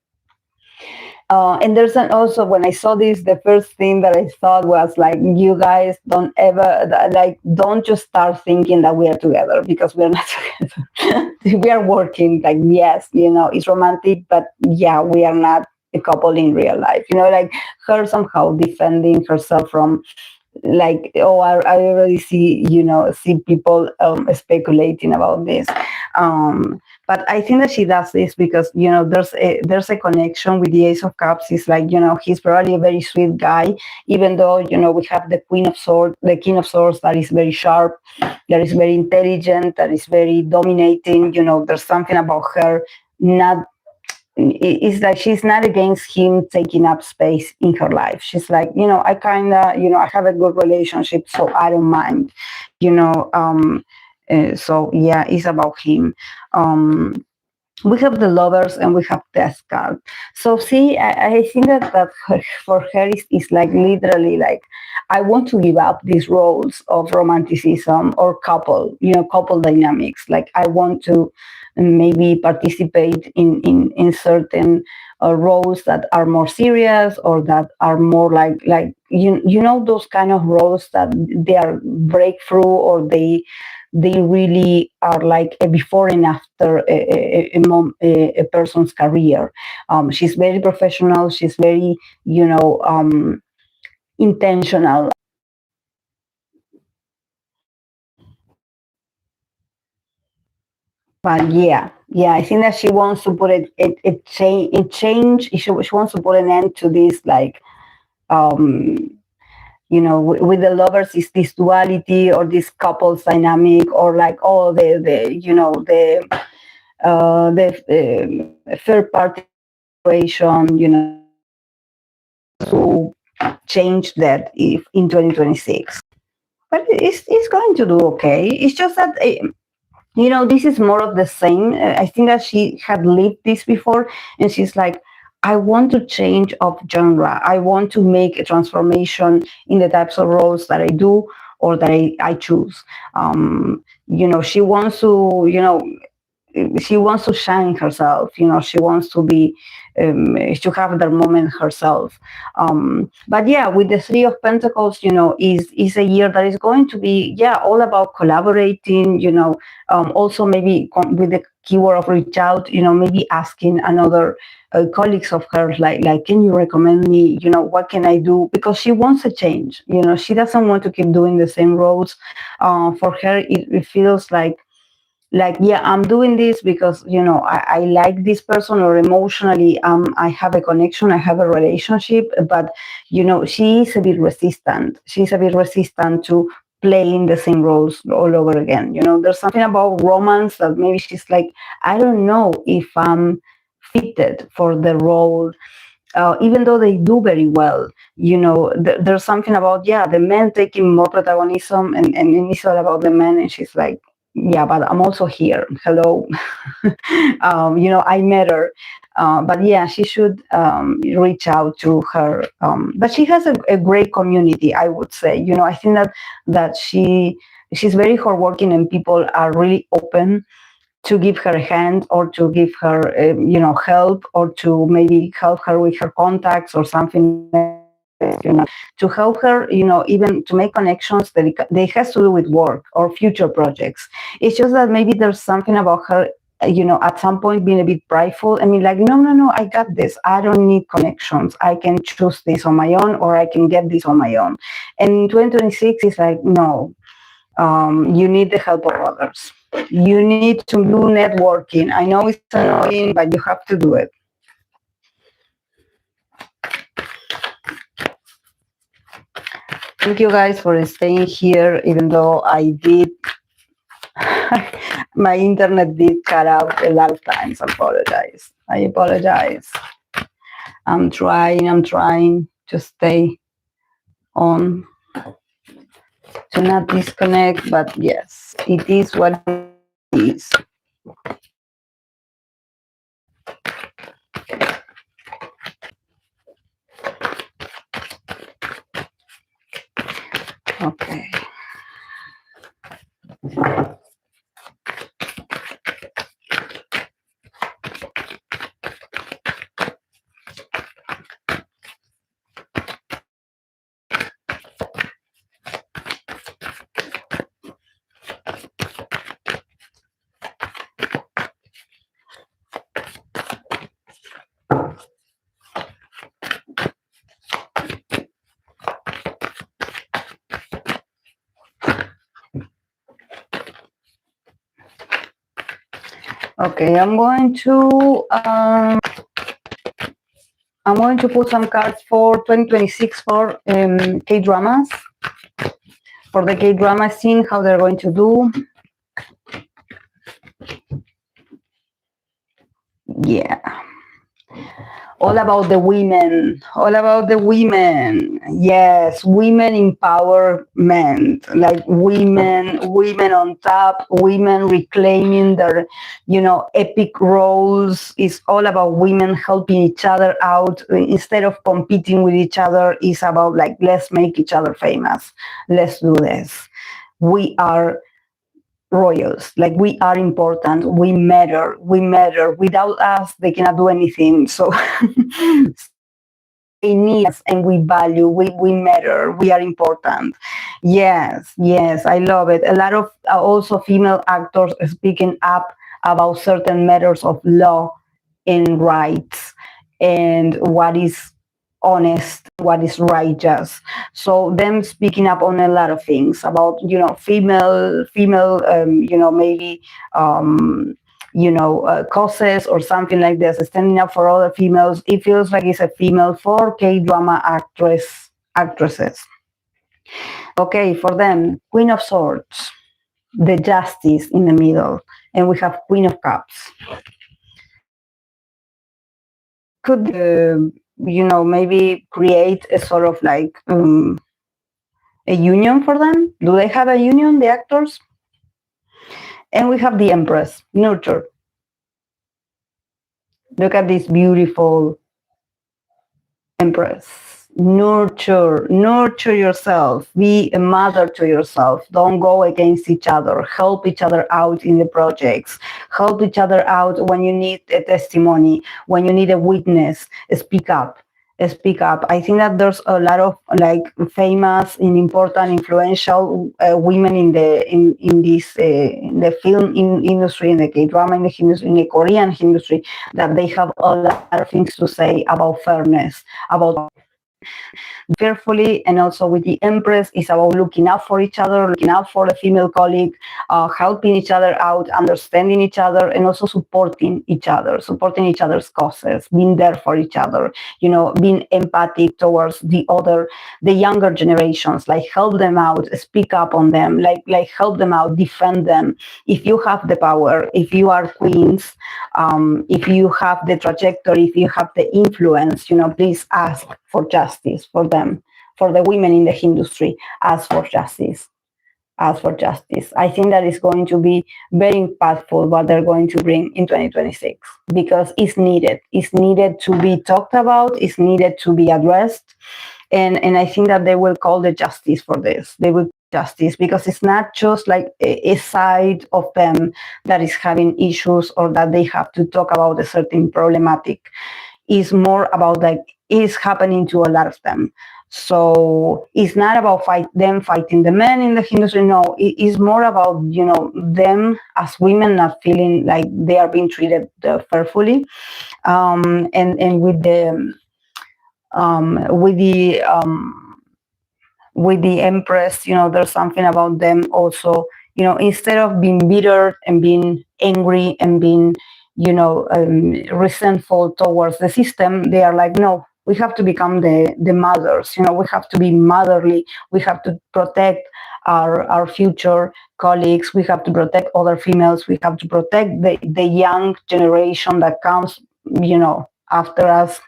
And there's also, when I saw this, the first thing that I thought was like, you guys don't just start thinking that we are together, because we are not together. We are working, like, yes, it's romantic, but yeah, we are not a couple in real life. Like her somehow defending herself from, like, oh, I already see people speculating about this. But I think that she does this because there's a connection with the Ace of Cups. It's like, he's probably a very sweet guy, even though we have the King of Swords, that is very sharp, that is very intelligent, that is very dominating. There's something about her. Not It's like she's not against him taking up space in her life. She's like, I kind of, I have a good relationship, so I don't mind, so yeah, it's about him. We have the Lovers and we have Death card. So see, I think that for her is like literally like, I want to give up these roles of romanticism or couple dynamics. Like, I want to maybe participate in certain roles that are more serious, or that are more like those kind of roles that they are breakthrough, or they really are like a before and after a person's career. She's very professional. She's very intentional. But yeah, I think that she wants to put change. She wants to put an end to this, like, with the Lovers is this duality, or this couples dynamic, or like, oh, the third party situation, to change that if in 2026. But it's going to do okay. It's just that this is more of the same. I think that she had lived this before, and she's like, I want to change of genre. I want to make a transformation in the types of roles that I do, or that I choose. She wants to shine herself. She wants to be to have that moment herself. But yeah, with the Three of Pentacles, is a year that is going to be all about collaborating. Also maybe with the keyword of reach out. Maybe asking another colleagues of hers, like, can you recommend me? What can I do? Because she wants a change. She doesn't want to keep doing the same roles. For her, it feels like, yeah, I'm doing this because I like this person, or emotionally I have a connection, I have a relationship. But she is a bit resistant. She's a bit resistant to playing the same roles all over again. There's something about romance that maybe she's like, I don't know if I'm fitted for the role. Even though they do very well, there's something about the men taking more protagonism, and it's all about the men, and she's like, yeah, but I'm also here. Hello. I met her. But yeah, she should reach out to her. But she has a great community, I would say. I think that she's very hardworking, and people are really open to give her a hand, or to give her, help, or to maybe help her with her contacts or something. To help her, even to make connections that they has to do with work or future projects. It's just that maybe there's something about her, at some point being a bit prideful. I mean, like, no, I got this. I don't need connections. I can choose this on my own, or I can get this on my own. And in 2026, it's like, no, you need the help of others. You need to do networking. I know it's annoying, but you have to do it. Thank you guys for staying here, even though I did, my internet did cut out a lot of times. I apologize. I'm trying to stay on, to not disconnect, but yes, it is what it is. Okay. Okay, I'm going to put some cards for 2026 for K-dramas, for the K-drama scene, how they're going to do. Yeah. All about the women. Yes, women empowerment, like women on top, women reclaiming their, epic roles. It's all about women helping each other out instead of competing with each other. It's about, like, let's make each other famous. Let's do this. We are royals, like, we are important, we matter. Without us, they cannot do anything. So they need us, and we value, we matter, we are important. Yes, I love it. A lot of also female actors speaking up about certain matters of law and rights, and what is honest, what is righteous. So them speaking up on a lot of things about, female, maybe, causes or something like this, standing up for other females. It feels like it's a female for K-drama actresses. Okay, for them, Queen of Swords, the Justice in the middle, and we have Queen of Cups. Could maybe create a sort of like a union for them? Do they have a union, the actors? And we have the Empress, nurture. Look at this beautiful Empress. Nurture yourself. Be a mother to yourself. Don't go against each other. Help each other out in the projects. Help each other out when you need a testimony, when you need a witness. Speak up. I think that there's a lot of, like, famous and important, influential women in the film industry, in the K-drama industry, in the Korean industry, that they have a lot of things to say about fairness, about carefully. And also with the Empress, is about looking out for each other, looking out for a female colleague, helping each other out, understanding each other, and also supporting each other's causes, being there for each other, being empathic towards the younger generations, like help them out, speak up on them, like help them out, defend them. If you have the power, if you are queens, if you have the trajectory, if you have the influence, please ask for justice for them, for the women in the industry. Ask for justice. ask for justice. I think that is going to be very impactful what they're going to bring in 2026, because it's needed. It's needed to be talked about. It's needed to be addressed. And I think that they will call the justice for this. They will justice, because it's not just like a side of them that is having issues or that they have to talk about a certain problematic. It's more about like it's happening to a lot of them. So it's not about them fighting the men in the industry. No, it is more about, you know, them as women not feeling like they are being treated fairly. And with the Empress, you know, there's something about them also, you know, instead of being bitter and being angry and being, you know, resentful towards the system, they are like, no, we have to become the mothers, you know, we have to be motherly, we have to protect our future colleagues, we have to protect other females, we have to protect the young generation that comes, you know, after us.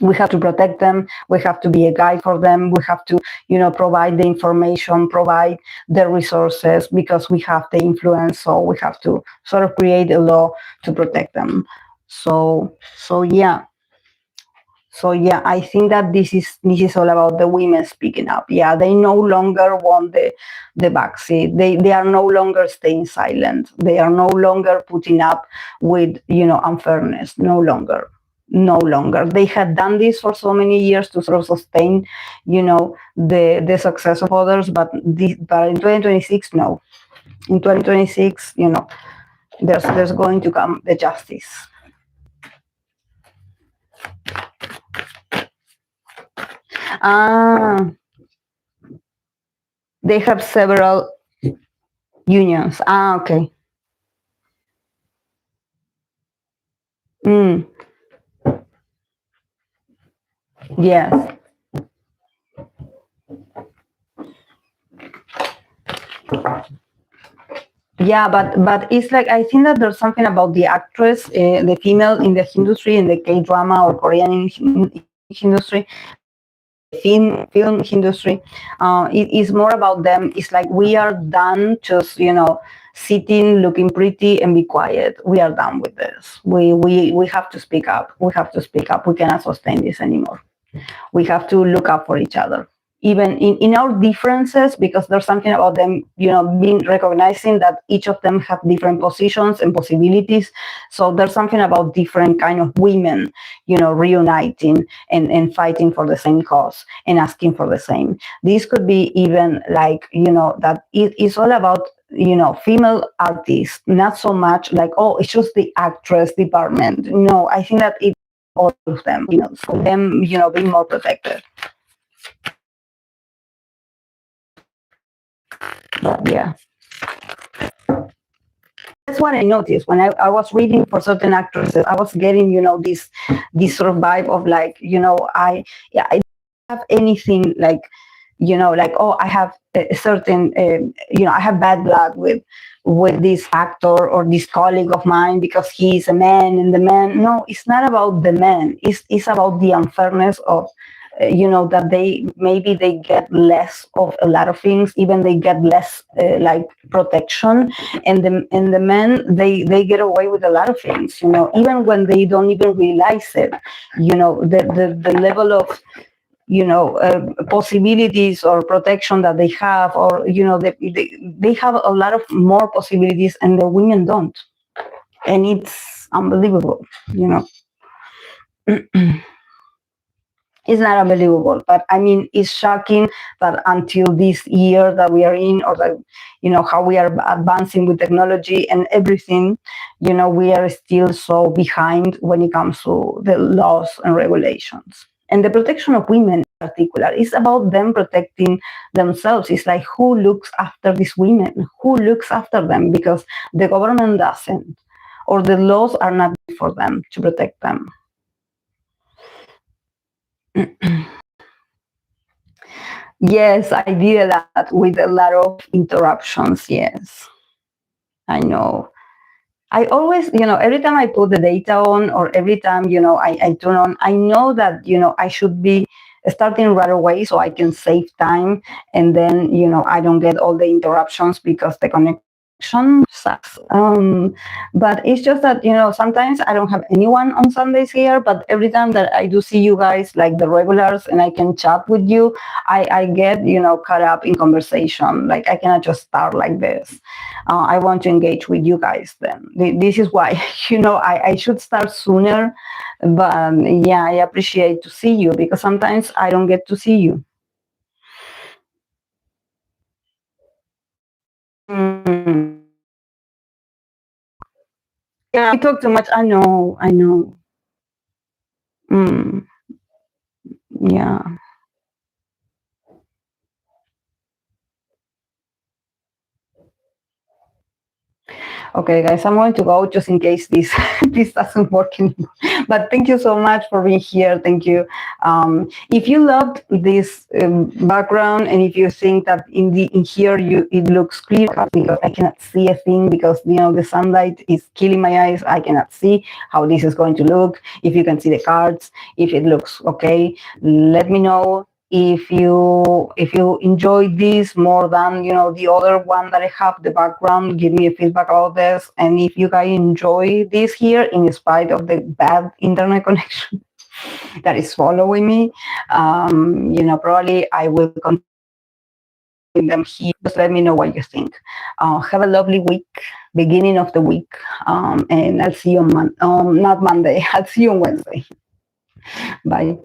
We have to protect them. We have to be a guide for them. We have to, you know, provide the information, provide the resources, because we have the influence. So we have to sort of create a law to protect them. So yeah. So yeah, I think that this is all about the women speaking up. Yeah, they no longer want the backseat. They are no longer staying silent. They are no longer putting up with, you know, unfairness. No longer. They had done this for so many years to sort of sustain, you know, the success of others, but in 2026, no. In 2026, you know, there's going to come the justice. They have several unions. Okay. Yes. Yeah, but it's like, I think that there's something about the actress, the female in the industry, in the K-drama or Korean industry, film industry. It is more about them. It's like, we are done just, you know, sitting, looking pretty and be quiet. We are done with this. We have to speak up. We have to speak up. We cannot sustain this anymore. We have to look up for each other, even in our differences, because there's something about them, you know, being recognizing that each of them have different positions and possibilities. So there's something about different kind of women, you know, reuniting and fighting for the same cause and asking for the same. This could be even like, you know, that it is all about, you know, female artists, not so much like, oh, it's just the actress department. No, I think that it's all of them, you know, for them, you know, being more protected. But yeah, that's what I noticed when I was reading for certain actresses. I was getting, you know, this sort of vibe of like, you know, I don't have anything like, you know, like, oh, I have a certain, you know, I have bad blood with this actor or this colleague of mine because he's a man, and the man. No, it's not about the man. It's about the unfairness of, you know, that maybe they get less of a lot of things, even they get less like protection, and the men, they get away with a lot of things, you know, even when they don't even realize it. You know, the level of, you know, possibilities or protection that they have, or, you know, they have a lot of more possibilities, and the women don't, and it's unbelievable, you know. It's not unbelievable, but I mean, it's shocking that until this year that we are in, or that, you know, how we are advancing with technology and everything, you know, we are still so behind when it comes to the laws and regulations. And the protection of women in particular is about them protecting themselves. It's like, who looks after these women? Who looks after them? Because the government doesn't, or the laws are not for them to protect them. Yes, I did that with a lot of interruptions. Yes, I know. I always, you know, every time I put the data on, or every time, you know, I turn on, I know that, you know, I should be starting right away so I can save time, and then I don't get all the interruptions because the connection sucks. But it's just that sometimes I don't have anyone on Sundays here, but every time that I do see you guys, like the regulars, and I can chat with you, I get caught up in conversation. Like I cannot just start like this. I want to engage with you guys. Then this is why I should start sooner. But yeah, I appreciate to see you because sometimes I don't get to see you. Mm. Yeah, we talk too much. I know. I know. Mm. Yeah. Okay, guys, I'm going to go just in case this this doesn't work anymore. But thank you so much for being here. Thank you. If you loved this background, and if you think that in here it looks clear because I cannot see a thing because the sunlight is killing my eyes. I cannot see how this is going to look. If you can see the cards, if it looks okay, let me know. If you enjoy this more than the other one that I have, the background, give me a feedback about this. And if you guys enjoy this here in spite of the bad internet connection that is following me, probably I will continue them here. Just let me know what you think. Have a lovely week, beginning of the week, and I'll see you on not Monday. I'll see you on Wednesday. Bye.